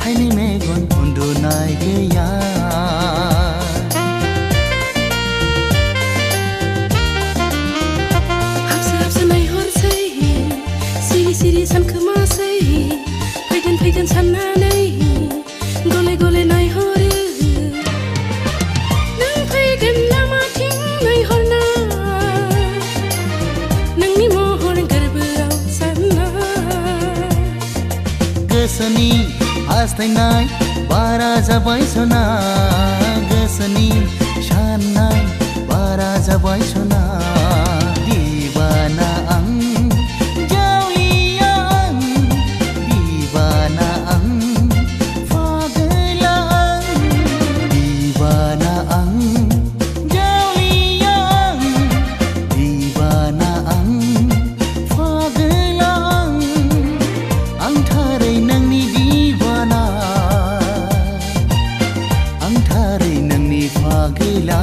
थाइनै मेगन उन्दुनाय गैया हाबसो हाबसो नायहरसै सिरि सिरि सानखोमासै फैगोन साननानै गले गले नायहरो नों फैगोन लामाथिं नायहरना नोंनि महर गोरबोआव सानना गोसोनि हास्थायनाय बारा जाबाय सना गोसोनि साननाय बारा जाबाय सना दिवाना आं जावलिया आं दिवाना आं फागला आं दिवाना आं जावलिया आं दिवाना आं फागला आं थारै नोंनि दिवाना आं थारै नोंनि फागला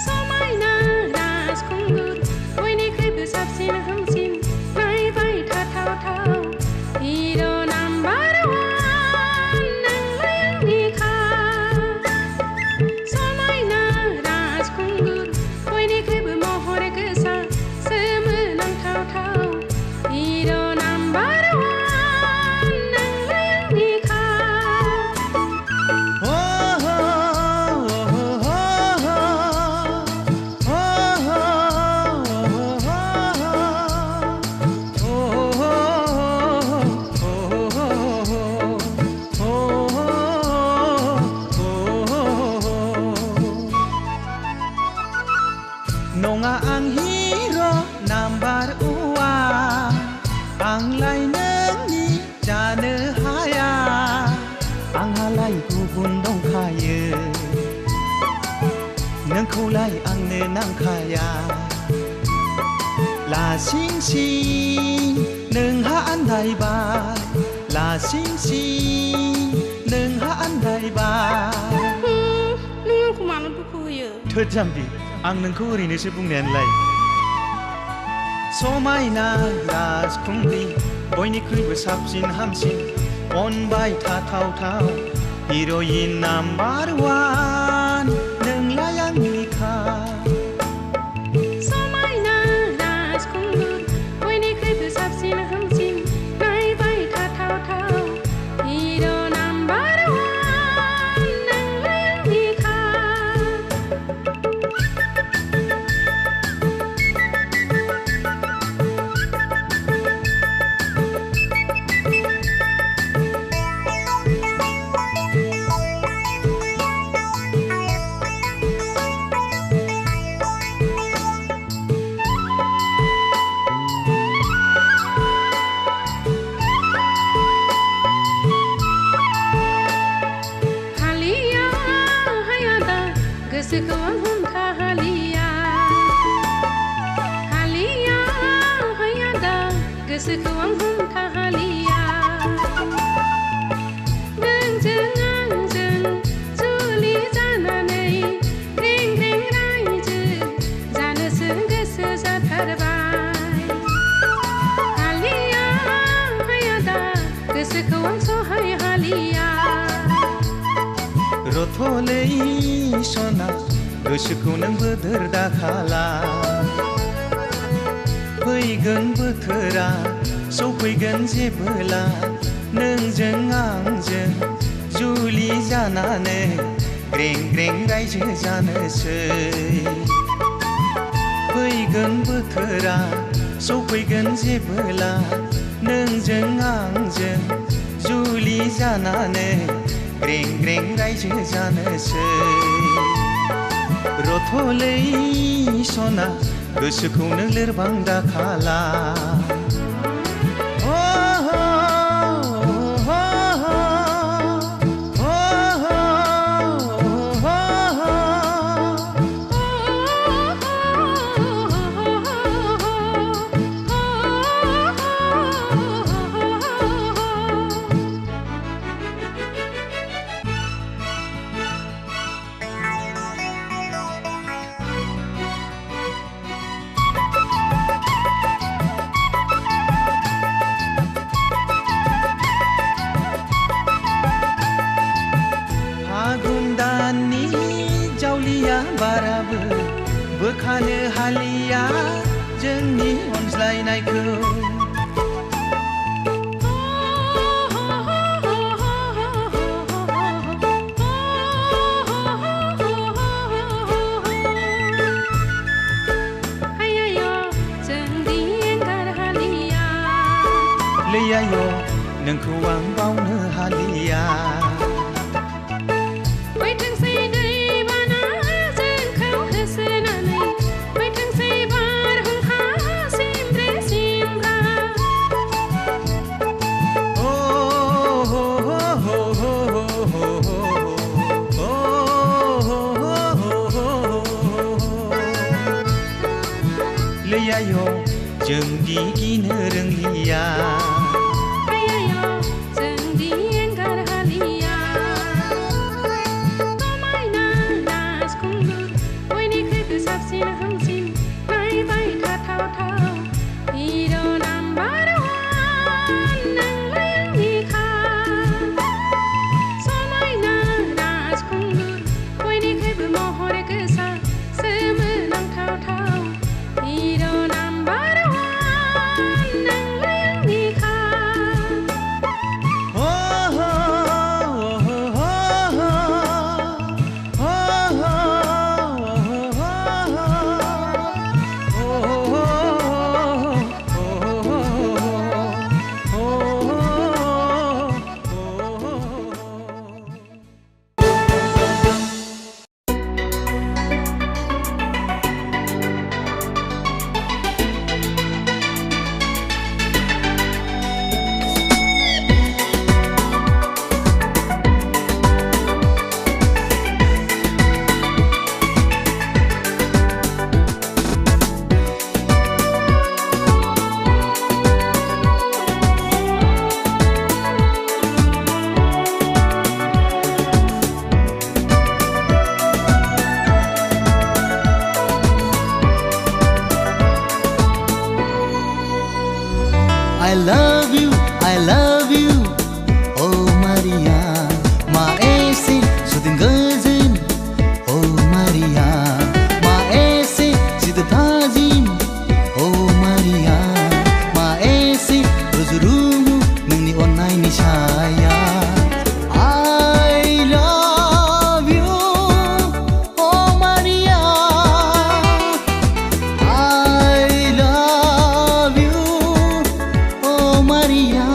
समायना राजखुंगुर बयनिख्रुइबो साबसिन हामसिन नायबाय थाथावथाव हिर' नाम्बार वान नोंलाय आंनिखा समायना राजखुंगुर बयनिख्रुइबो महर गोसा सोमोनांथावथाव हिर' नाम्बार वान नोंलाय आंनिखा नङा आं हिर' नाम्बार वान आंलाय नोंनि जानो हाया आंहालाय गुबुन दंखायो नोंखौलाय आंनो नांखाया लासिं सिं नोंहा आन्दायबाय लासिं सिं नोंहा आन्दायबाय नों आंखौ मानो दुखु होयो थोद जाम्बि आं नोंखौ ओरैनोसो बुंनायानोलाय समायना राजखुंग्रि बयनिख्रुइबो साबसिन हामसिन अनबाय थाथावथाव हिर'इन नाम्बार वान नोंलाय आंनिखा समायना राजखुंगुर बयनिख्रुइबो साबसिन हामसिन नायबाय थाथावथाव हिर' नाम्बार वान नोंलाय आंनिखा हालिया हायादा गोसोखौ आं हमथा हालिया हालिया हायादा गोसोखौ आं हमथा हालिया नोंजों आंजों जुलि जानानै रें रें रायजो जानोसो गोसो जाथारबाय हालिया हायादा गोसोखौ आं सहाय हालिया रथ'लै सना गोसोखौ नों बोदोर दाखाला फैगोन बोथोरा सफैगोन जेबोला नोंजों आंजों जुलि जानानै ग्रें ग्रें रायजो जानोसै फैगोन बोथोरा सफैगोन जेबोला नोंजों आंजों जुलि जानानै ग्रें ग्रें रायजो जानोसै रथ'लै सना गोसोखौ नों लोरबां दाखाला बोखानो हालिया जोंनि अनज्लायनायखौ लैयायो नोंखौ आं बावनो हालिया फैथोंसै दैबाना जोंखौ होसोनानै फैथोंसै बारहुंखा सिमब्रे सिमब्रा ओ हो हो हो हो हो हो लैयायो जोंदि गिनो रोंलिया I love you, oh Maria, maese sudin gazin, oh Maria, maese sid thajin, oh Maria, maese rozurumu nungni onnai ni shaya. I love you, oh Maria, I love you. Maria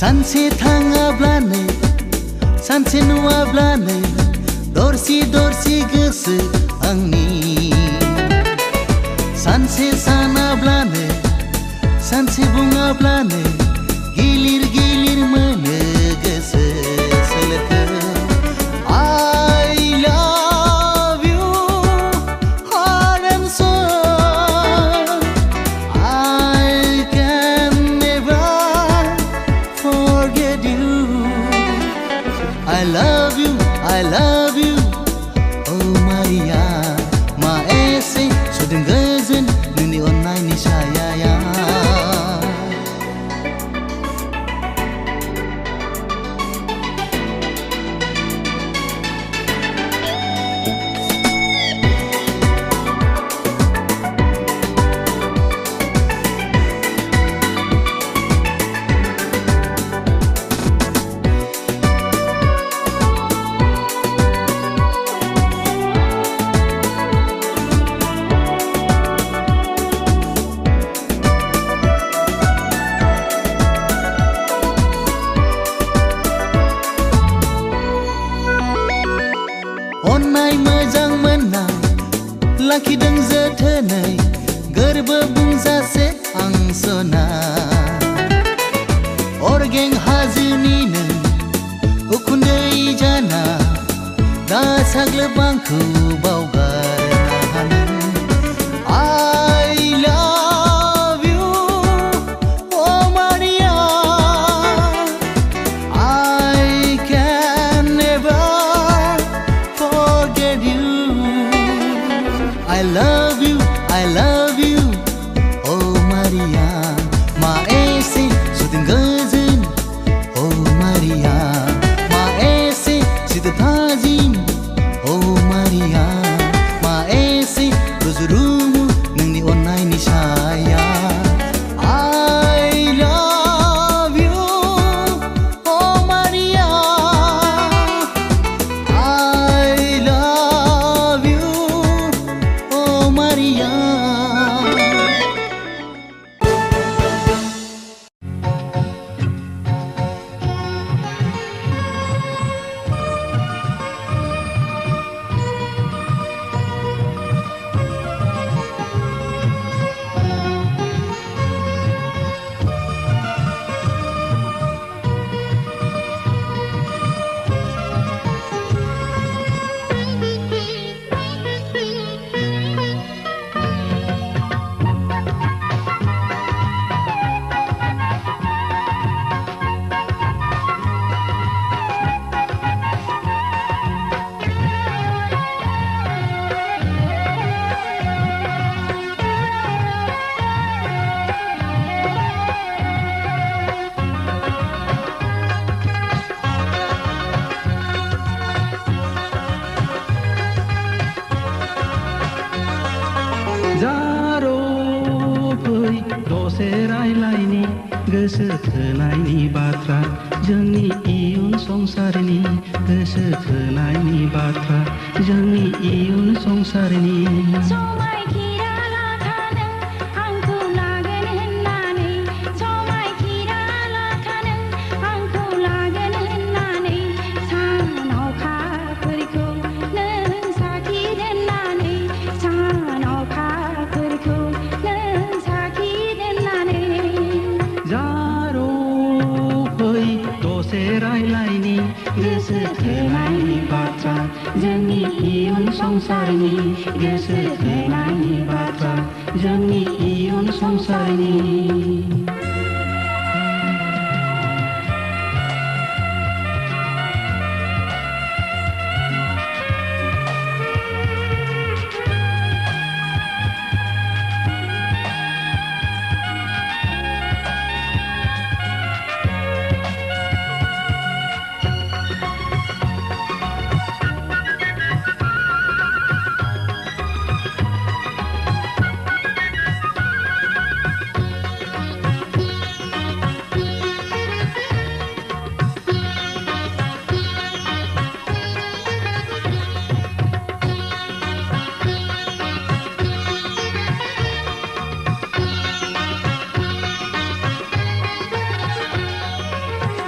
सानसे थाङाब्लानो सानसे नुवाब्लानो दरसि दरसि गोसो आंनि सानसे सानाब्लानो सानसे बुङाब्लानो गिलिर गिलिर मोनो गोसो सोलेरखौ I love you heart and soul I can never forget you. I love you, oh Maria. Maese sudin gazin nuni onnai ni shaya. Onnai मोजां मोननाय लाखिदों जोथोनै गोरबो बुंजासे आं सना गें हाजोनि नों उखुन्दै जाना दा साग्लोबआंखौ बावगारनो हानो I love you oh Maria I can never forget you I love you oh Maria ma ese sudin gazin oh Maria ma ese sudin tajin oh Maria ma ese ruzurumu nangni onai ni saya I love you oh Maria I love you oh Maria जारो फै दसे रायलायनि गोसो थोनायनि बाथ्रा जोंनि इयुन संसारनि गोसो थोनायनि बाथ्रा जोंनि इयुन संसारनि जारो फै दसे रायलायनि गोसो थोनायनि बाथ्रा जोंनि इयुन संसारनि गोसो थोनायनि बाथ्रा जोंनि इयुन संसारनि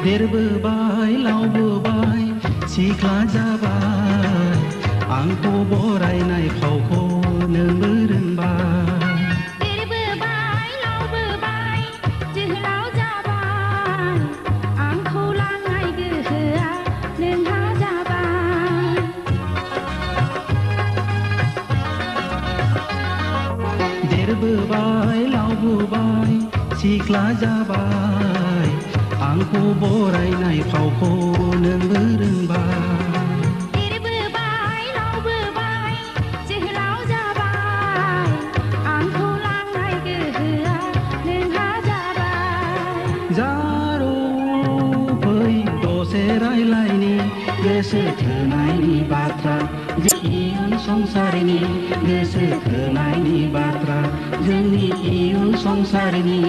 देरबोबाय लावबोबाय सिख्ला जाबाय आंखौ बरायनाय फावखौ नोंबो रोंबाय देरबोबाय लावबोबाय जोहोलाव जाबाय आंखौ लांनाय गोहोआ नोंहा जाबाय देरबोबाय लावबोबाय सिख्ला जाबाय आंखौ बरायनाय फावखौ नोंबो रोंबाय देरबोबाय लावबोबाय जोहोलाव जाबाय आंखौ लांनाय गोहोआ नोंहा जाबाय जारो फै दसे रायलायनि गोसो थोनायनि बाथ्रा इयुन संसारनि गोसो थोनायनि बाथ्रा जोंनि इयुन संसारनि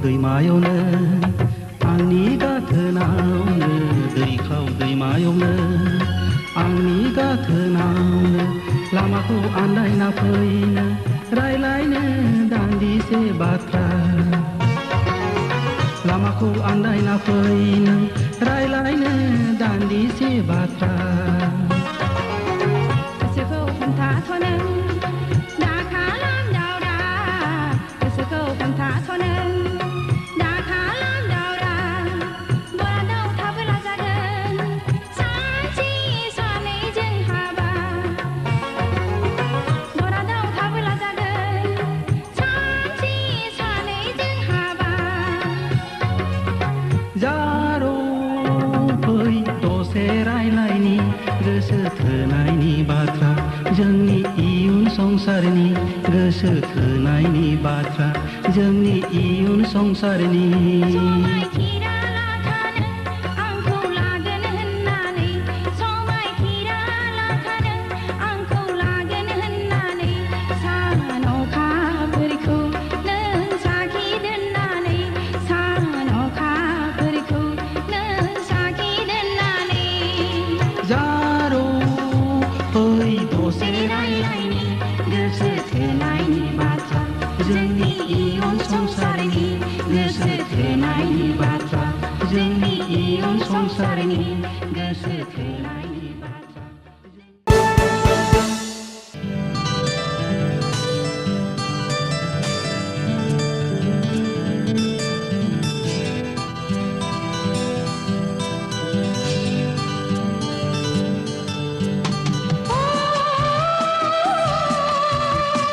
दैमायावनो आंनि गाथोनावनो दै खाव दैमायावनो आंनि गाथोनावनो लामाखौ आन्दायना फैनो रायलायनो दान्दिसे बाथ्रा लामाखौ आन्दायना फैनो रायलायनो दान्दिसे बाथ्रा गोसोखौ खोन्थाथ'नो दा खालाम दावरा गोसोखौ खोन्थाथ'नो दा खालाम दावरा बरादाव थाबोला जागोन सानसे सानैजों हाबा बरादाव थाबोला जागोन सानसे सानैजों हाबा जारो फै दसे रायलायनि गोसो थोनायनि बाथ्रा जोंनि इयुन संसारनि गोसो थोनायनि बाथ्रा जोंनि इयुन संसारनि समायखिरा लाखानो आंखौ लागोन होननानै समायखिरा लाखानो आंखौ लागोन होननानै सान अखाफोरखौ नों साखि दोननानै सान अखाफोरखौ नों साखि दोननानै जारो फै दसे रायलायनि गोसो थोनायनि बाथ्रा जोंनि इयुन संसारनि गोसो थोनायनि बाथ्रा जोंनि इयुन संसारनि गोसो थोनायनि बाथ्रा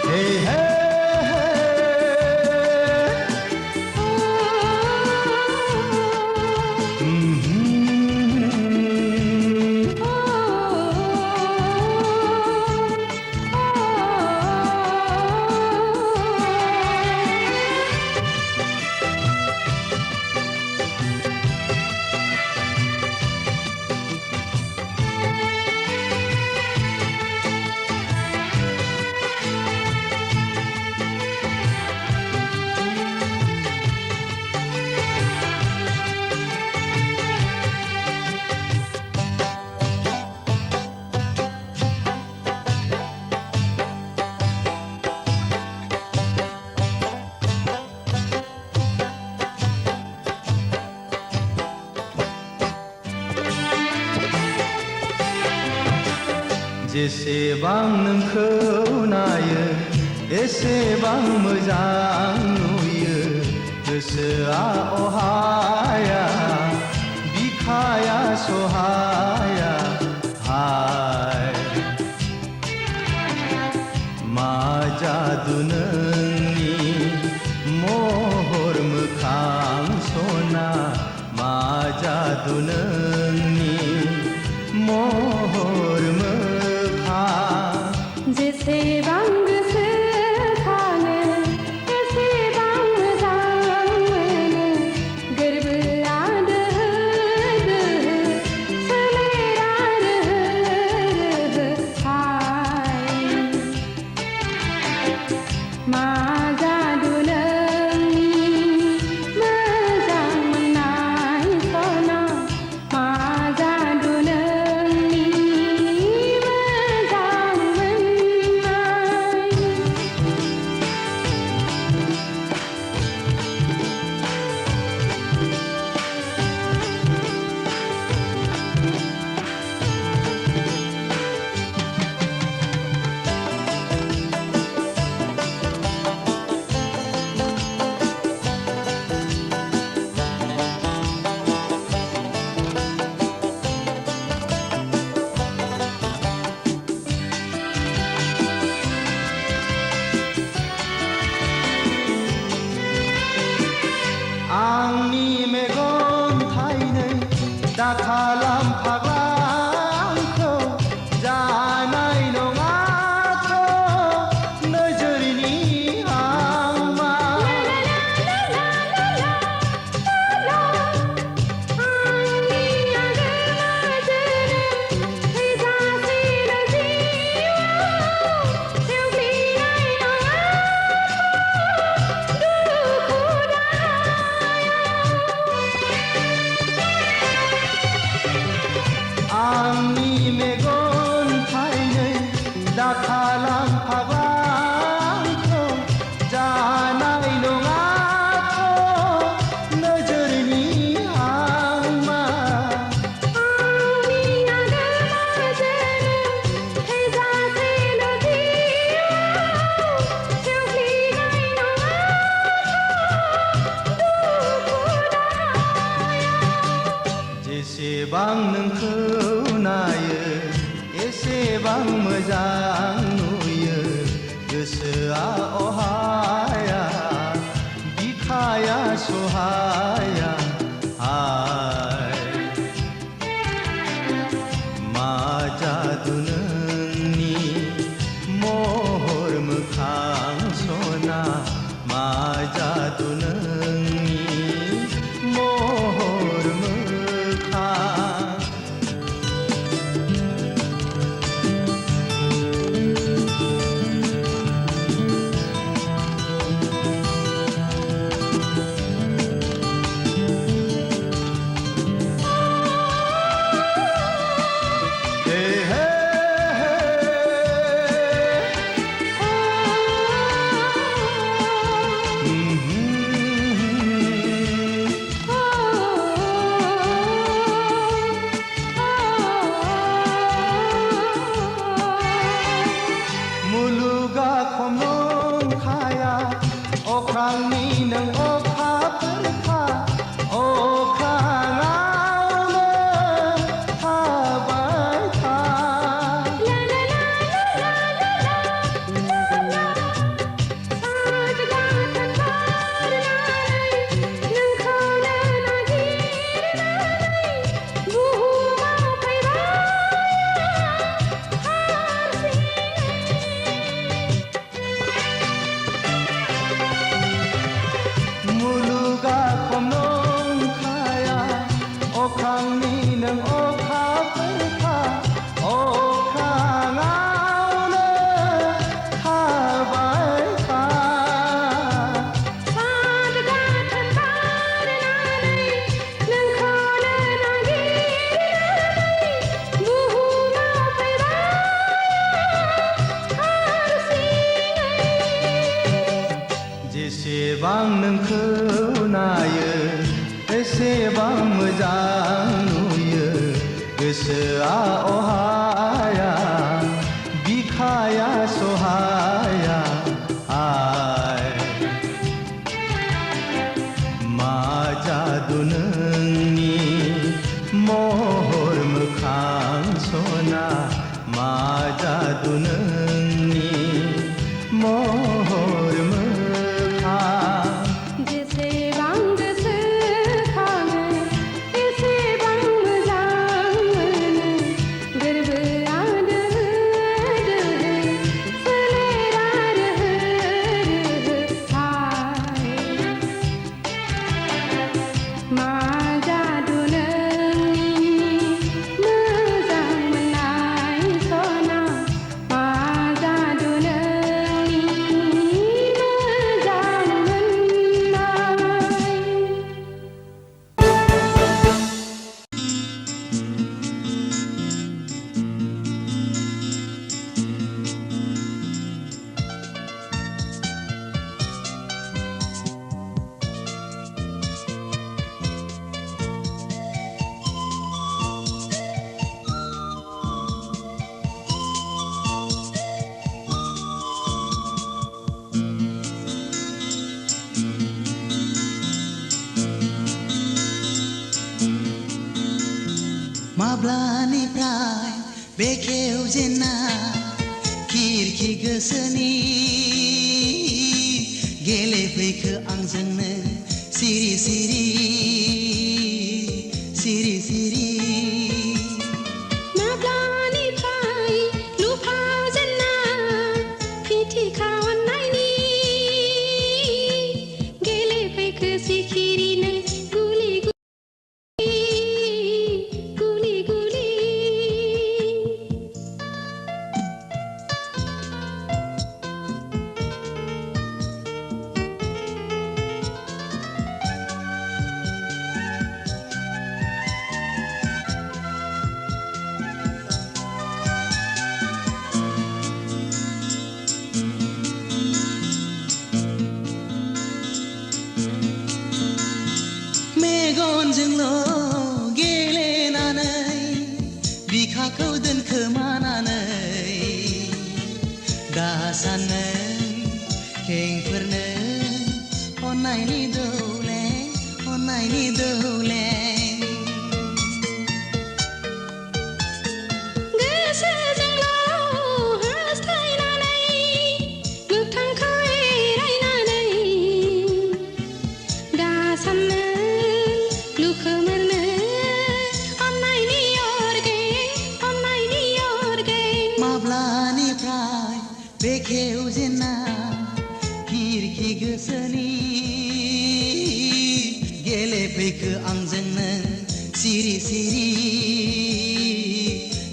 Hey, hey, जेसेबां नोंखौ नायो एसेबां मोजां नुयो गोसोआ अहाया बिखाया सहाया हाय मा जादु नोंनि महर मोखां सना मा जादु नोंनि महर जेसेबां गोसो खाङो एसेबां मोजां मोनो गोरबोआ दोहो दोहो सोलेरा रोहो रोहो हाय मा दाखालांफाबा आंखौ जानाय नङाथ' नोजोरनि आंमा आंनि आगोमा जोनोम जेसेबां नोंखौ नायो एसेबां मोजां नुयो गोसोआ अहाया बिखाया सहाया हाय मा जादु नोंनि महर मोखां सना मा जादु नोंनि महर मोखां मुलुगा खम नंखाया अख्रांनि नों अखाफोरखा अख्राङावनो थाबाय था मुलुगा खम नंखाया अख्रांनि नों अखाफोरखा अख्राङावनो थाबाय था जेसेबां नोंखौ नायो एसेबां मोजां नुयो गोसोआ अहाया बिखाया सहाया आय मा जादु नोंनि महर मोखां सना मा जादु नोंनि महर मोखां जेसेबां गोसो खाङो एसेबां मोजां मोनो गोरबोआ दोहो दोहो सोलेरा रोहो रोहो हाय मा जादु नोंनि मोजां मोननाय सना मा जादु नोंनि मोजां मोननाय माब्लानिफ्राय बेखेवजेना खिरखि गोसोनि गेलेफैखो आंजोंनो सिरि सिरि सिरि सिरि माब्लानिफ्राय लुफावजेनना फिथिखा अननायनि गेलेफैखो सिखिरिनो गुलि गुलि गुलि दासानो खेंफोरनो अननायनि दौले अननायनि दौले बेखेवजेना खिरखि गोसोनि गेलेफैखो आंजों नों सिरि सिरि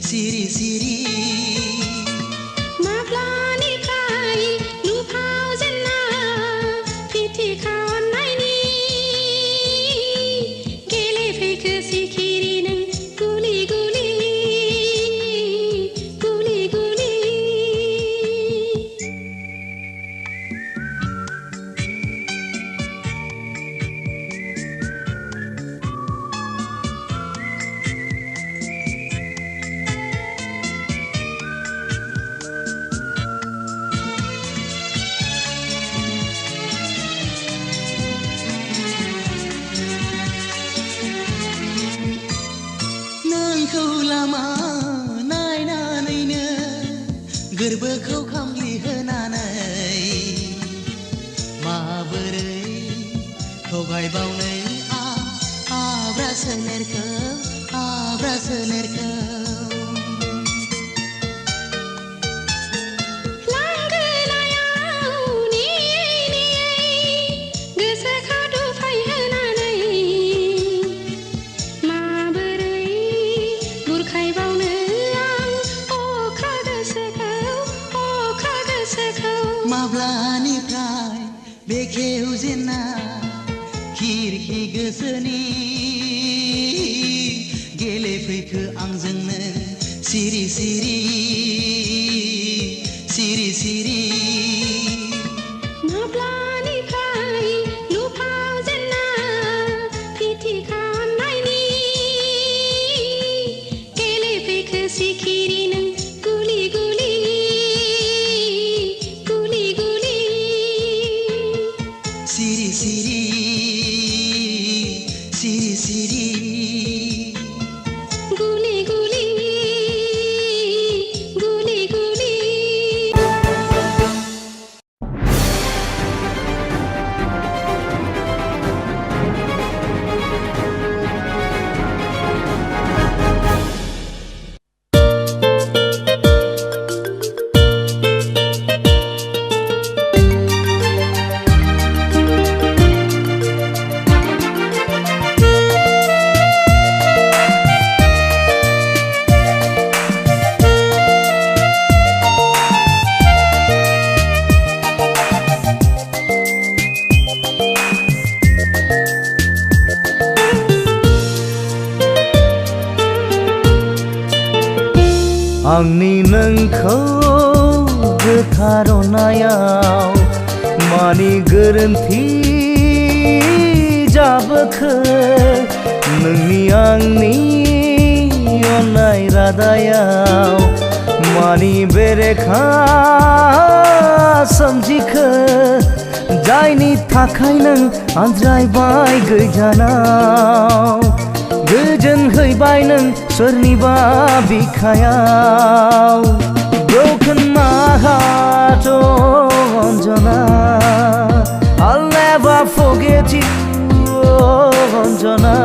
सिरि सिरि माब्लानिफ्राय नुफावजेना फिथिखा अननायनि गेलेफैखो सिखिरि नों गुलि गुलि गुलि गुलि नोंखौ लामा नायनानैनो गोरबोखौ खामग्लि होनानै माबोरै थगायबावनो आब्रा सोलेरखौ लांगोनायाव नेयै नेयै गोसोखौ दुफायहोनानै माबोरै बुरखायबावनो आं अख्रा गोसोखौ माब्लानिफ्राय बेखेवजेना खिरखि गोसोनि गेलेफैखो आंजों नों सिरि सिरि सिरि सिरि माब्लानिफ्राय नुफावजेना फिथिखा अननायनि गेलेफैखो सिखिरि नों गुलि गुलि गुलि गुलि सिरि सिरि सिरि सिरि गुलि गुलि गुलि गुलि आंनि नोंखौ गोथार अननायाव मानि गोरोन्थि जाबोखो नोंनि आंनि अननाय रादायाव मानि बेरेखा सोमजिखो जायनि थाखाय नों आनज्रायबाय गोजानाव गोजोन हैबाय नों सोरनिबा बिखायाव Broken my heart, oh Anjana, I'll never forget you, oh Anjana.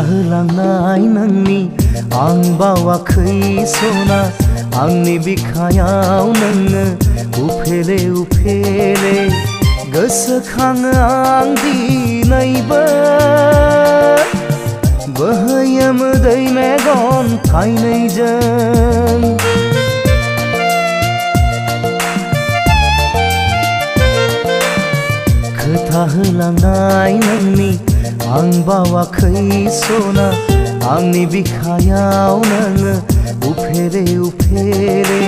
होलांनाय नोंनि आं बावाखै सना आंनि बिखायाव नोङो उफेले उफेले गोसोखाङो आं दिनैबो बोहैयो मोदै मेगन थाइनैजों थाहोलांनाय नोंनि आं बावाखै सना आंनि बिखायाव नोङो उफेरे उफेरे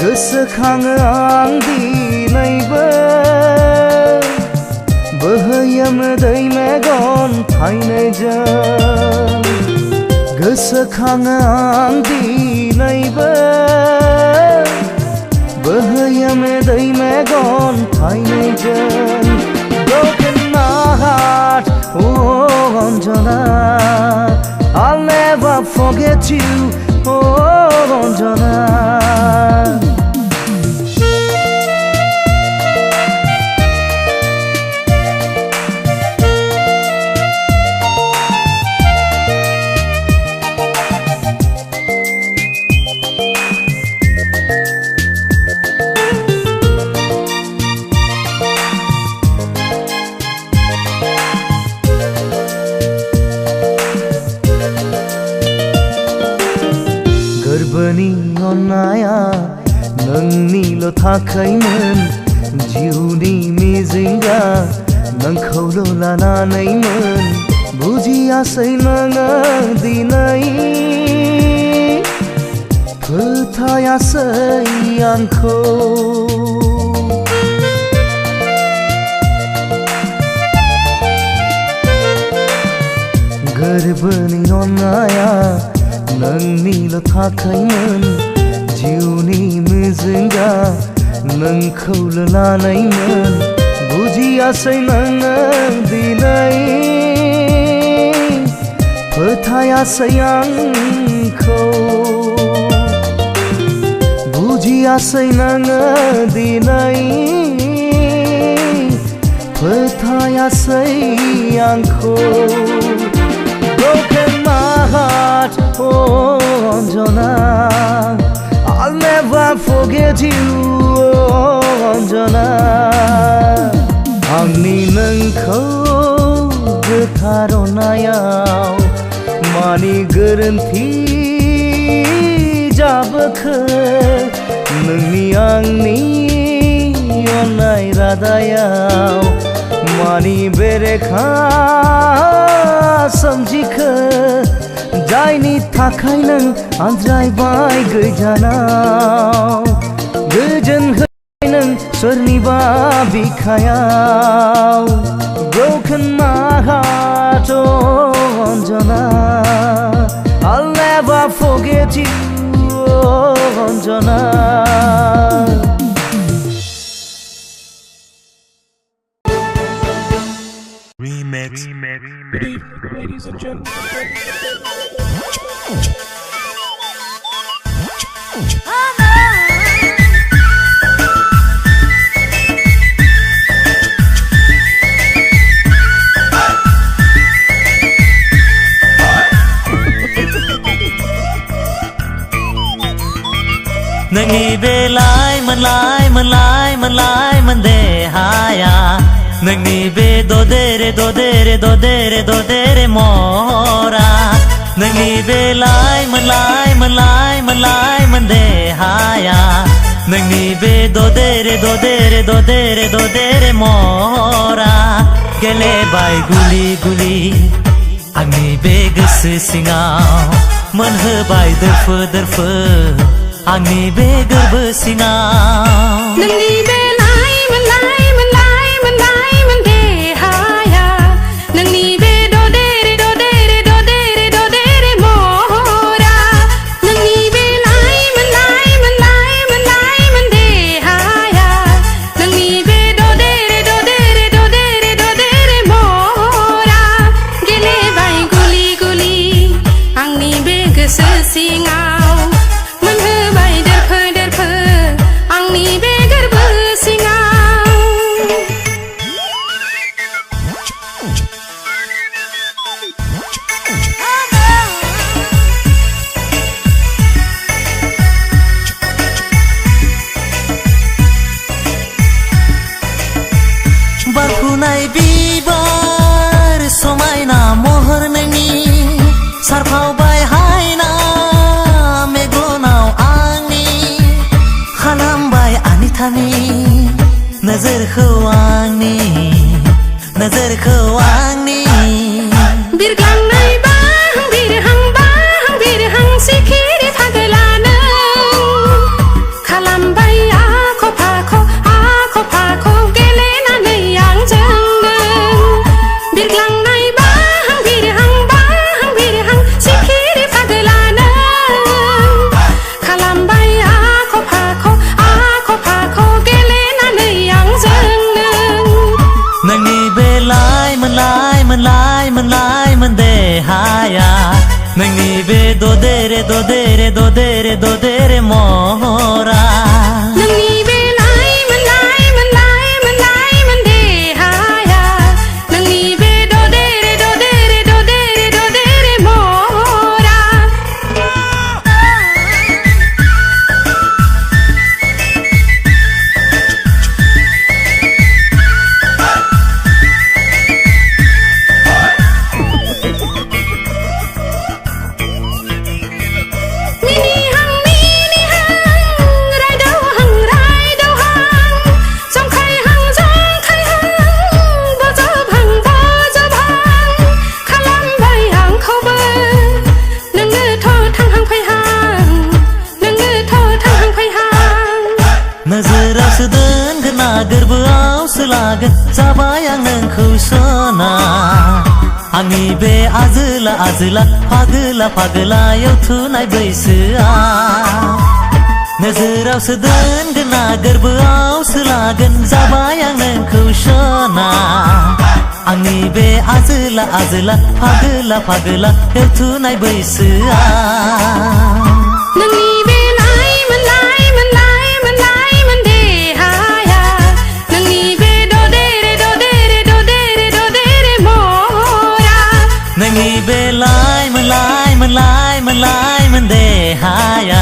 गोसोखाङो आं दिनैबो बोहैयो मोदै मेगन थाइनैजों गोसोखाङो आं दिनैबो बोहैयो मोदै मेगन थाइनैजों Broken my heart, oh Anjana I'll never forget you, oh Anjana गोरबोनि अननाया नोंनिल' थाखायमोन जिउनि मिजिंगा नोंखौल' लानानैमोन बुजियासै नोङो दिनै फोथायासै आंखौ गोरबोनि अननाया नोंनिल' थाखायमोन जिउनि मिजिंगा नोंखौल' लानायमोन बुजियासै नोङो दिनै फोथायासै आंखौ बुजियासै नोङो दिनै फोथायासै आंखौ Broken my heart, oh Anjana I'll never forget you, oh Anjana आंनि नोंखौ गोथार अननायाव मानि गोरोन्थि जाबोखो नोंनि आंनि अननाय रादायाव मानि बेरेखा सोमजिखो जायनि थाखाय नों आनज्रायबाय गोजानाव गोजोन होबाय नों सोरनिबा बिखायाव Broken my heart, oh Anjana I'll never forget you, oh Anjana Remix. Ladies and gentlemen. नोंनि बेलाय मोनलाय देहाया नोंनि बे ददेरे ददेरे ददेरे ददेरे महरा नोंनि बेलाय मोनलाय देहाया नोंनि बे ददेरे ददेरे ददेरे ददेरे महरा गेलेबाय गुलि गुलि आंनि बे गोसो सिङाव मोनहोबाय दोरफो दोरफो आंनि बे गोरबो सिङाव नोंनि बेलाय मोनलाय देहाया नोंनि बे ददेरे ददेरे ददेरे ददेरे महरा नोंनि बेलाय मोनलाय देहाया नोंनि बे ददेरे ददेरे ददेरे ददेरे महरा गेलेबाय गुलि गुलि आंनि बे गोसो सिङाव मोनहोबाय दोरफो दोरफो आंनि बे गोरबो सिङाव बारफुनाय बिबार समायना महर नोंनि सारफावबाय हायना मेगनाव आंनि खालामबाय आनिथानि नोजोरखौ आंनि नोजोरखौ आंनि बिरग्लांनाय बिरहां सिखिरि फागोला नों खालामबाय आख' फाख' गेलेनानै आंजों नों बिरग्लांनाय बिरहां सिखिरि फागोला नों खालामबाय आख' फाख' गेलेनानै आंजों नोंनि बे लाइमोन देहाया नोंनि बे ददेरे महरा नोंनि बे लाइमोन देहाया नोंनि बे ददेरे महरा नोजोरावसो दोनगोन ना गोरबोआवसो लागोन जाबाय आं नोंखौ सना आंनि बे आजोला फागोलायाव थुनाय बैसोआ नोजोरावसो दोनगोन ना गोरबोआवसो लागोन जाबाय आं नोंखौ सना आंनि बे आजोला फागोलायाव थुनाय बैसोआ नोंनि बे लाइमोन देहाया नोंनि बे ददेरे महरा नोंनि बे लाइमोन देहाया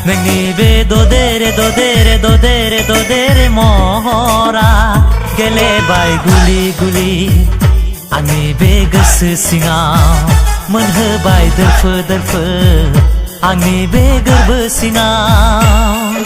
नोंनि बे ददेरे महरा गेलेबाय गुलि आंनि बे गोसो सिङाव मोनहोबाय दोरफो आंनि बे गोरबो सिङाव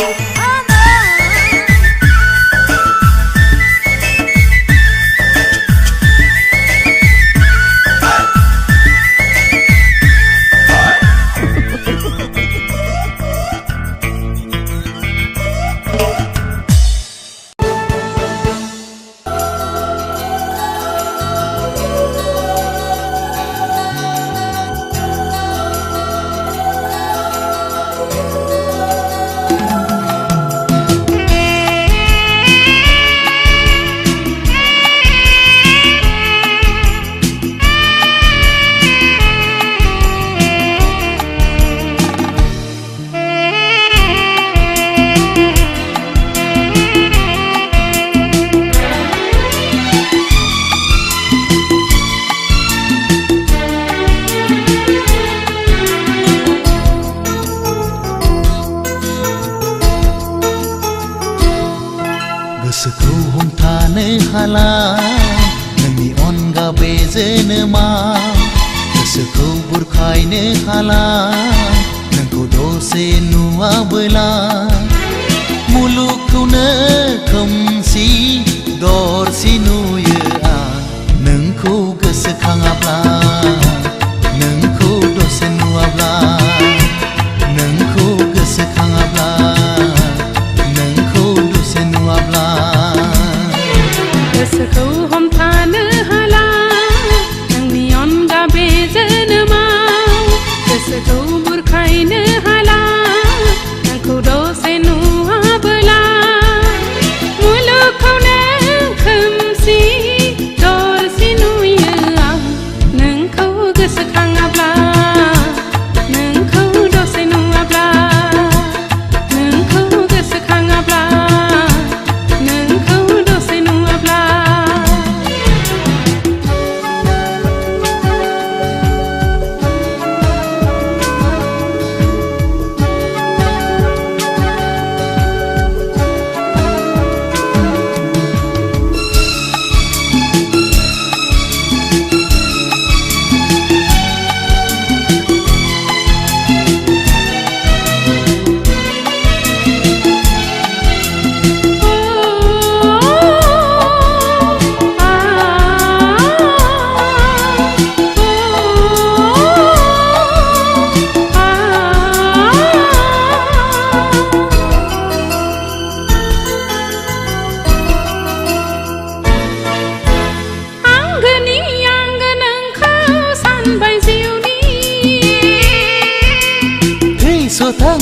गोसोखौ हमथानो हाला नोंनि अनगा बे जोनोमाव गोसोखौ बुरखायनो हाला नोंखौ दसे नुवाबोला मुलुगखौनो खोमसि दरसि नुयो आं नोंखौ गोसोखाङाब्ला नोंखौ दसे नुवाब्ला नोंखौ गोसोखाङाब्ला गोसोखौ हमथानो हाला नोंनि अनगा बे जोनोमाव गोसोखौ बुरखायनो हाला नोंखौ दसे नुवाबोला मुलुगखौनो खोमसि दरसि नुयो आं नोंखौ गोसोखाङाब्ला नोंखौ दसे नुवाब्ला नोंखौ गोसोखाङाब्ला नोंखौ दसे नुवाब्ला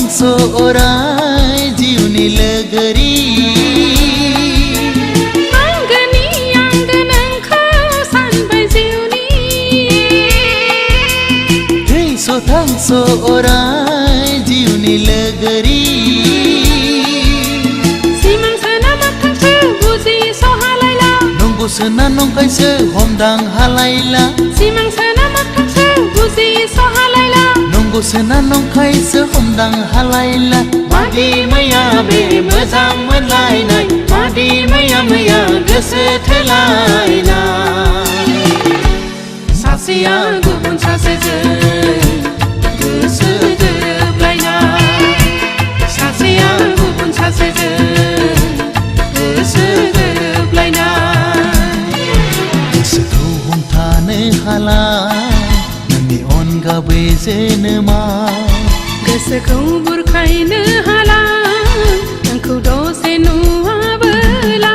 थांस' अराय जिउनि लोगोरि आंगोनि आंगो नोंखौ सानबाय जिउनि थैस' थांस' अराय जिउनि लोगोरि सिमांसोना मोगथांसो बुजिस' हालायला नंगौसोना नंखायसो हमदां हालायला सिमांसोना मोगथांसो बुजिस' हालायला नंगौसोना नंखायसो हमदां हालायला मादि मैया बे मोजां मोनलायनाय मादि मैया गोसो थोलायनाय सासेया गुबुन सासेजों गोसो गोरोबलायनाय सासेया गुबुन सासेजों गोसो गोरोबलायनाय गोसोखौ हमथानो हाला नोंनि अनगाबै जोनोमा गोसोखौ बुरखायनो हाला नोंखौ दसे नुवाबोला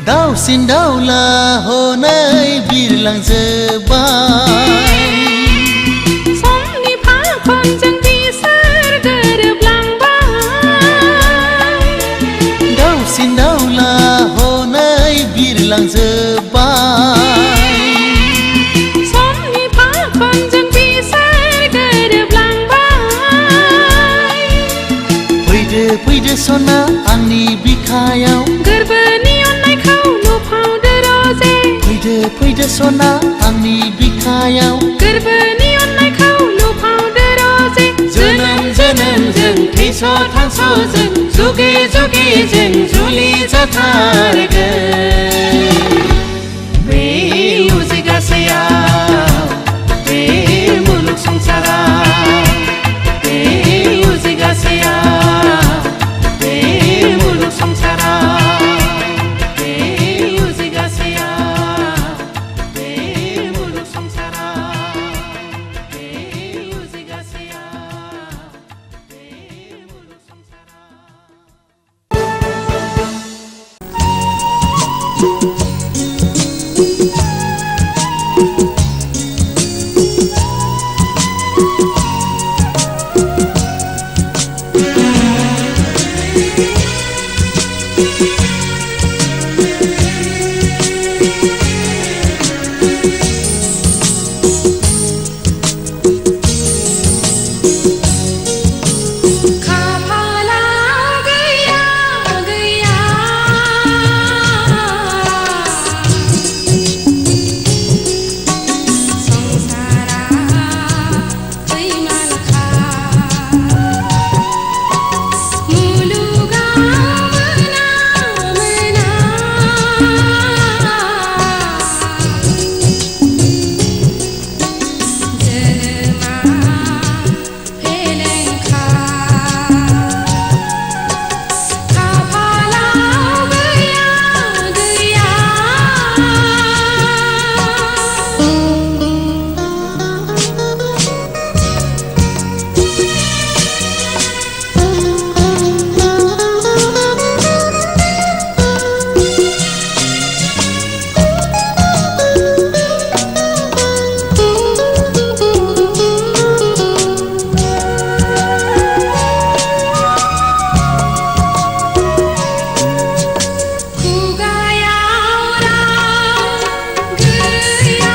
दाउसिन दाउला हनै बिरलांजोब्बाय समनि फाखनजों बिसोर गोरोबलांबाय दाउसिन दाउला हनै बिरलांजोब्बाय समनि फाखनजों बिसोर गोरोबलांबाय फैदो फैदो सना आंनि बिखायाव गोरबोनि अननायखौ नुफावदो रजे फैदो फैदो सना आंनि बिखायाव गोरबोनि अननायखौ नुफावदो रजे जोनोम जोनोमजों थैस' थांस'जों जुगे जुगे जों जुलि जाथारगोन बे उजिगासेयाव बे मुलुग संसाराव बे उजिगासेयाव बे मुलुग संसाराव बे उजिगासेयाव बे मुलुग संसाराव बे उजिगासेयाव बे मुलुग खाफालाव गैया गैया संसारा दैमालखा मुलुगाव मोना मोना जोनोमा फेलेंखा खाफालाव गैया गैया खुगायाव राव गैया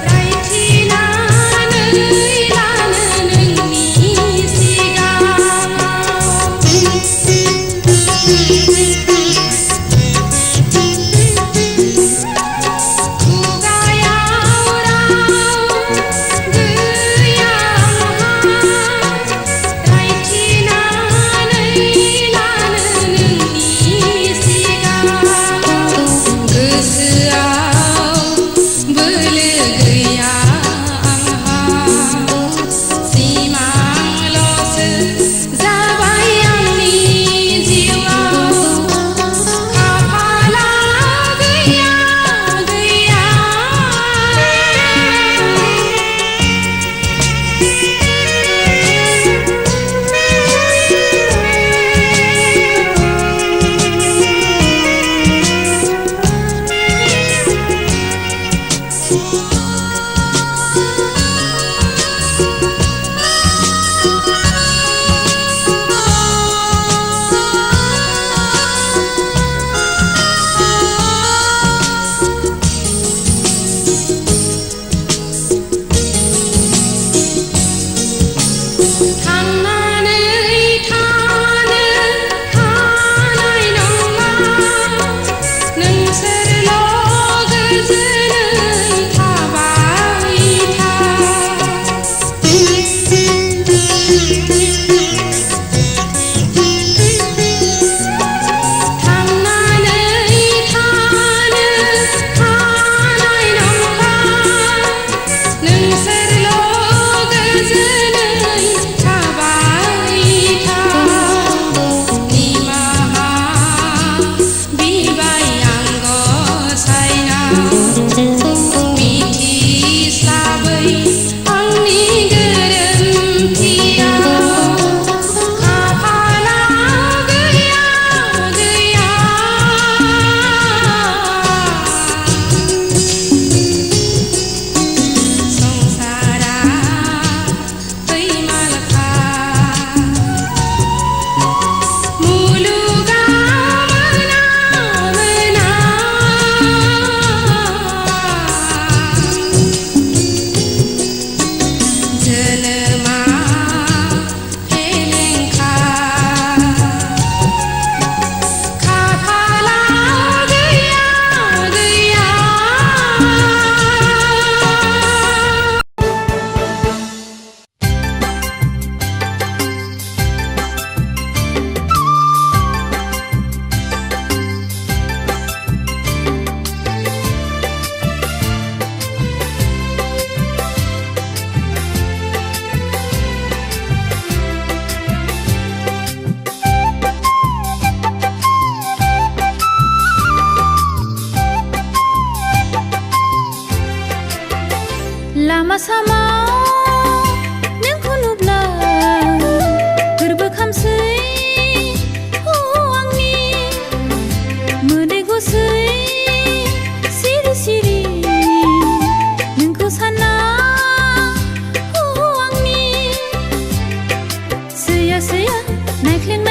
रायथिनानै लानो नोंनि सिगाङाव खुगायाव राव गैया रायथिनानै लानो नोंनि सिगाङाव गोसोआव बोलो गैया आंहा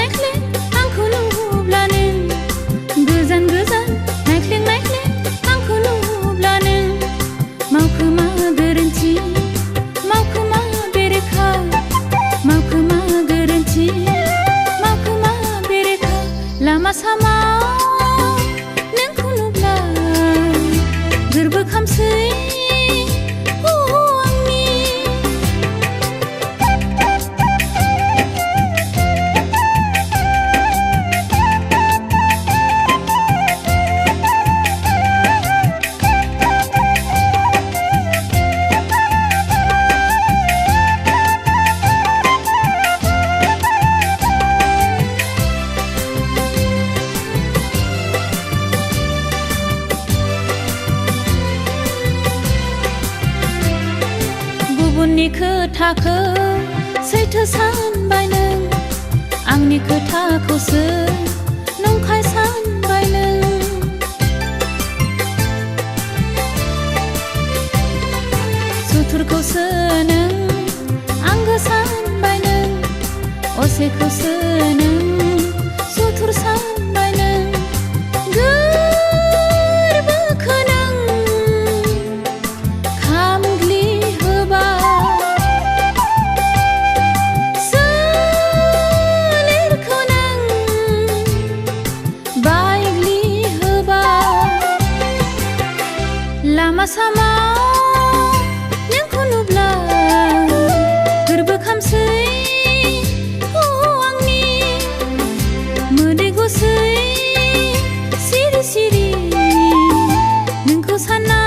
नायख्लें आंखौ नुब्लानो गोजान गोजान नायख्लें नायख्लें आंखौ नुब्लानो मावखो मा गोरोन्थि मावखो मा बेरेखा मावखो मा गोरोन्थि मावखो मा बेरेखा लामा सामा नोंखौ नुब्ला गोरबोखामसै गुबुननि खोथाखौ सैथो सानबाय नों आंनि खोथाखौसो नंखाय सानबाय नों सुथुरखौसो नों आंगो सानबाय नों असेखौसो नों सुथुर सानबाय नों गोरबोखौ नों खामग्लि सोलेरखौ नों बायग्लि होबा लामा सामा नोंखौ नुब्ला गोरबोखामसै आंनि मोदै गसै सिरि सिरि नोंखौ सानना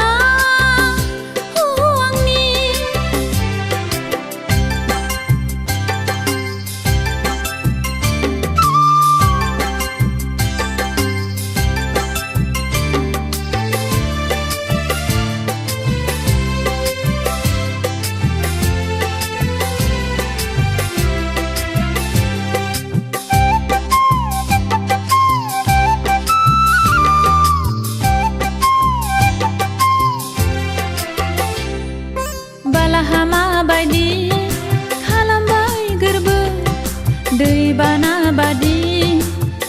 आंनि बालाहामा बायदि खालामबाय गोरबो दैबाना बादि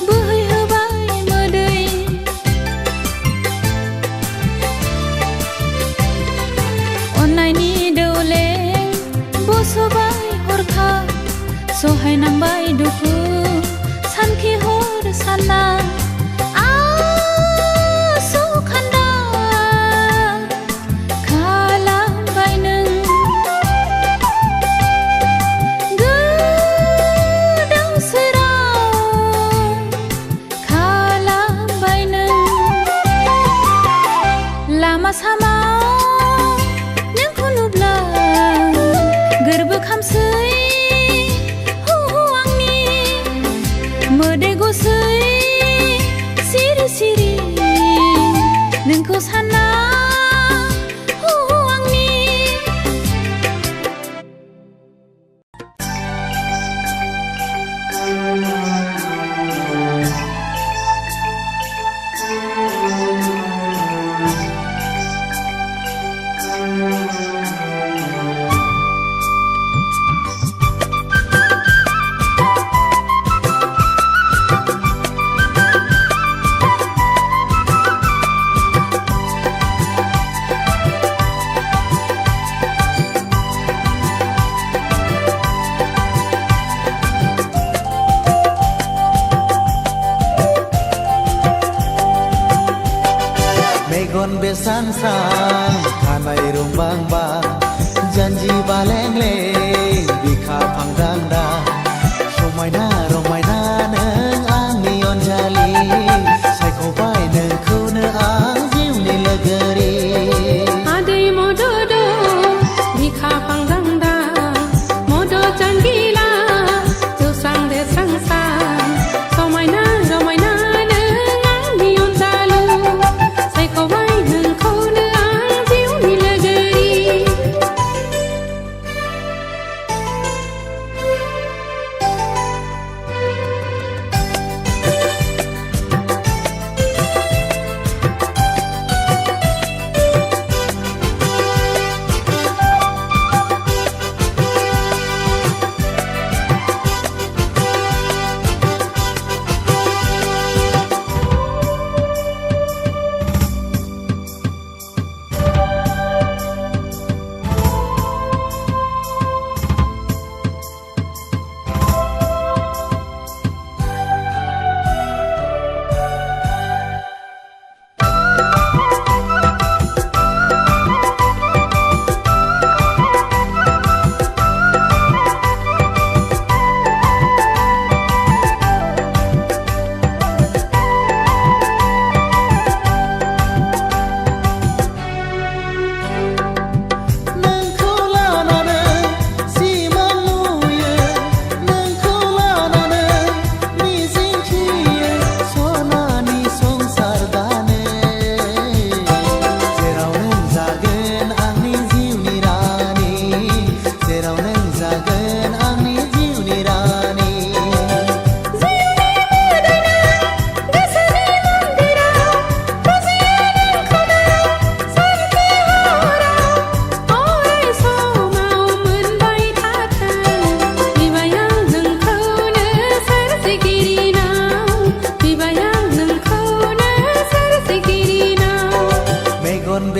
बोहैहोबाय मोदै अननायनि दौले बसबाय हरखाब सहायनांबाय दुखु सानखि हर सानना लामा सामा नोंखौ नुब्ला गोरबोखामसै आंनि मोदै गसै सिरि सिरि नोंखौ सानना आंनि मेगन बेसान स्रां खानाय रुंबां बा जानजि बालेंलें बिखा फांदांदां समायना रमायना नों आंनि अनजालि सायख'बाय नोंखौनो आं जिउनि लोगोरि आदै मदद बिखा फांदांदा मदद जानगिला जौस्रां देस्रांसां समायना रमायना नों आंनि अनजालु सायख'बाय नोंखौनो आं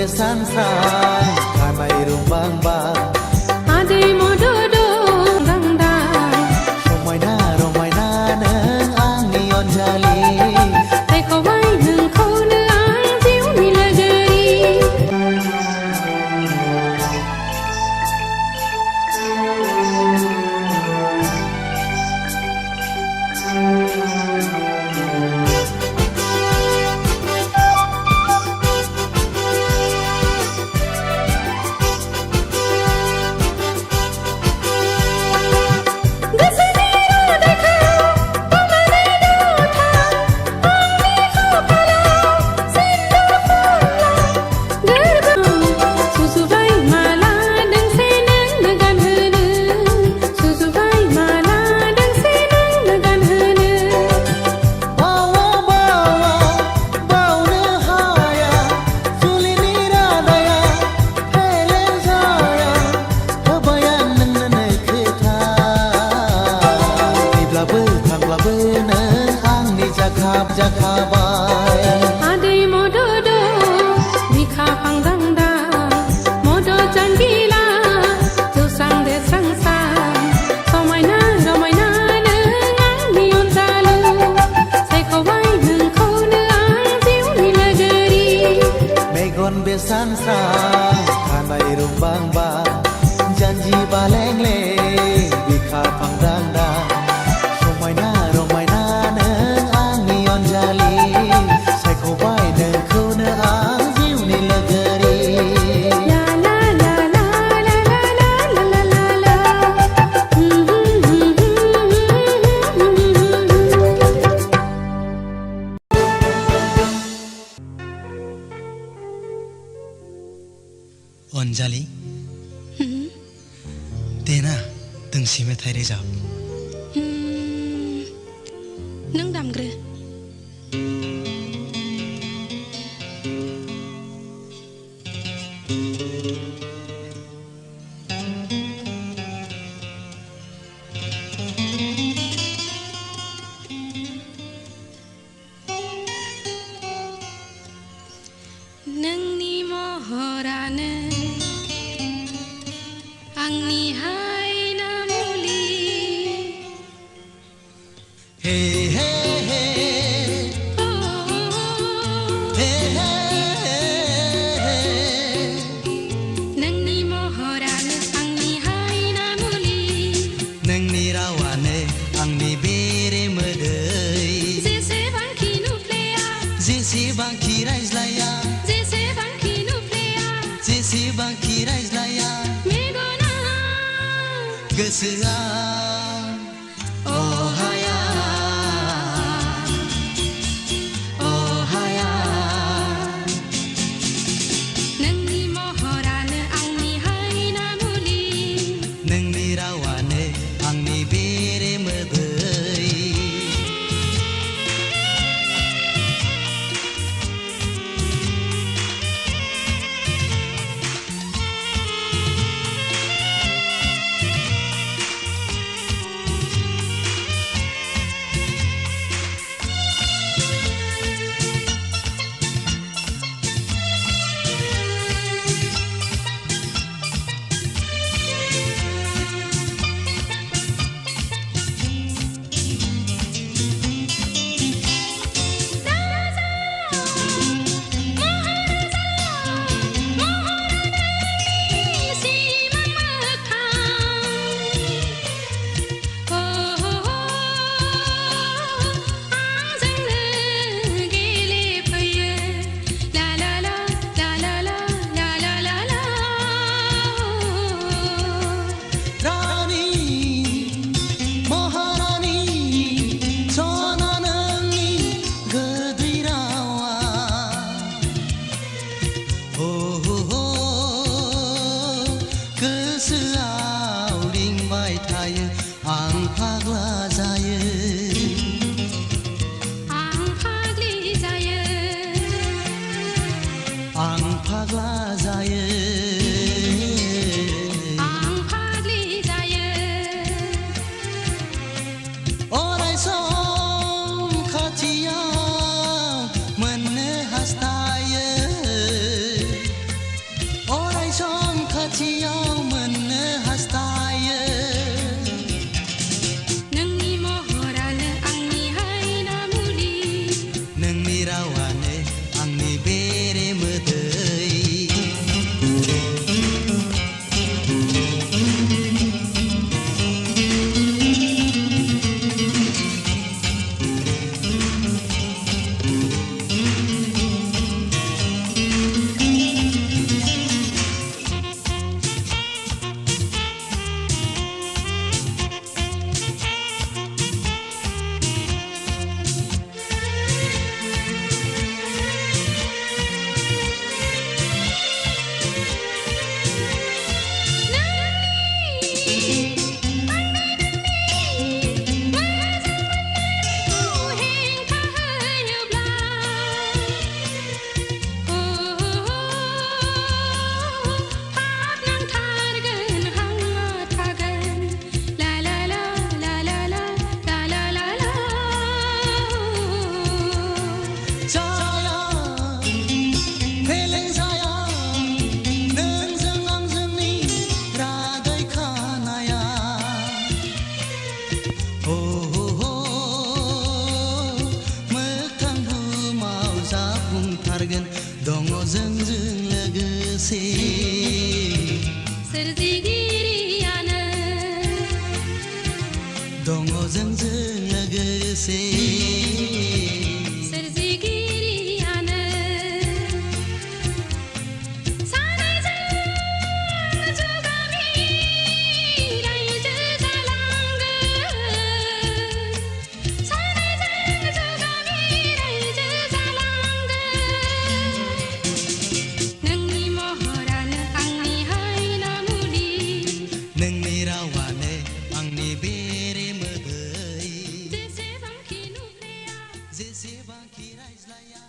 besan sang kanai rumbang bang Ade mododo dangdang Romaina romaina neng angni onjali Tay ko wai neng ko ne ang jiu ni lagari Ade mododo bika pangdangdang modo jangila tusang de sangsang somaina romaina nang nion dalu sai ko wai nang ko ne ang jiu ni lagari Megon besan sang kanai rumbang bang janji baleng le bika pangdangdang romaina romaina neng angni onjali sai ko bai neng ko ne ang jiu ni lagari la la la la la la la la la la अन्जालि देना दोंसे मेथाइ रोजाब nang damgre Nangni mohorane angni haina muli Hey hey hey Hey hey Nangni mohorane angni haina muli Nengni rawane angni bere medei Jesebanki nuplea Jesebanki raizlaya Jesebanki nuplea Jesebanki raizlaya Megona Gosoa Oh haya Oh haya Nangni mohorane angni haina muli Nengni rawane angni bere medei खारगोन दङ जोंजों लोगोसे सोरजिगिरियानो दङ जोंजों लोगोसे सोरजिगिरियानो सानैजों जुगामि रायजो जालांगोन सानैजों जुगामि रायजो जालांगोन नोंनि महरानो आंनि हायना मुलि नोंनि रावानो आंनि बेरे मोदै जेसेबांखि नुफ्लेया जेसेबांखि रायज्लाया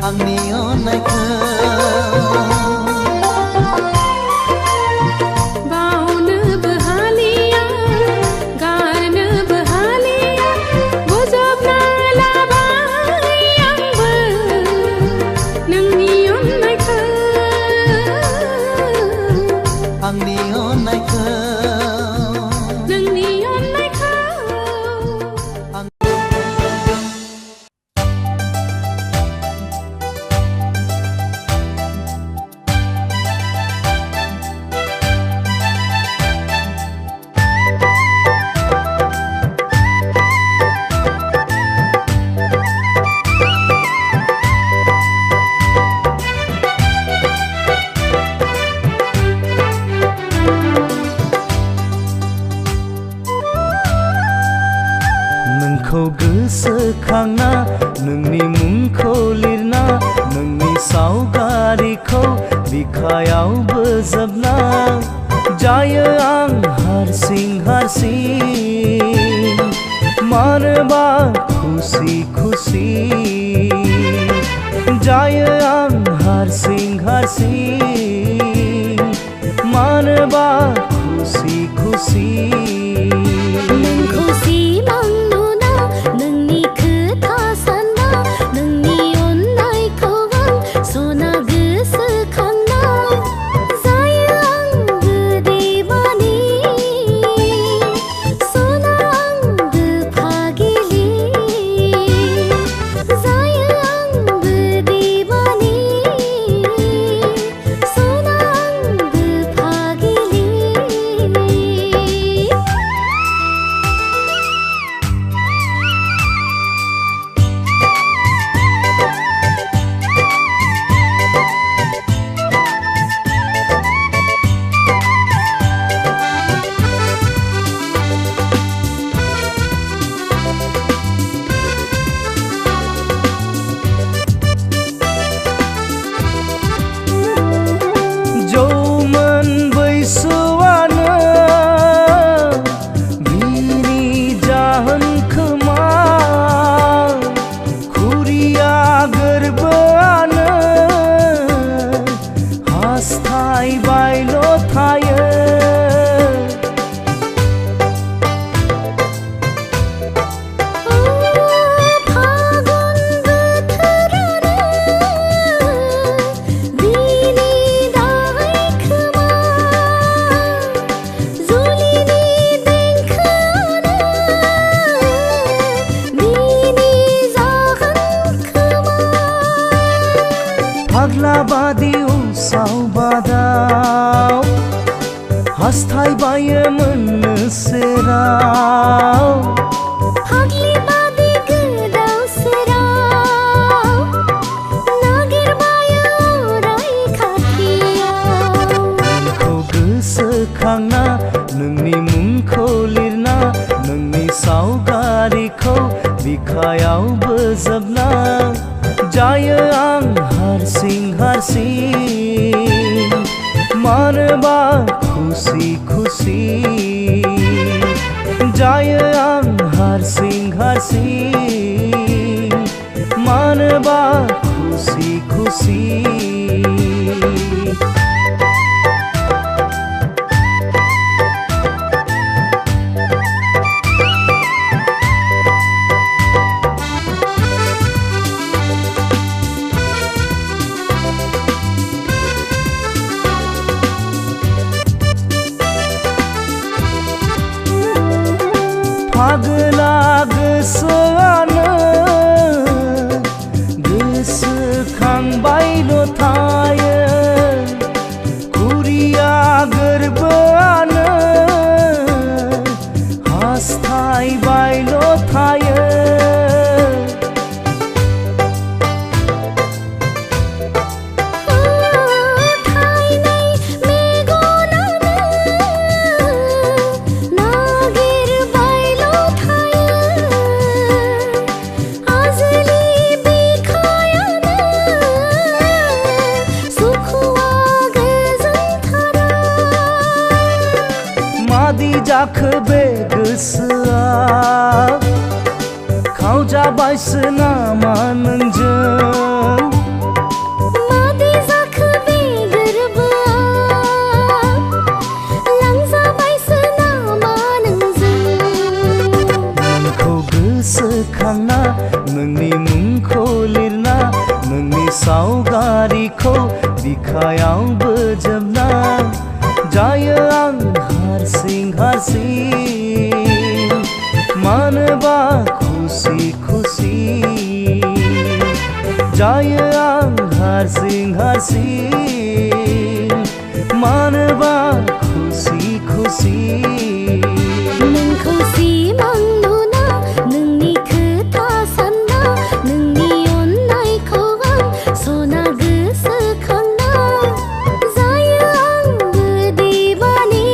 आंनि अननायखौ बावनोबो हालिया गारनोबो हालिया बोजबना लाबाय आंबो नोंनि अननायखौ आंनि अननायखौ नोंनि अननायखौ नोंखौ गोसोखांना नोंनि मुंखौ लिरना नोंनि सावगारिखौ बिखायाव बोजबना जायो आं हारसिं हारसिं मानोबा खुसि खुसि जायो आं हारसिं हारसिं मानोबा खुसि खुसि नोंखौ सिमां नुना नोंनि खोथा सानना नोंनि अननायखौ आं सना गोसोखांना जायो आंबो देवानि सना आंबो फागिलि जायो आंबो देवानि सना आंबो फागिलि जौमोन बैसोआनो बिनि जाहोन खोमा खुरिया गोरबोआनो हास्थायबायल' थायो फागुन बोथोरानो बिनि दाहाय खोमा जुलिनि देंखोआनो बिनि जाहोन खोमा फाग्ला बादि उसाव बादाव हास्थायबायो मोननो सेराव फाग्लि बादि गोदाव सोराव नागिरबायो अराय खाथियाव नोंखौ गोसोखांना नोंनि मुंखौ लिरना नोंनि सावगारिखौ बिखायाव बोजबना जायो आं हारसिं हारसिं मानोबा खुसि खुसि जायो आं हारसिं हारसिं मानोबा खुसि खुसि फागला गोसोआनो गोसोखांबायल' थायो खुरिया गोरबोआनो हास्थायबायल' थायो थायनाय मेगनानो नागिरबायल' थायो आजोलि बिखायानो सुखुआ गोजोनथारा मादि जाखो बे गोसोआ खावजाबायसो नामा नोंजों सावगारिखौ बिखायाव बोजबना जायो आं हारसिं हारसिं मानोबा खुसि खुसि जायो आं हारसिं हारसिं मानोबा खुसि खुसि नोंखौ सिमां नुना नोंनि खोथा सानना नोंनि अननायखौ आं सना गोसोखांना जायो आंबो दिवानि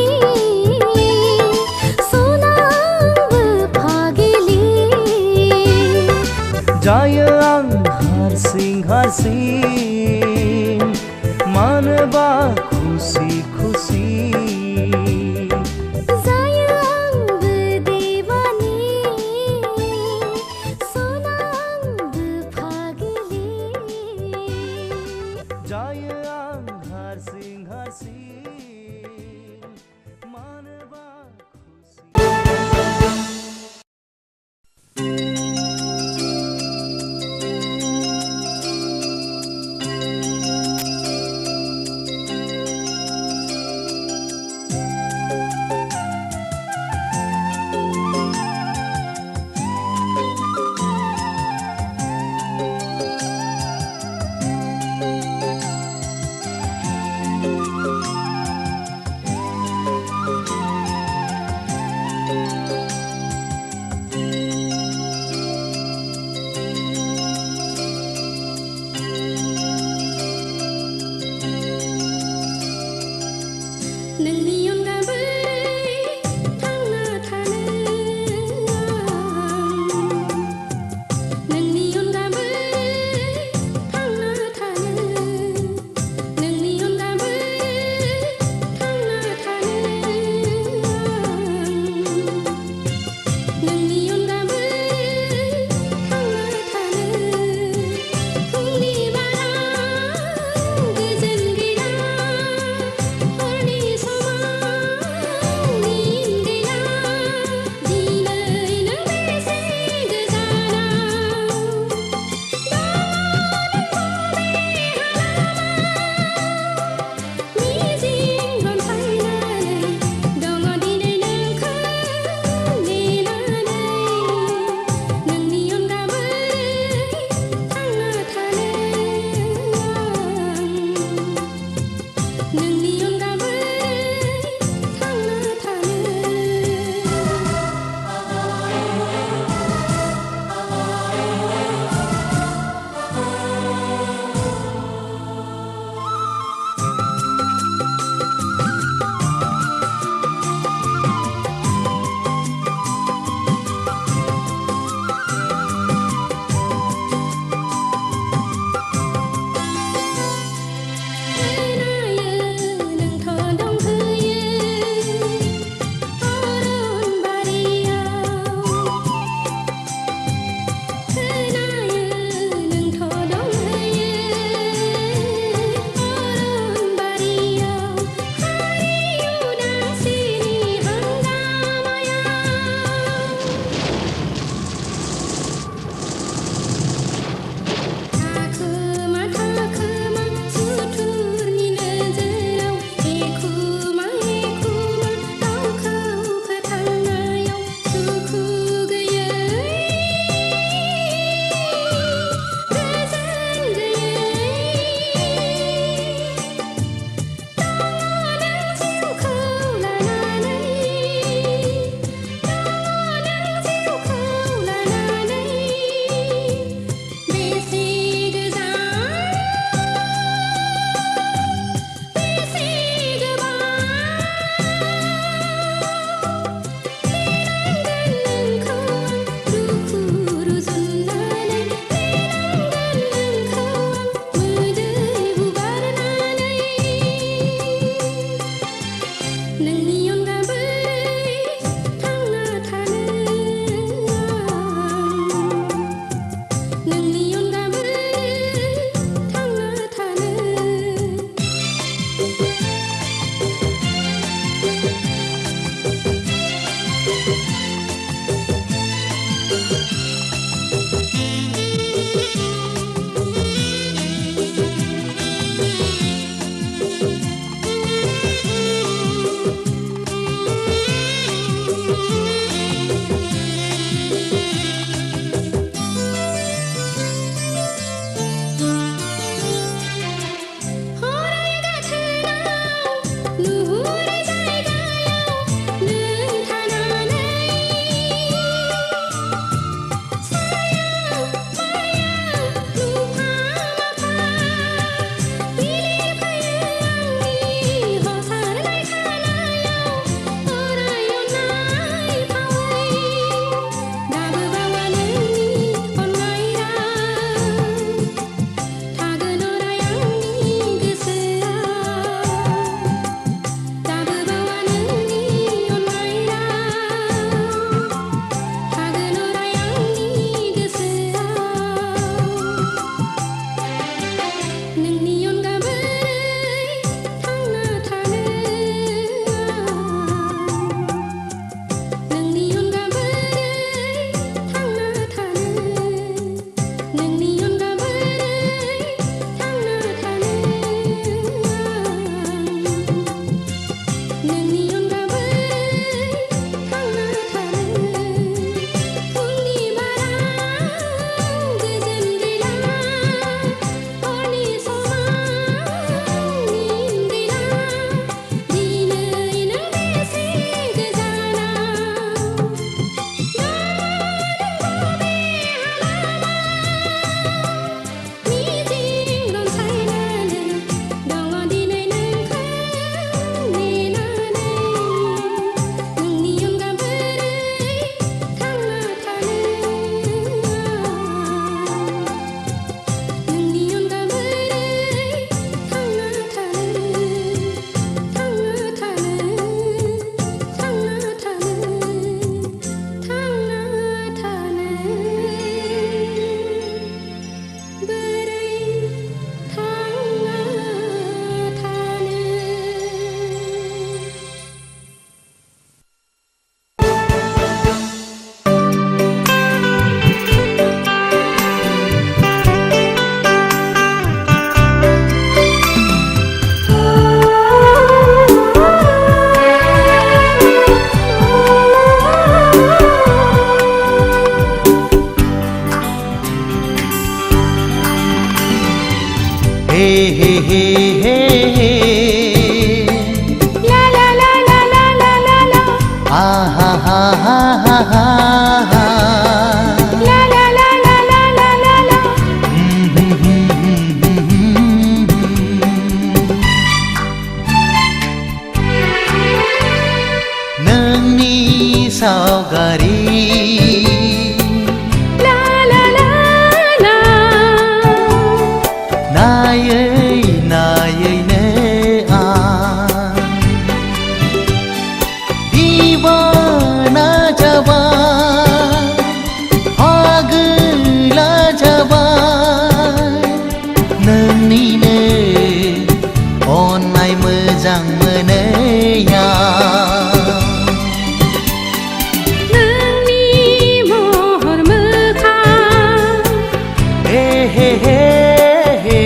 सना आंबो फागिलि जायो आं हारसिं हारसिं मानोबा खुसि खुसि जायो आंबो दिवानि सना आंबो फागिलि जायो आं हारसिं हारसिं मानोबा खुसि हे हे हे हे हे ला ला ला ला ला ला ला ला आ हा हा हा हा हा ला ला ला ला ला ला ला ला नोंनि सावगारि ला ला ला ला नायै नायैनो आं दीवाना जाबाय पागला जाबाय नोंनिनो अननाय मोजां मोनैया नोंनि महर मोखां हे हे हे हे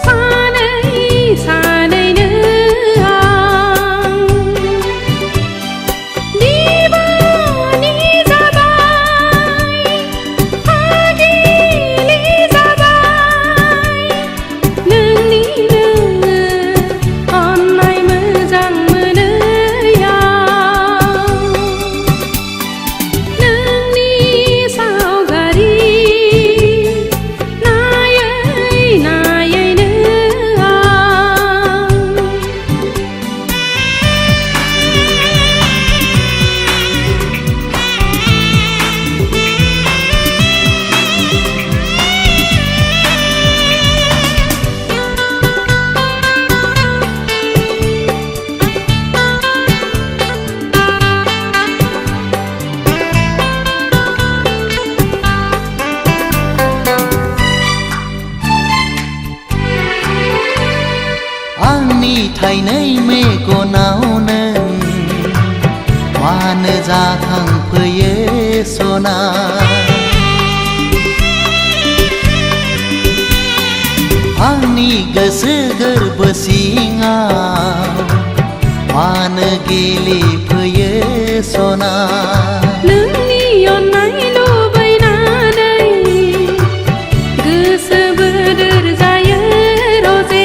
सानै सानैनो आं दिवानि जाबाय पागलि जाबाय नोंनिनो अननाय मोजां मोनैया नोंनि सावगारि नायै नायैनो आं आंनि थाइनै मेगनाव नों मानो जाखांफैयो सना आंनि गोसो गोरबो सिङाव मानो गेलेफैयो सना नोंनि अननाय लुबैनानै गोसो बोदोर जायो रजे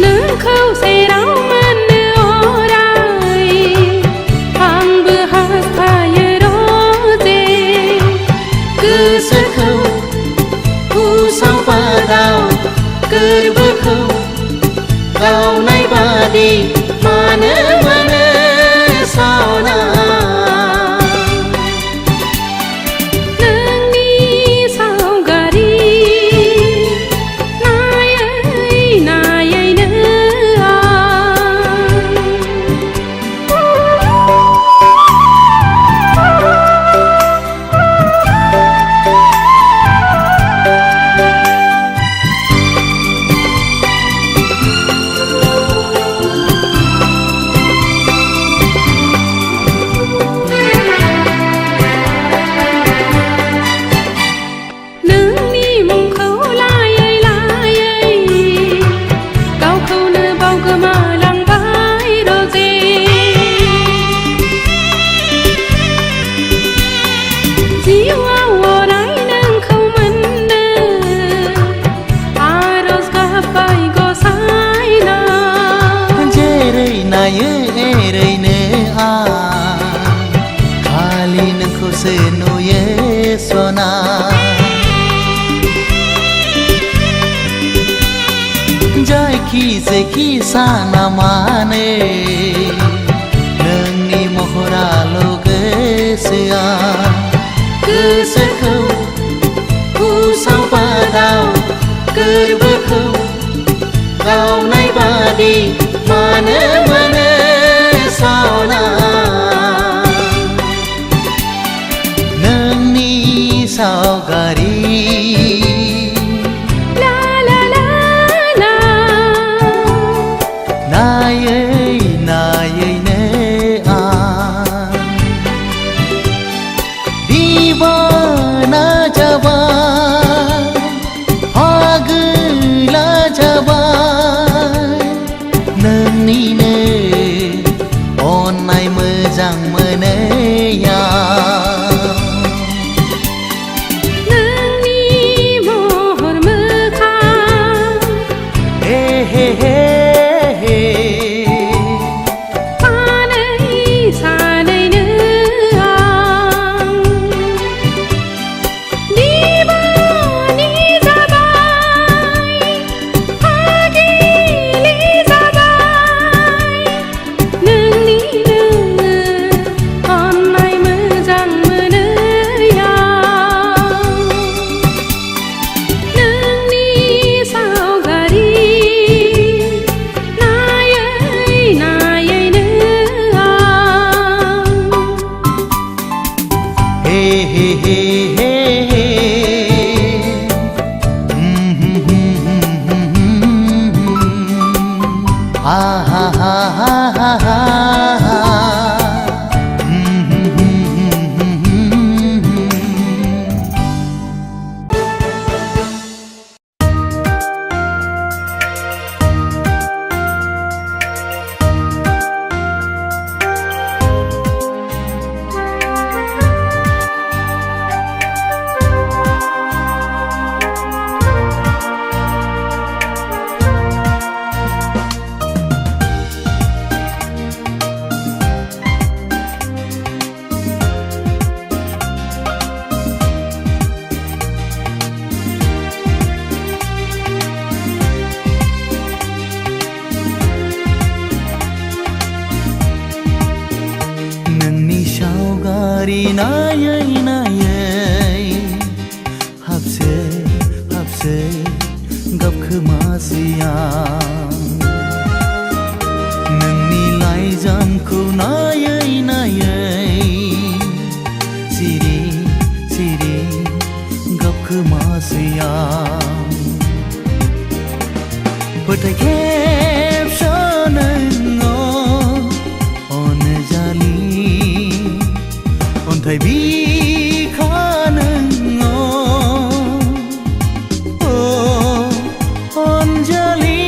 नोंखौ सेराव मोननो अराय आंबो हास्थायो रजे गोसोखौ उसाव बादाव गोरबोखौ गावनाय बादि मानो मोनो सना नोंनि सावगारि नायै नायैनो नोंनि मुंखौ लायै लायै गावखौनो बावगोमालांबाय रजे जिउआव अराय नोंखौ मोननो आरज गाबबाय गसाइनाव जेरै नायो एरैनो आं खालि नोंखौसो नुयो सना जायखि जेखि साना मानो नोंनि महराल' गोसोआ गोसोखौ उसाव बादाव गोरबोखौ गावनाय बादि मानो मोनो सना नोंनि सावगारि ला ला ला ला नायै नायैनो आं दीवाना जाबाय पागला जाबाय नोंनिनो अननाय मोजां मोनैया हे हे हे हे हे हा हा हा हा हा हा नायै नायै हाबसे हाबसे गाबखोमासैया नोंनि लाइजामखौ नायै नायै सिरि सिरि गाबखोमासैया फोथाय खेबस'नो अन्थाइ बिखानो अनजालि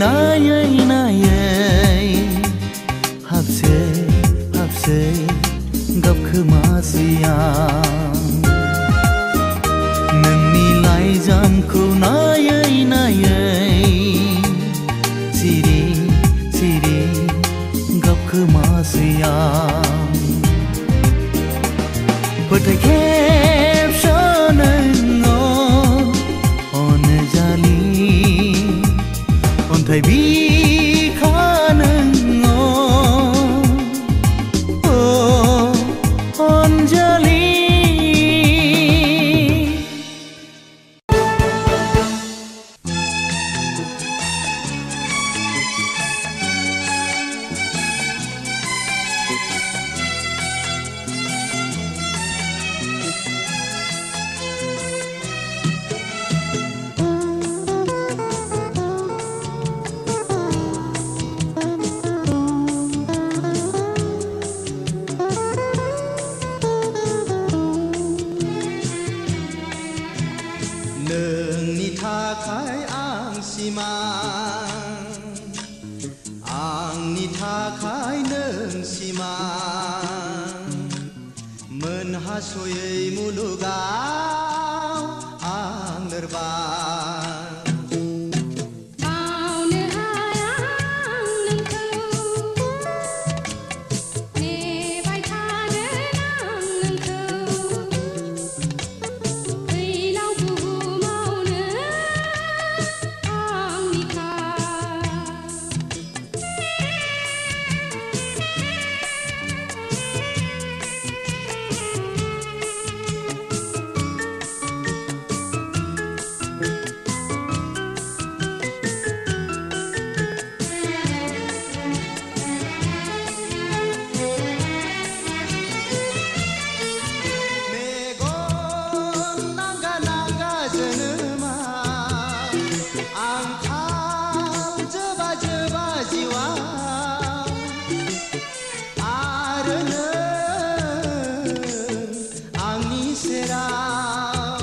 नायै नायै हाबसे हाबसे गाबखोमासैया आंखौ नायै नायै सिरि सिरि गाबखोमासै आं फोथाय खेबस' नोङो अनजालि अन्थाइ बिखा नोङो अनजालि नोंनि थाखाय आं सिमां आंनि थाखाय नों सिमां मोनहास'यै मुलुगाव आं लोरबां बावनो हाया आं नोंखौ नेबाय थागोन आं नोंखौ फैलाव बुहुमावनो आंनि मेगन नांगा नांगा जोनोमा आंखाल जोबा जोबा जिउआ आरो नों आंनि सेराव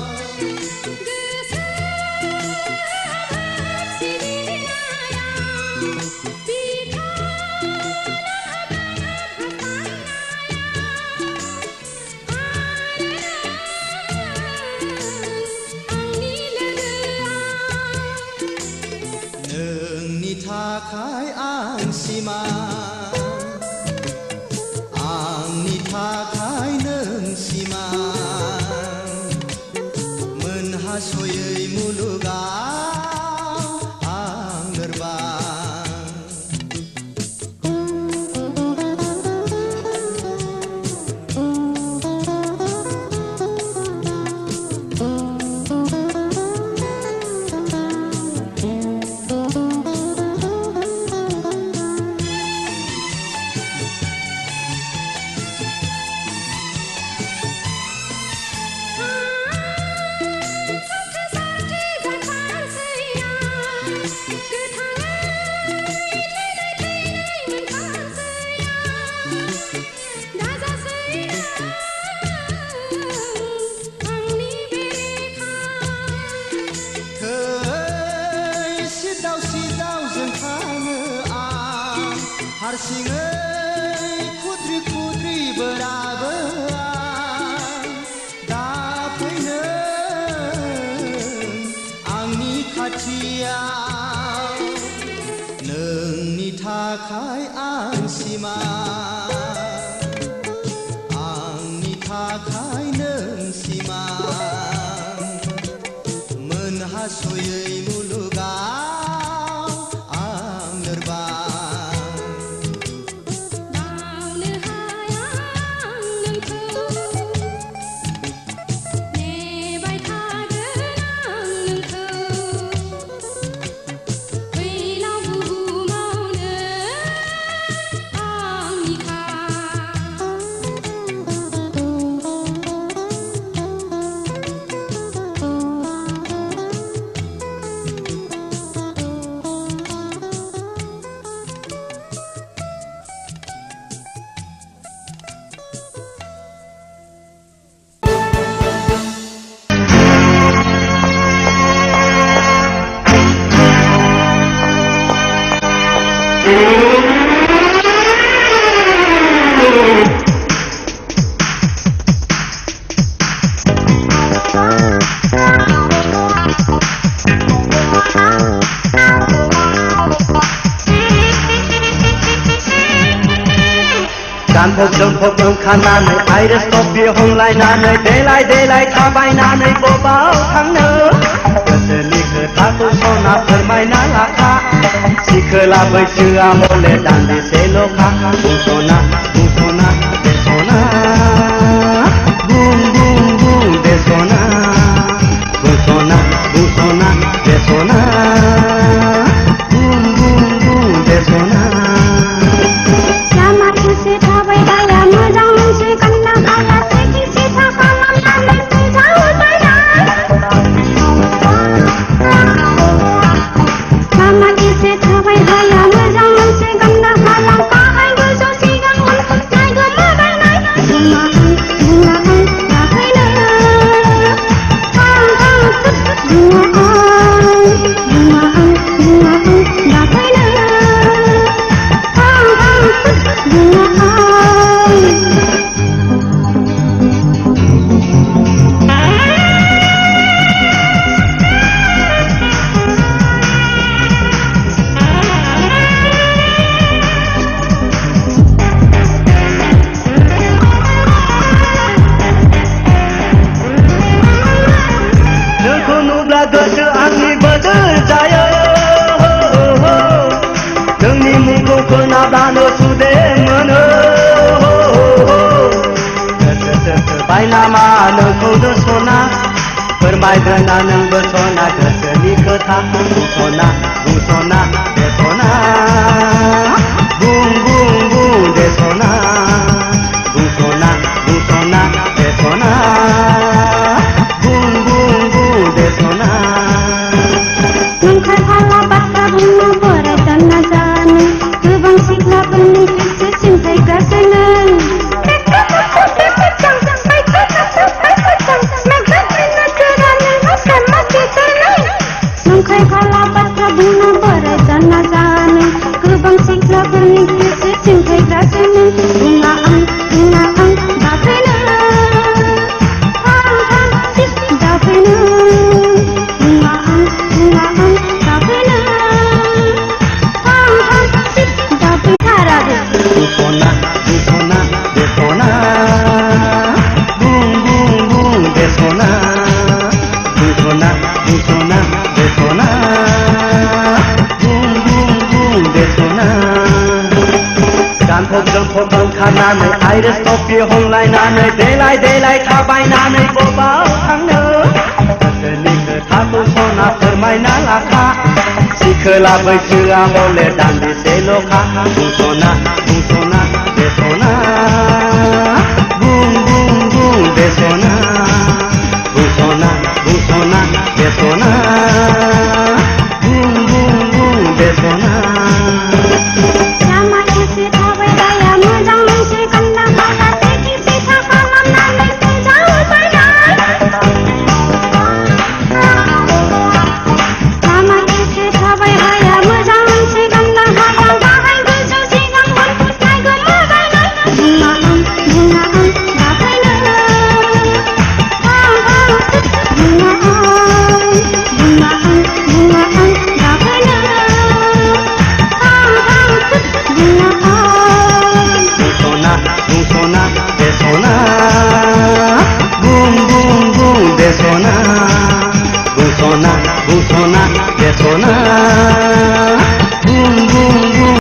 नोंनि थाखाय आं सिमां आंनि थाखाय नों सिमां मोनहास'यै मुलुगाव आं लोरबां सिदाव सिदाव जों थाङो आं हारसिङै खुद्रि खुद्रि बोराबो आं दा फैनो आंनि खाथियाव नोंनि थाखाय आं सिमां आंनि थाखाय नों सिमां मोनहास'यै मुलुगाव आं लोरबां बावनो हाया आं नोंखौ नेबाय थागोन आं नोंखौ फैलाव बुहुमावनो आंनि गानफब जोमफब ओंखारनानै आइरिस कफि हमलायनानै देलाय देलाय थाबायनानै बबाव थांनो गोसोनि खोथाखौ सना फोरमायना लाखा सिखोला बैसोआ हले दान्दिसेल'खा बुंस'ना बुंस'ना बेस'ना बुं बुं बुं बेस'ना बुंस'ना बुंस'ना बेस'ना बुं बुं बुं बेस'ना गोसो आंनि बोदोर जायो नोंनि मुंखौ खोनाब्लानो सुदे मोनो गोसो बायनामा नोंखौनो सना फोरमायगोना नोंबो सना गोसोनि खोथा बुंस'ना बुंस'ना बेस'ना बुं बुं बुं बेस'ना बुंस'ना बुंस'ना बेस'ना बुं बुं बुं बेस'ना गानफब ओंखारनानै आइरिस कफि हमलायनानै देलाय देलाय थाबायनानै बबाव थांनो गोसोनि खोथाखौ सना फोरमायना लाखा सिखोला बैसोआ हले दान्दिसेल'खा बुंस'ना बुंस'ना बेस'ना बुं बुं बुं बेस'ना बुंस'ना बुंस'ना बेस'ना बुं बुं बुं बेस'ना बुंस'ना बुंस'ना बेस'ना बुं बुं बुं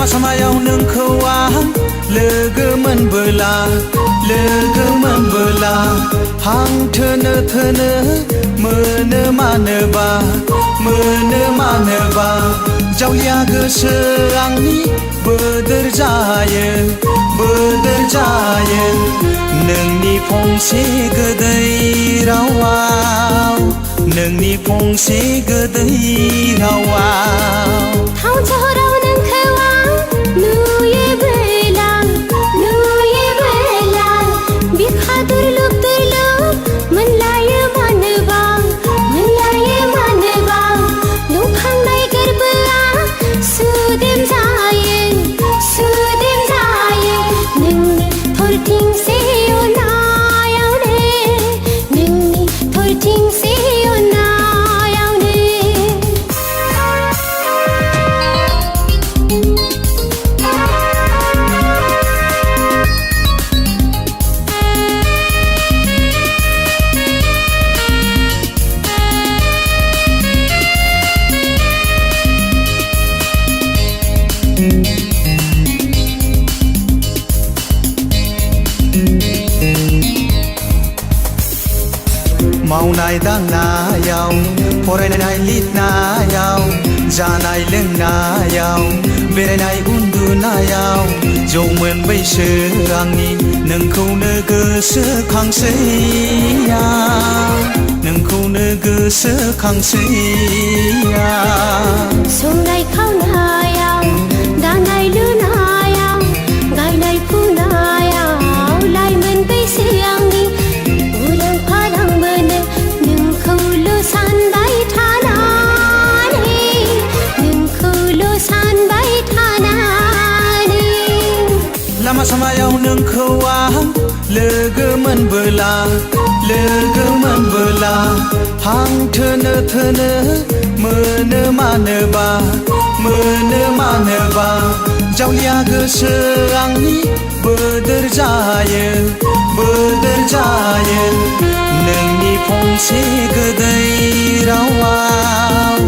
लामा सामायाव नोंखौ आं लोगो मोनबोला हां थोनो मोनो मानोबा जावलिया गोसो आंनि बोदोर जायो नोंनि फंसे गोदै रावाव टाउन सहराव नोंखौ आं नुयोबोला बिखा दुर्लुब मोनलायो मानोबा दंखांनाय गोरबोआ सुदेम जायो नोंनि थरथिंसे अननायावनो मावनाय दांनायाव फरायनाय लिरनायाव जानाय लोंनायाव बेरायनाय उन्दुनायाव जौमोन बैसो आंनि नोंखौनो गोसोखांसैया संनाय खावनायाव दानाय लुनायाव गायनाय फुनायाव लाइमोन बैसो आंनि उरां फारां मोनो नोंखौल' सानबाय थानानै लामा सामायाव नोंखौ आं लोगो मोनबोला हां थोनो मोनो मानोबा जावलिया गोसो आंनि बोदोर जायो नोंनि फंसे गोदै रावाव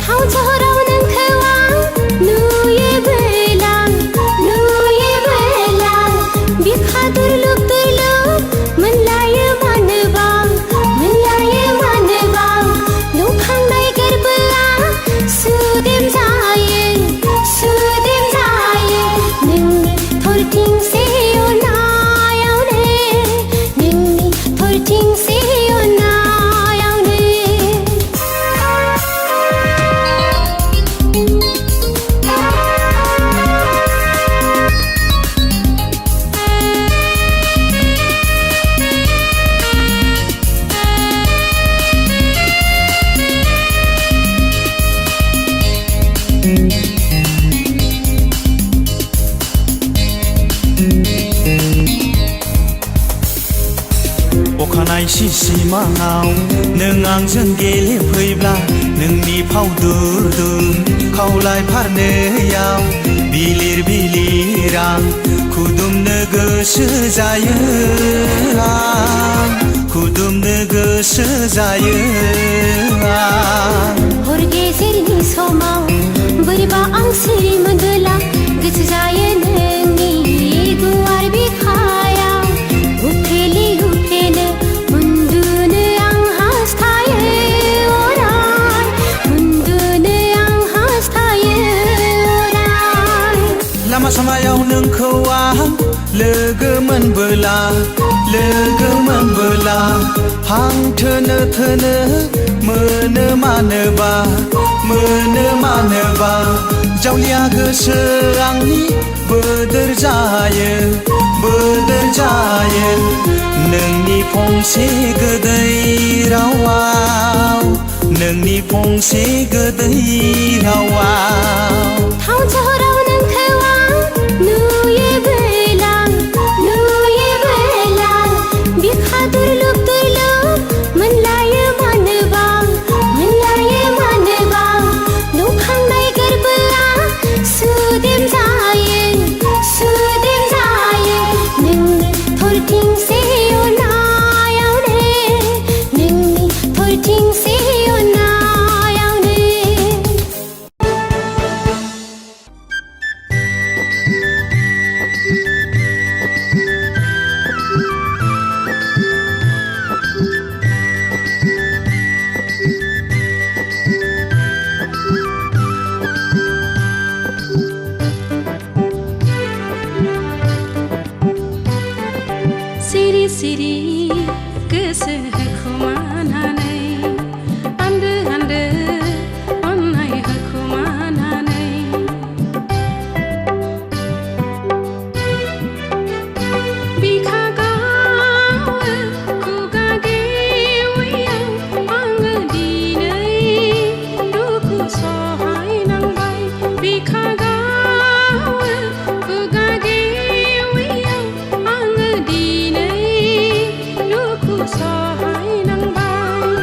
टाउन सहराव नोंखौ आं नुयोबोला बिखा दुर्लुब मोनलायो मानोबा दंखांनाय गोरबोआ सुदेम जायो नोंनि थरथिंसे अननायावनो अखानाय सिमाङाव नों आंजों गेलेफैब्ला नोंनि फाव दुरदुर खावलाय फारनैयाव बिलिर आं खुदुमनो गोसो जायो हर गेजेरनि समाव बोरैबा आं सिरि मोनबोला गोसो जायो नोंनि गुवार बिखायाव उफ्लेनो उन्दुनो आं हास्थायो अराय लामा सामायाव नोंखौ आं लोगो मोनबोला हां थोनो मोनो मानोबा जावलिया गोसो आंनि बोदोर जायो नोंनि फंसे गोदै रावाव टाउन सहराव नोंखौ आं नुयोबोला बिखा दुर्लुब मोनलायो मानोबा दंखांनाय गोरबोआ सुदेम जायो नोंनि थरथिंसे अननायावनो सिरि सिरि गोसो होखुमानानै आन्दो आन्दो अननाय होखुमानानै बिखा गावो खुगा गेवेयाव आङो दिनै दुखु सहायनांबाय बिखा गावो खुगा गेवेयाव आङो दिनै दुखु सहायनांबाय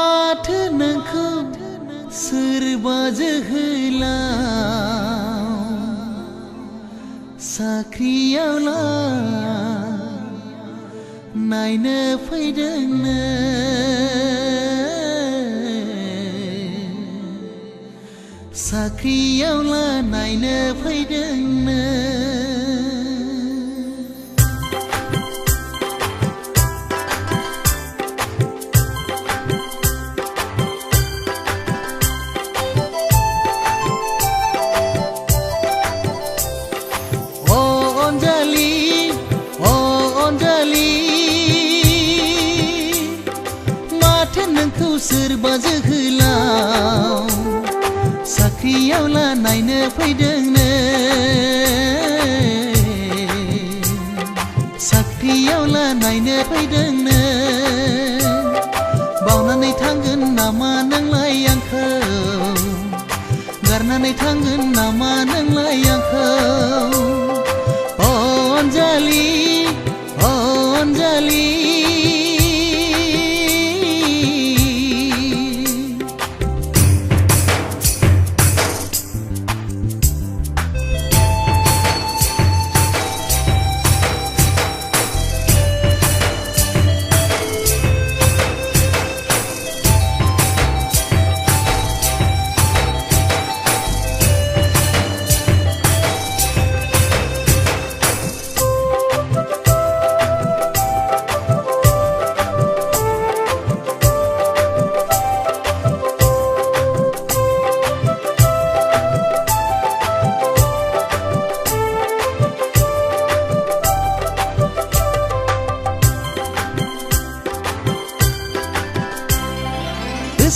माथो नोंखौ सोरबा जोहोलाव साख्रियावला नायनो फैदोंनो साख्रियावला नायनो फैदोंनो सोरबा जोहोलाव साख्रियावला नायनो फैदोंनो साख्रियावला नायनो फैदोंनो बावनानै थांगोन नामा नोंलाय आंखौ गारनानै थांगोन नामा नोंलाय आंखौ अनजालि अनजालि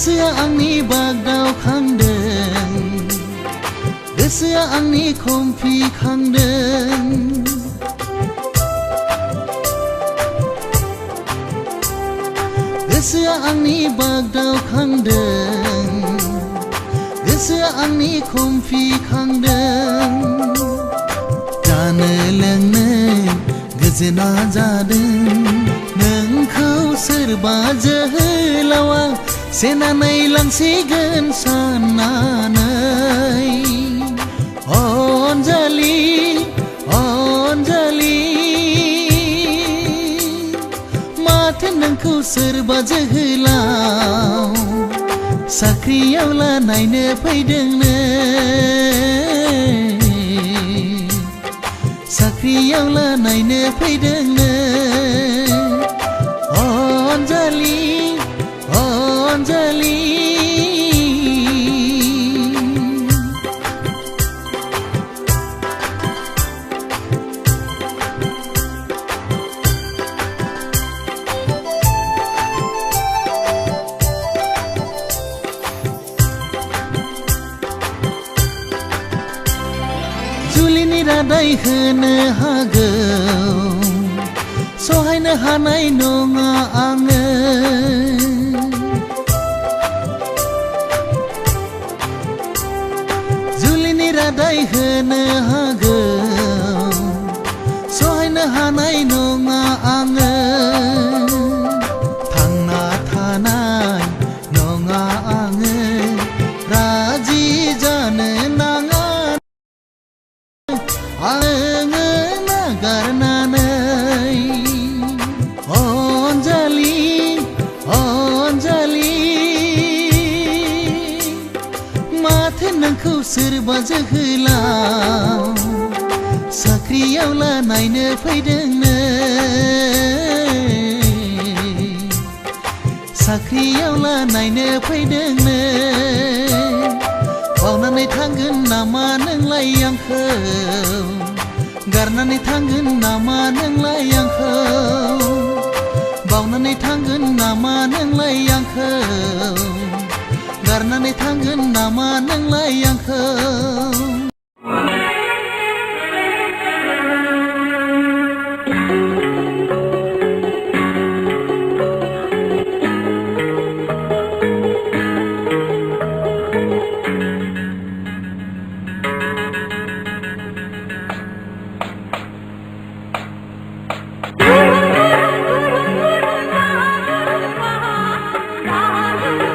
गोसोआ आंनि बागदाव खांदों गोसोआ आंनि खमफि खांदों गोसोआ आंनि बागदाव खांदों गोसोआ आंनि खमफि खांदों जानो लोंनो गोजोना जादों नोंखौ सोरबा जोहोलावा सेनानै लांसिगोन साननानै अनजालि अनजालि माथो नोंखौ सोरबा जोहोलाव साख्रियावला नायनो फैदोंनो साख्रियावला नायनो फैदोंनो अनजालि अनजालि जुलिनि रादाय होनो हागौ सहायनो हानाय नङा आङो जुलिनि रादाय होनो हागौ सहायनो हानाय नङा आङो थांना थानाय नङा आङो राजि जानो नाङा आङो नागारनानै अनजालि अनजालि माथो नोंखौ सोरबा जोहोलाव साख्रियावला नायनो फैदोंनो साख्रियावला नायनो फैदोंनो बावनानै थांगोन नामा नोंलाय आंखौ गारनानै थांगोन नामा नोंलाय आंखौ बावनानै थांगोन नामा नोंलाय आंखौ गारनानै थांगोन नामा नोंलाय आंखौ la la la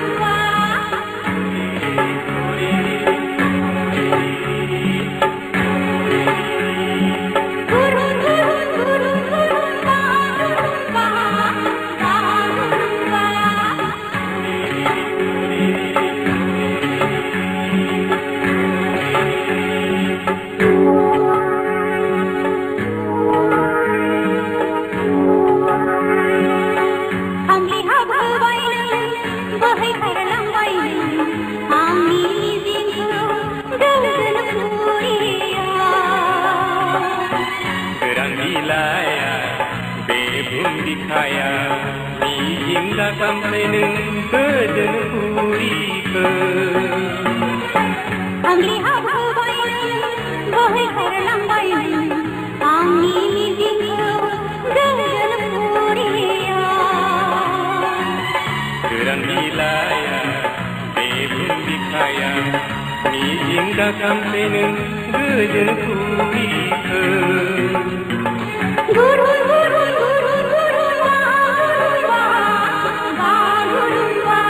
दाखामफ्लेनो गोजोन फुरिखो आंनि हाबोबाय बोहैखारलांबाय आंनि मिजिंखौ गोजोन फुरिया गोरान बिलाइया बे बिखाया मिजिं दाखामफ्लेनो गोजोन फुरिखो गुरुन गुरुन गुरुन गुरुन वा गुरुन वा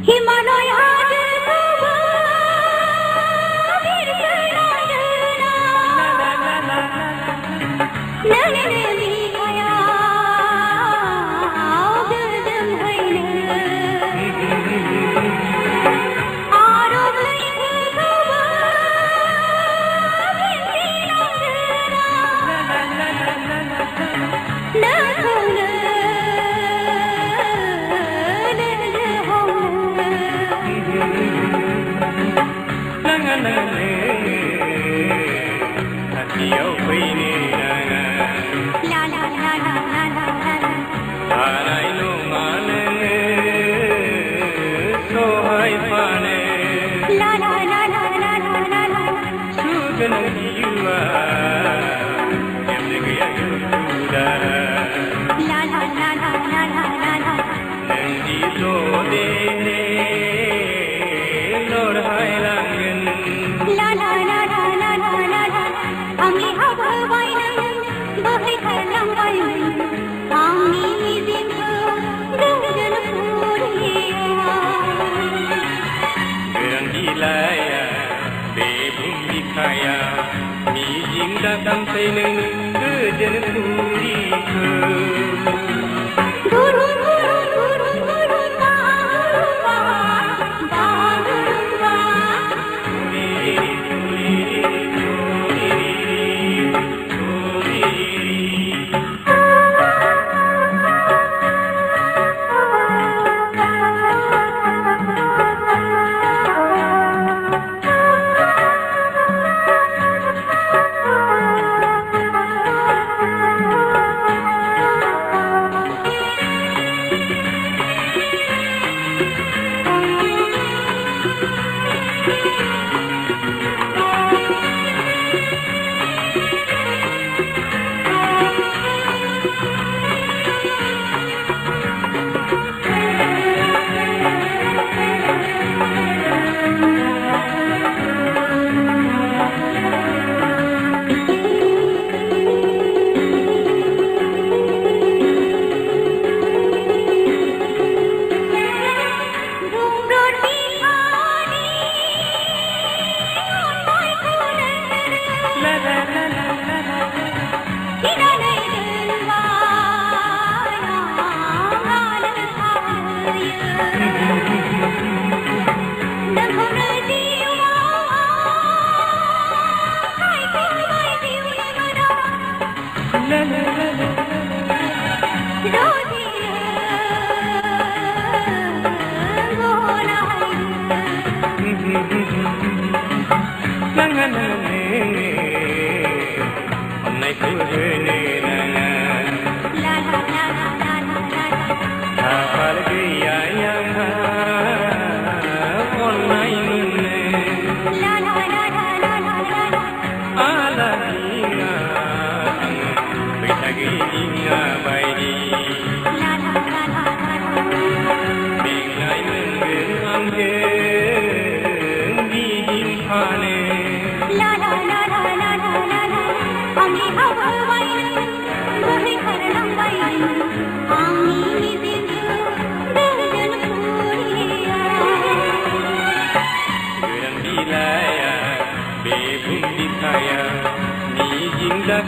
हिमालय खाथियाव फैनो नाङा हानाय नङा नोङो सहाय फानो सुगोनां जिउआ जेबो गैया दुखुदा नोंनि ज'दे लरहायलांगोन आंनि हाबोबाय बोहैखारलांबाय आंनि मिजिंखौ गोजोन फुरिया गोरान बिलाइया बे बिखाया मिजिं दाखामफ्लेनो गोजोन फुरिखो गुरुन गुरुन गुरुन गुरुन वा la la la la la la la la la la la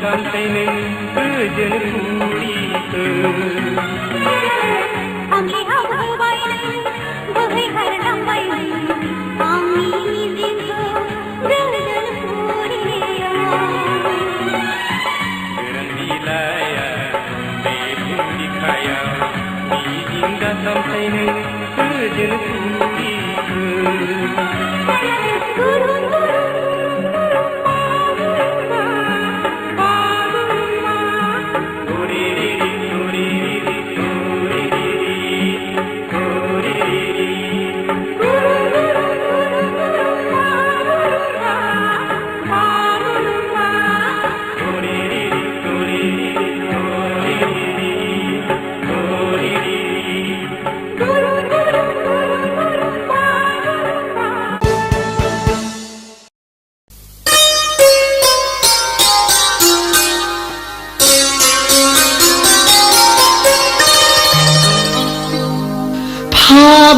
दामसै नों गोजोन फुरिखो आंनि हावबाय बोहैखारलांबाय आंनि मिजिंखौ गोजोन फुरियाव गोरान बिलाइया बे बिखायाव मिजिं दामसै नों गोजोन फुरिखो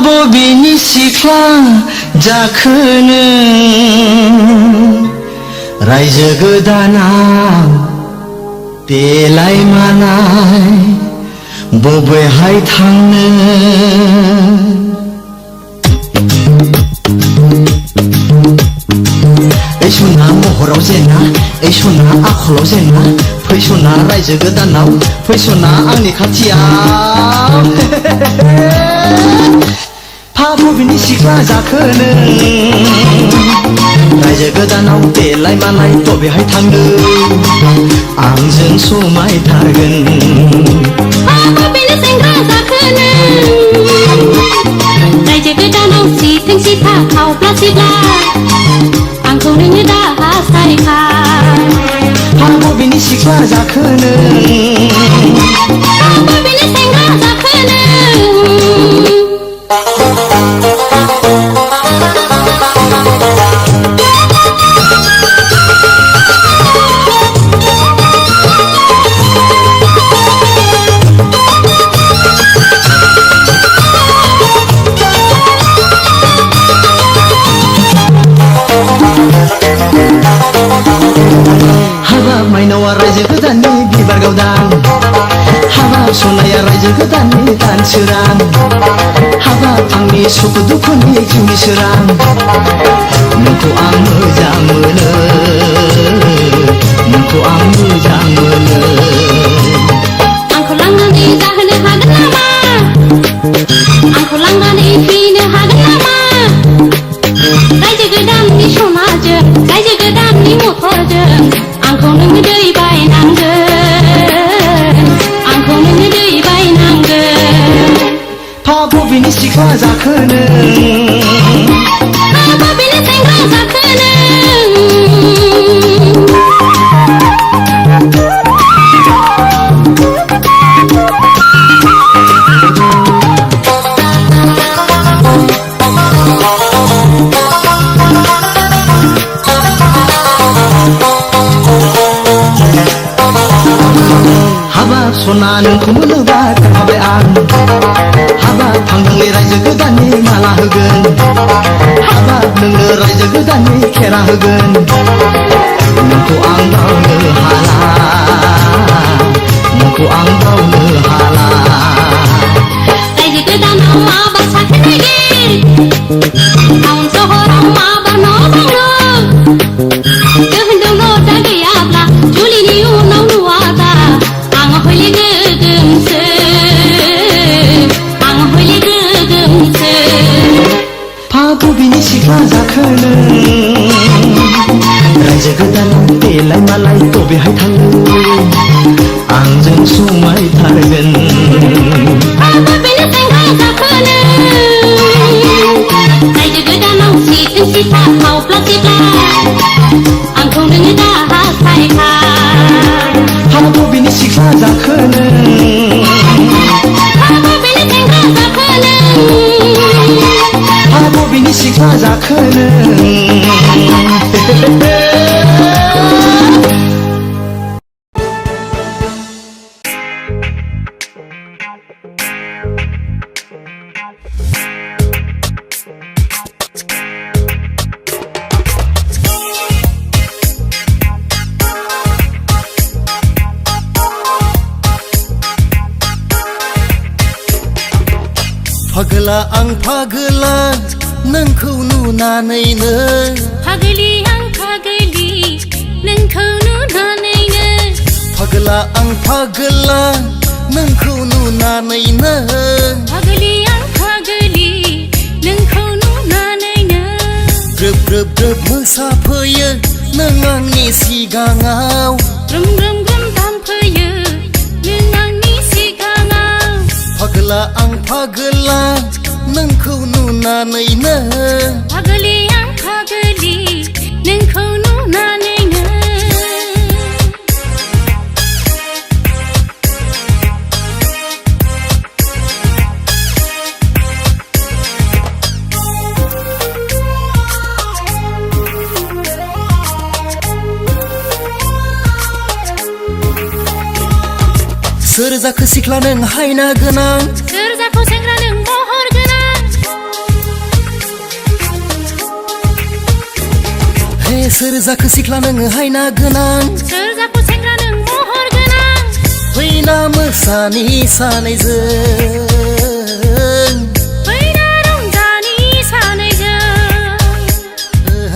बबेनि सिख्ला जाखो नों रायजो गोदानाव देलाय मालाय बबेहाय थांनो ओइ सना महराव जेना ओइ सना आखलाव जेना फैसना रायजो गोदानाव फैसना आंनि खाथियाव बबेनि सिख्ला जाखो नों रायजो गोदानाव देलाय मालाय बबेहाय थांनो आंजों समायथारगोन बबेनि सेंग्रा जाखो नों रायजो गोदानाव सिथों सिथा खावब्ला सिब्ला आंखौ नोङो दा हास्थायखा बबेनि सिख्ला जाखो नों बबेनि सेंग्रा जाखो नों हाबाब माइनावा रायजो गोदाननि बिबार गावदां हाबाब सनाया रायजो गोदाननि दान सोरां हाबाब आंनि सुखु दुखुनि जिउनि सोरां नोंखौ आं मोजां मोनो नोंखौ आं मोजां मोनो आंखौ लांनानै जाहोनो हागोन नामा आंखौ लांनानै फैनो हागोन नामा रायजो गोदाननि सनाजों रायजो गोदाननि मथरजों आंखौ नोङो दै बायनांगोन आंखौ नोङो दै बायनांगोन बबेनि सिख्ला जाखो नों बबेनि सेंग्रा जाखो नों हाबाब सना नोंखौ मोनोबा खोनाबाय आं हाबाब थांदोंलै रायजो गोदाननि माला होगोन हाबाब नोंनो रायजो गोदाननि खेरा होगोन नोंखौ आं बावनो हाला नोंखौ आं बावनो हाला रायजो गोदानाव माबा साख्रि नागिर टाउन सहराव माबा न' दङ दोहोन दौलता गैयाब्ला जुलिनि उनाव नुवाबा आं हयले गोगोमसो आं हयले गोगोमसो बबेनि सिख्ला जाखो नों रायजो गोदानाव देलाय मालाय बबेहाय थांनो फागोला आं फागोला नोंखौ नुनानैनो फागोलि आं फागोलि नोंखौ नुनानैनो फागोला आं फागोला नोंखौ नुनानैनो फागोलि आं फागोलि नोंखौ नुनानैनो ग्रोब ग्रोब ग्रोब मोसाफैयो नों आंनि सिगाङाव ग्रोम ग्रोम ग्रोम दामफैयो नों आंनि सिगाङाव फागोला आं फागोला नोंखौ नुनानैनो फागोलि आं फागोलि नोंखौ नुनानैनो सोर जाखो सिख्ला नों हायना गोनां सोर जाखो सेंग्रा नों महर गोनां हे सोर जाखो सिख्ला नों हायना गोनां सोर जाखो सेंग्रा नों महर गोनां फैना मोसानि सानैजों फैना रंजानि सानैजों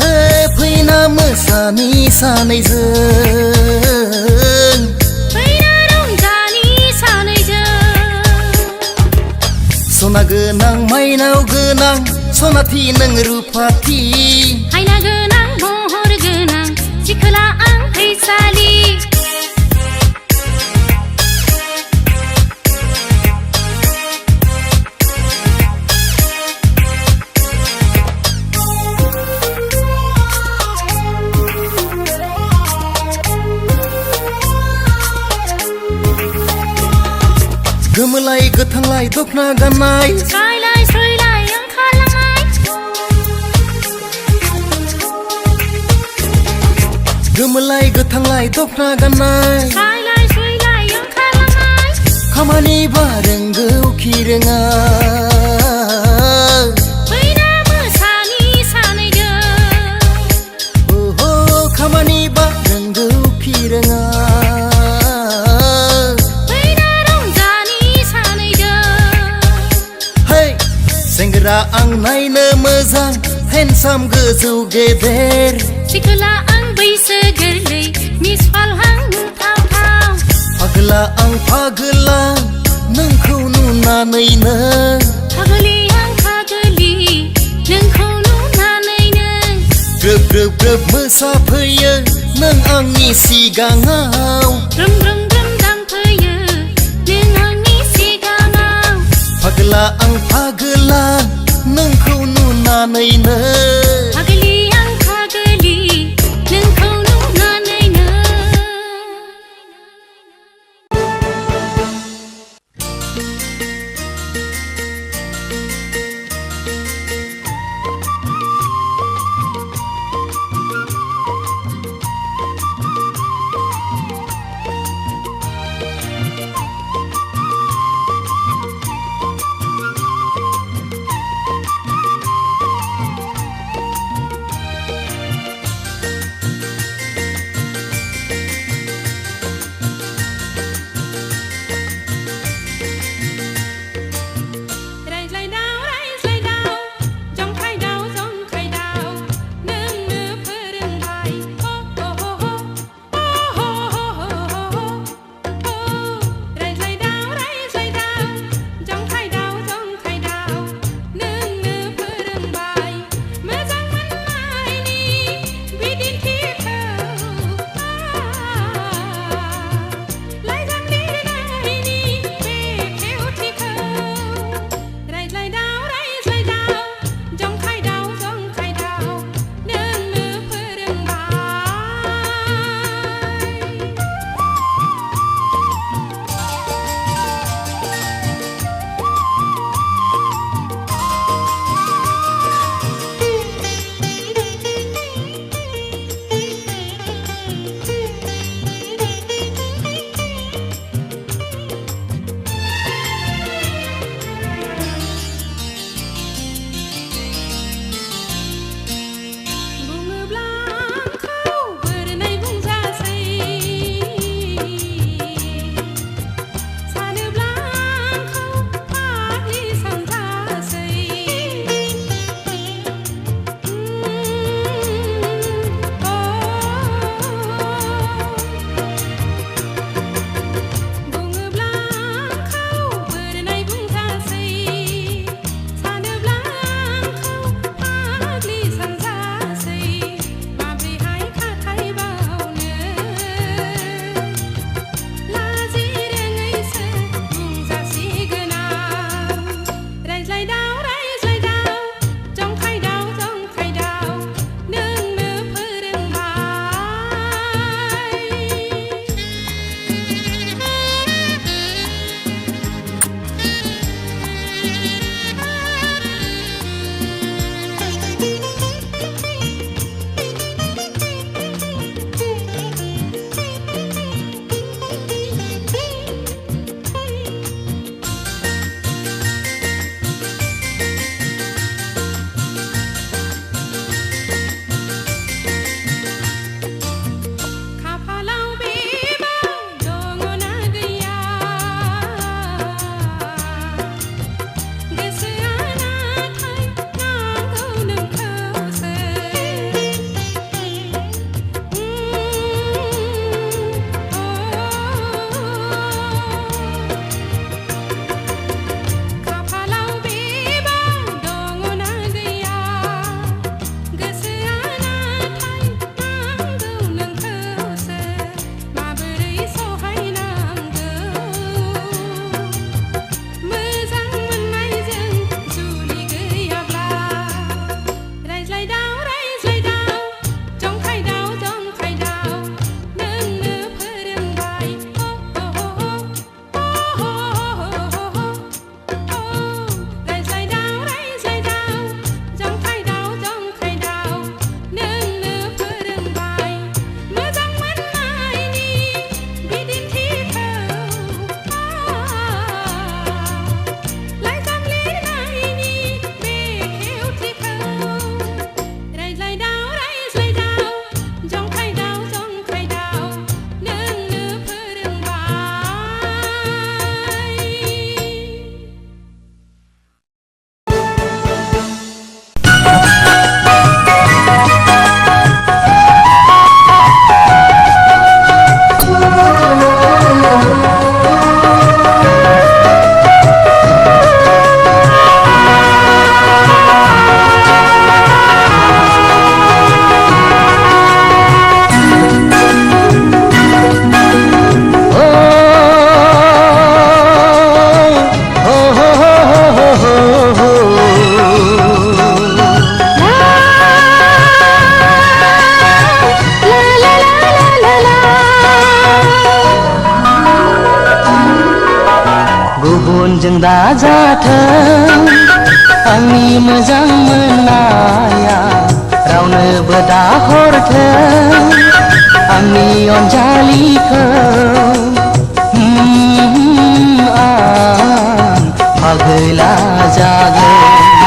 हे फैना मोसानि सानैजों सना गोनां माइनाव गोनां सनाथि नों रुपाथि हायना गोनां महर गोनां सिखोला आं फैसालि गोमोलाय गोथांलाय दखना गाननाय स्रायलाय स्रैलाय ओंखारलांनाय गोमोलाय गोथांलाय दखना गाननाय स्रायलाय स्रैलाय ओंखारलांनाय खामानि बा रोंगौ खि रोङा फैना मोसानि सानैजों ओहो खामानि बा रोंगौ खि रोङा सेंग्रा आं नायनो मोजां हेन्डसाम गोजौ गेदेर सिखोला आं बैसो गोरलै मिसफालहां नुथावथाव फागोला आं फागोला नोंखौ नुनानैनो फागोलि आं फागोलि नोंखौ नुनानैनो ग्रोब ग्रोब ग्रोब मोसाफैयो नों आंनि सिगाङाव ग्रोम ग्रोम ग्रोम दामफैयो नों आंनि सिगाङाव फागोला आं फागोला नोंखौ नुनानैनो फागोलि आं फागोलि नोंखौ नुनानैनो गुबुनजों दाजाथों आंनि मोजां मोननाया रावनोबो दाहरथों आंनि अनजालिखौ आं पागला जागोन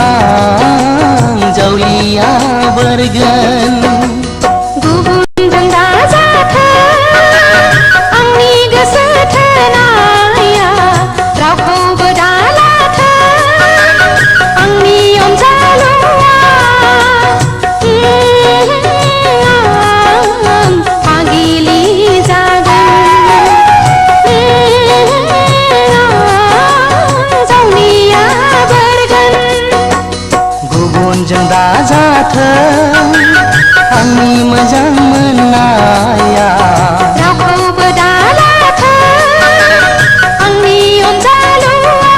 आं जावलिया बोरगोन गुबुनजों दाजाथों आंनि गोसो थोनाया रावखौबो दालाथों आंनि अनजालुआ आं पागिलि जागोन जावलिया बोरगोन गुबुनजों दाजाथों आंनि मोजां मोननाया रावखौबो दालाथों आंनि अनजालुआ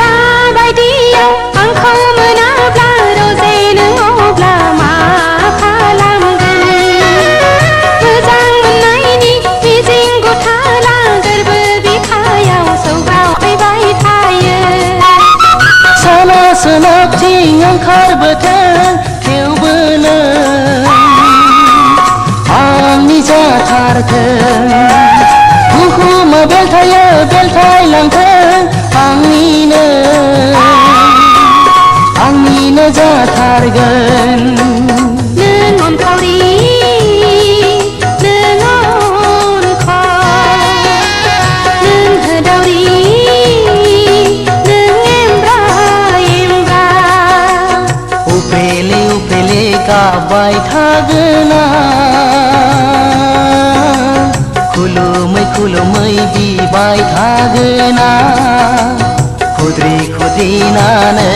दाबायदियाव आंखौ मोनाब्ला रजे नों अब्ला मा खालामगोन मोजां मोननायनि मिजिं गथाला गोरबो बिखायाव सौग्रावबाय थायो साना सोनाबथिं ओंखारबोथों थेवबो नों आंनि जाथारथों बुहुमा बेलथायो बेलथायलांथों आंनिनो जाथारगोन नों अनखावरि नों अनखाव नों होदावरि नों एमब्रा उफेले उफेले गाबबाय थागोन खुलुमै खुलुमै बिबाय थागोन खुद्रि खुद्रिनानै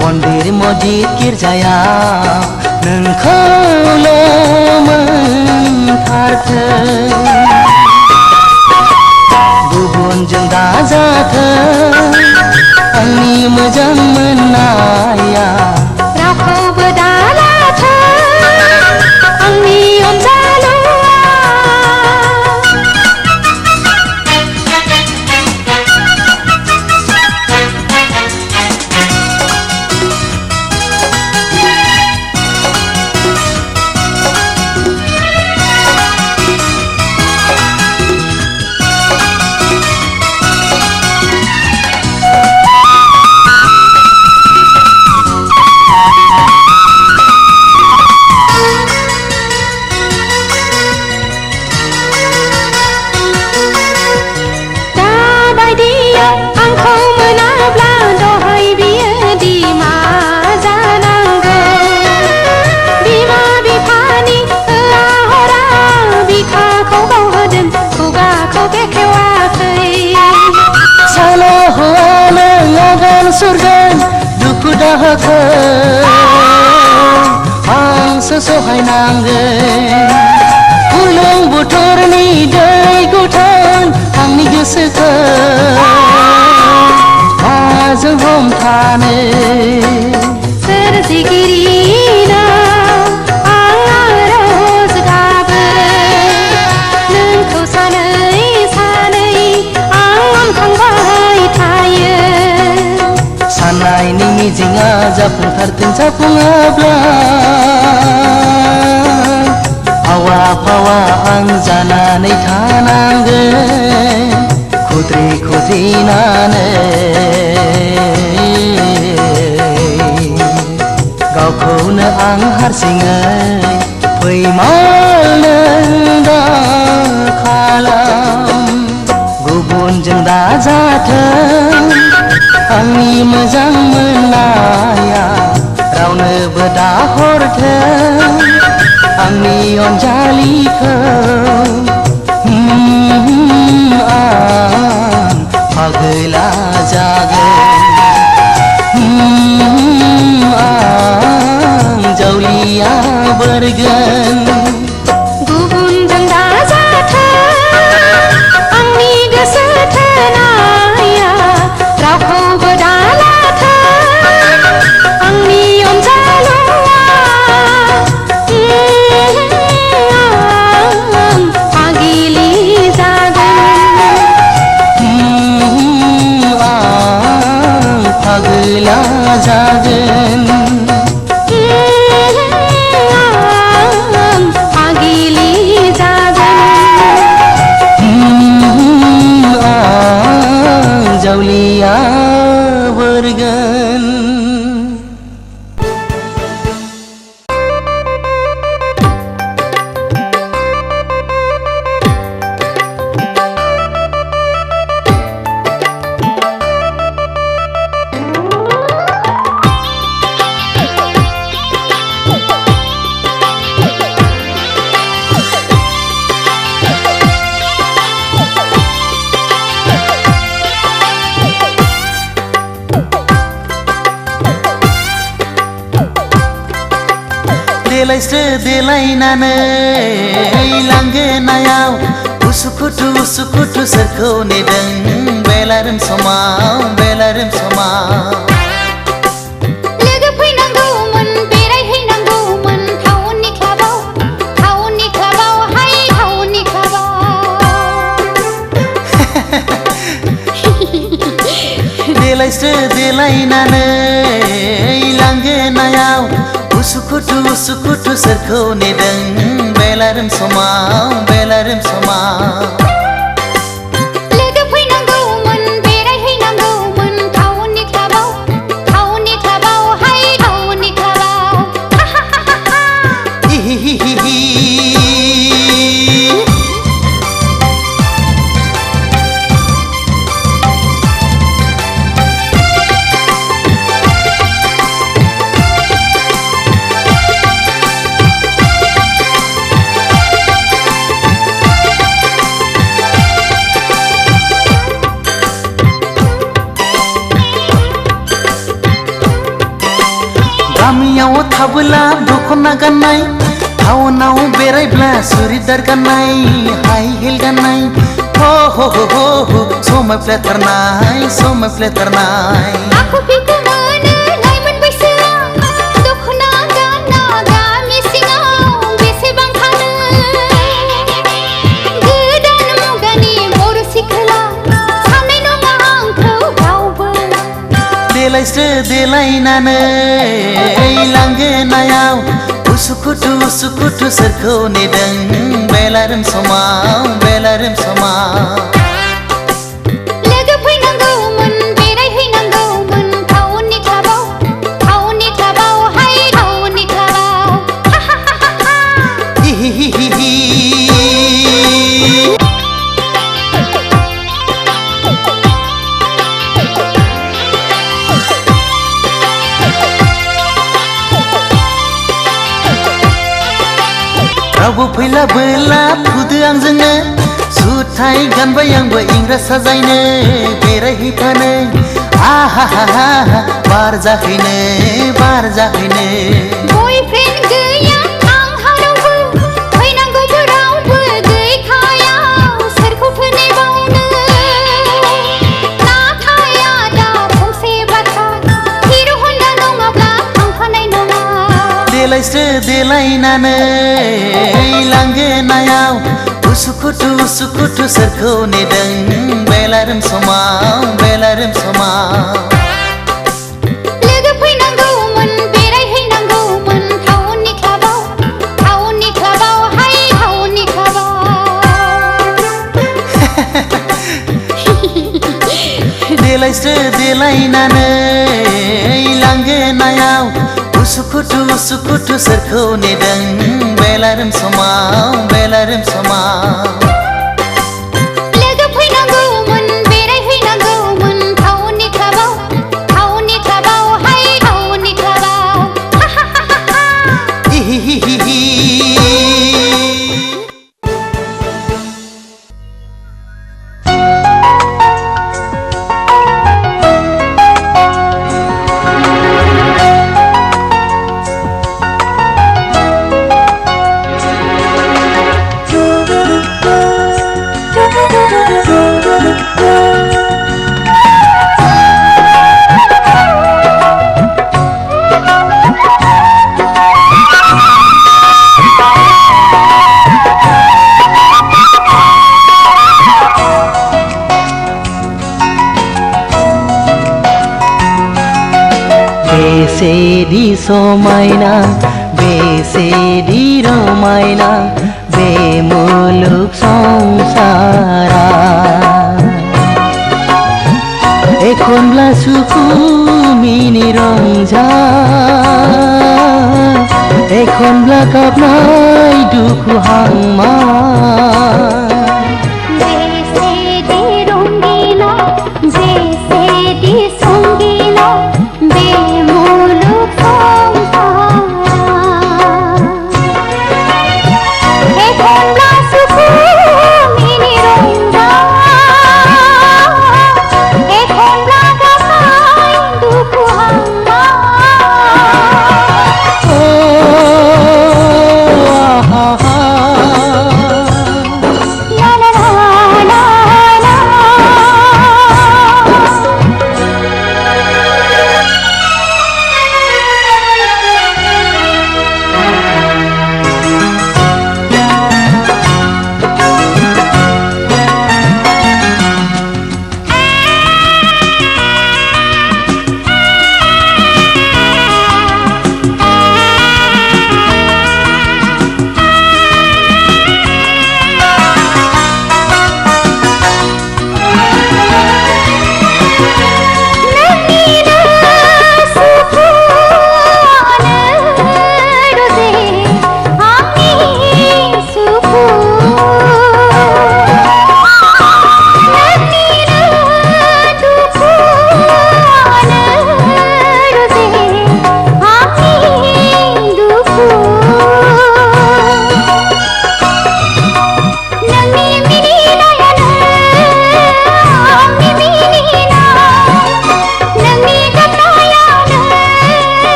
मन्दिर मस्जिद गिर्जायाव नोंखौल' मोनथारथों गुबुनजों दाजाथों आंनि मोजां मोननाया रावखौबो दालाथों आंनि अनजालुआ दाबायदियाव आंखौ मोनाब्ला दहाय बियोदि मा जानांगौ बिमा बिफानि होआ हरा बिखाखौ बावहोदों खुगाखौ बेखेवाखै साला हौवा नों आगान सुरगोन दुखु दाहाखौ आंसो सहायनांगोन गुलुं बोथोरनि दै गुथान आंनि गोसोखौ माजों हमथानो सोरजिगिरिनाव आं आरज गाबो नोंखौ सानै सानै आं अनखांबाय थायो साननायनि मिजिंआ जाफुंथारथों जाफुङाब्ला आवा फावा आं जानानै थानांगोन खुद्रि खुद्रिनानै गावखौनो आं हारसिङै फैमाल नों दा खालाम गुबुनजों दाजाथों आंनि मोजां मोननाया रावनोबो दाहरथों आंनि अनजालिखौ देलायस्रो देलायनानै लांगोनायाव उसुखुथु सोरखौ नेदों बेलारोम समाव बेलारोम समाव लोगो फैनांगौमोन बेरायहैनांगौमोन टाउननि क्लाबाव हाय टाउननि क्लाबाव देलायस्रो देलायनानै लांगोनायाव उसुखुथु सोरखौ नेदों बेलारोम समाव बेलारोम समाव लोगो फैनांगौमोन बेरायहैनांगौमोन टाउननि क्लाबाव हाय टाउननि क्लाबाव इहिहिहिहि गामियाव थाबोला दखना गाननाय टाउनाव बेरायब्ला सुरिदार गाननाय हाइ हिल गाननाय हो हो हो हो हो समायफ्लेथारनाय आखु फिखु मोनो लाइमोन बैसोआ दखना गानना गामि सिङाव बेसेबां थानो गोदान मुगानि बर' सिख्ला साननाय नङा आंखौ रावबो देलायस्रो देलायनानै लांगोनायाव उसुखुथु सोरखौ नेदों बेलारोम समाव बेलारोम समाव लोगो फैनांगौमोन बेरायहैनांगौमोन टाउननि क्लाबाव हाय टाउननि क्लाबाव इहिहिहिहि रावबो फैलाबोला फुदो आंजोंनो जुथाय गानबाय आंबो इंराज साजायनो बेरायहैफानो आहाहाहा बार जाहैनो बयफ्रेन्ड गैया आंहा रावबो फैनांगौबो रावबो गैखाया सोरखौथो नेबावनो नाथाय आदा फंसे बाथ्रा हिर' हन्डा नङाब्ला थांफानाय नङा देलायस्रो देलायनानै लांगोनायाव उसुखुथु सोरखौ नेदों बेलारोम समाव बेलारोम समाव लोगो फैनांगौमोन बेरायहैनांगौमोन टाउननि क्लाबाव हाय टाउननि क्लाबाव देलायस्रो देलायनानै लांगोनायाव उसुखुथु सोरखौ नेदों बेलारोम समाव बेलारोम समाव लोगो फैनांगौमोन बेरायहैनांगौमोन टाउननि क्लाबाव हाय टाउननि क्लाबाव इहिहिहिहि बेसेदि समायना बेसेदि रमायना बे मुलुग संसारा एखनब्ला सुखु मिनि रंजा एखनब्ला गाबनाय दुखु हांमा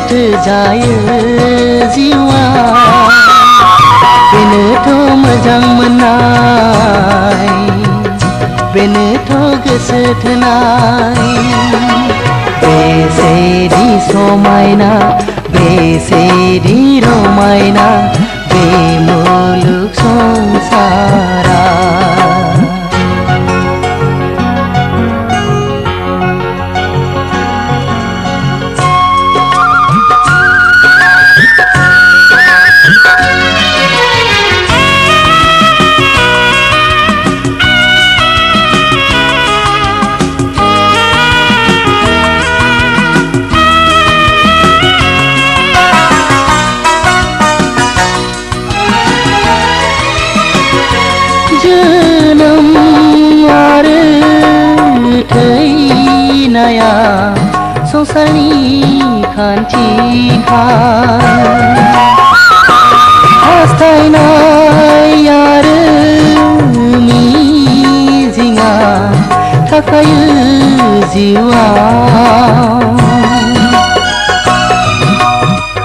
फाथो जायो जिउआ बेनोथ' मोजां मोननाय बेनोथ' गोसो थोनाय बेसेदि समायना बेसेदि रमायना बे मुलुग संसारा जोनोम आरो थैनाया संसारनि खान्थिखा हास्थायनाय आरो मिजिंआ थाखायो जिउआव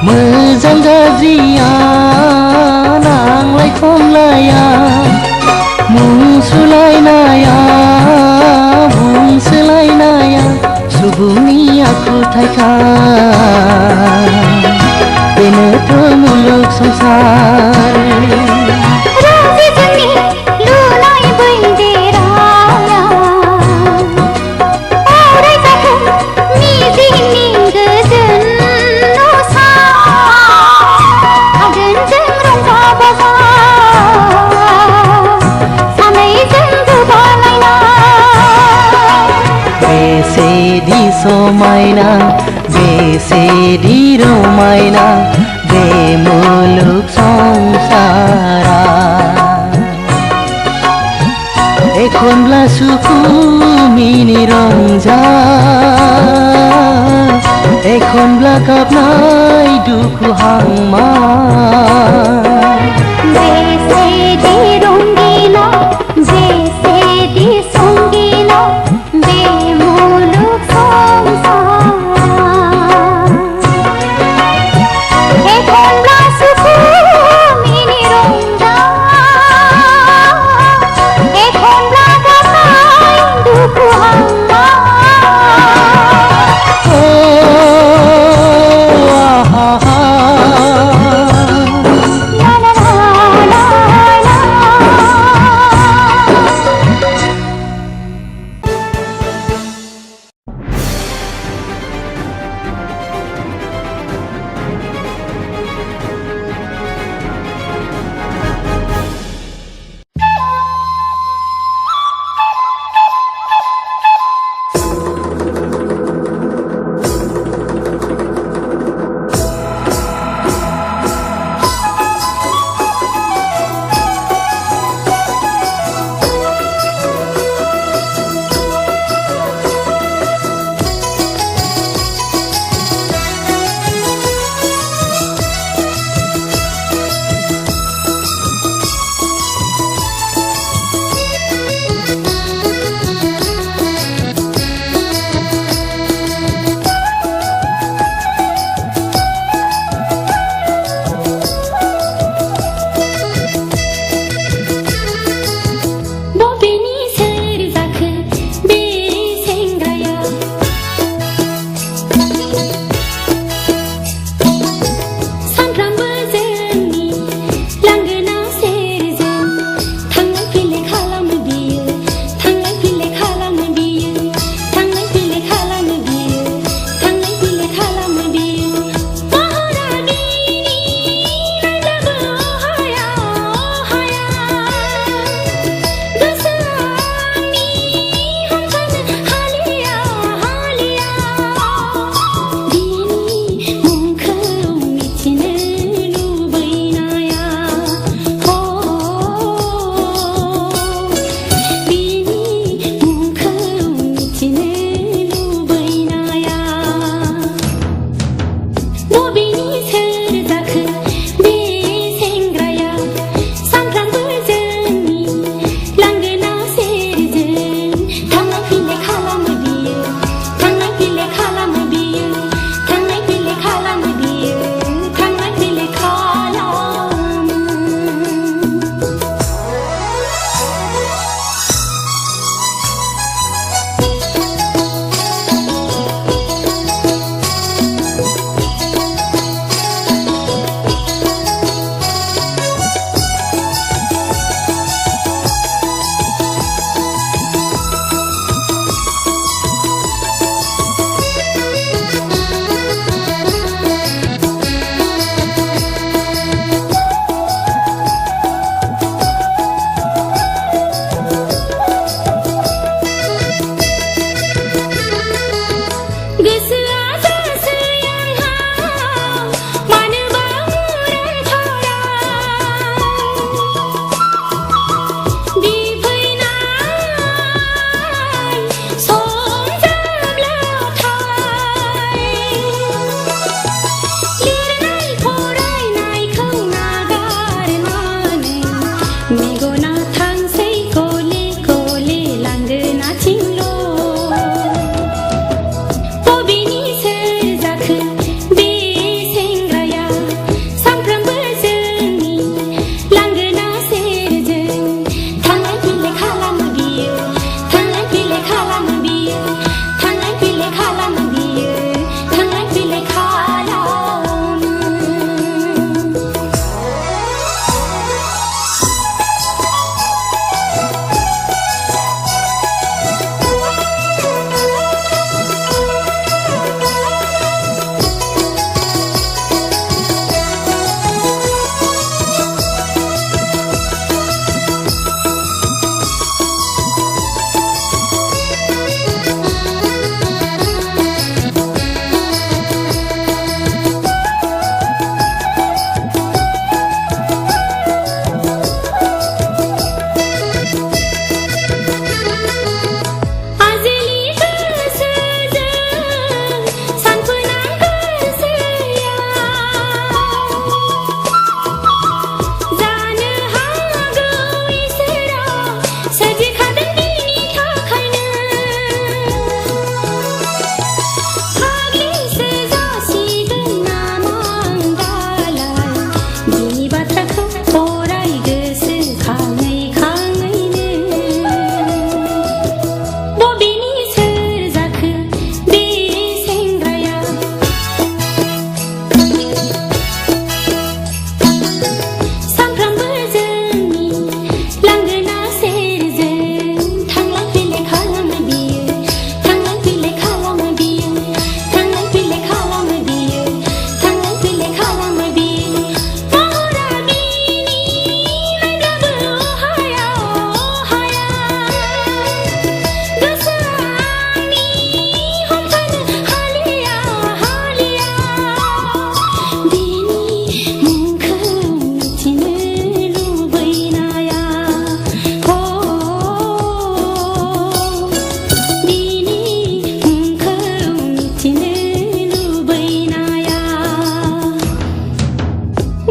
मोजां गाज्रिया नांलाय खमलाया मुंसुलायनाया बुंसोलायनाया सुबुंनि आखुथायखा बेनोथ' मुलुग संसार बेसेदि समायना बेसेदि रमायना बे मुलुग संसारा एखनब्ला सुखु मिनि रंजा एखनब्ला गाबनाय दुखु हांमा बेसेदि रंगिना बेसेदि संगिना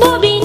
बबेनि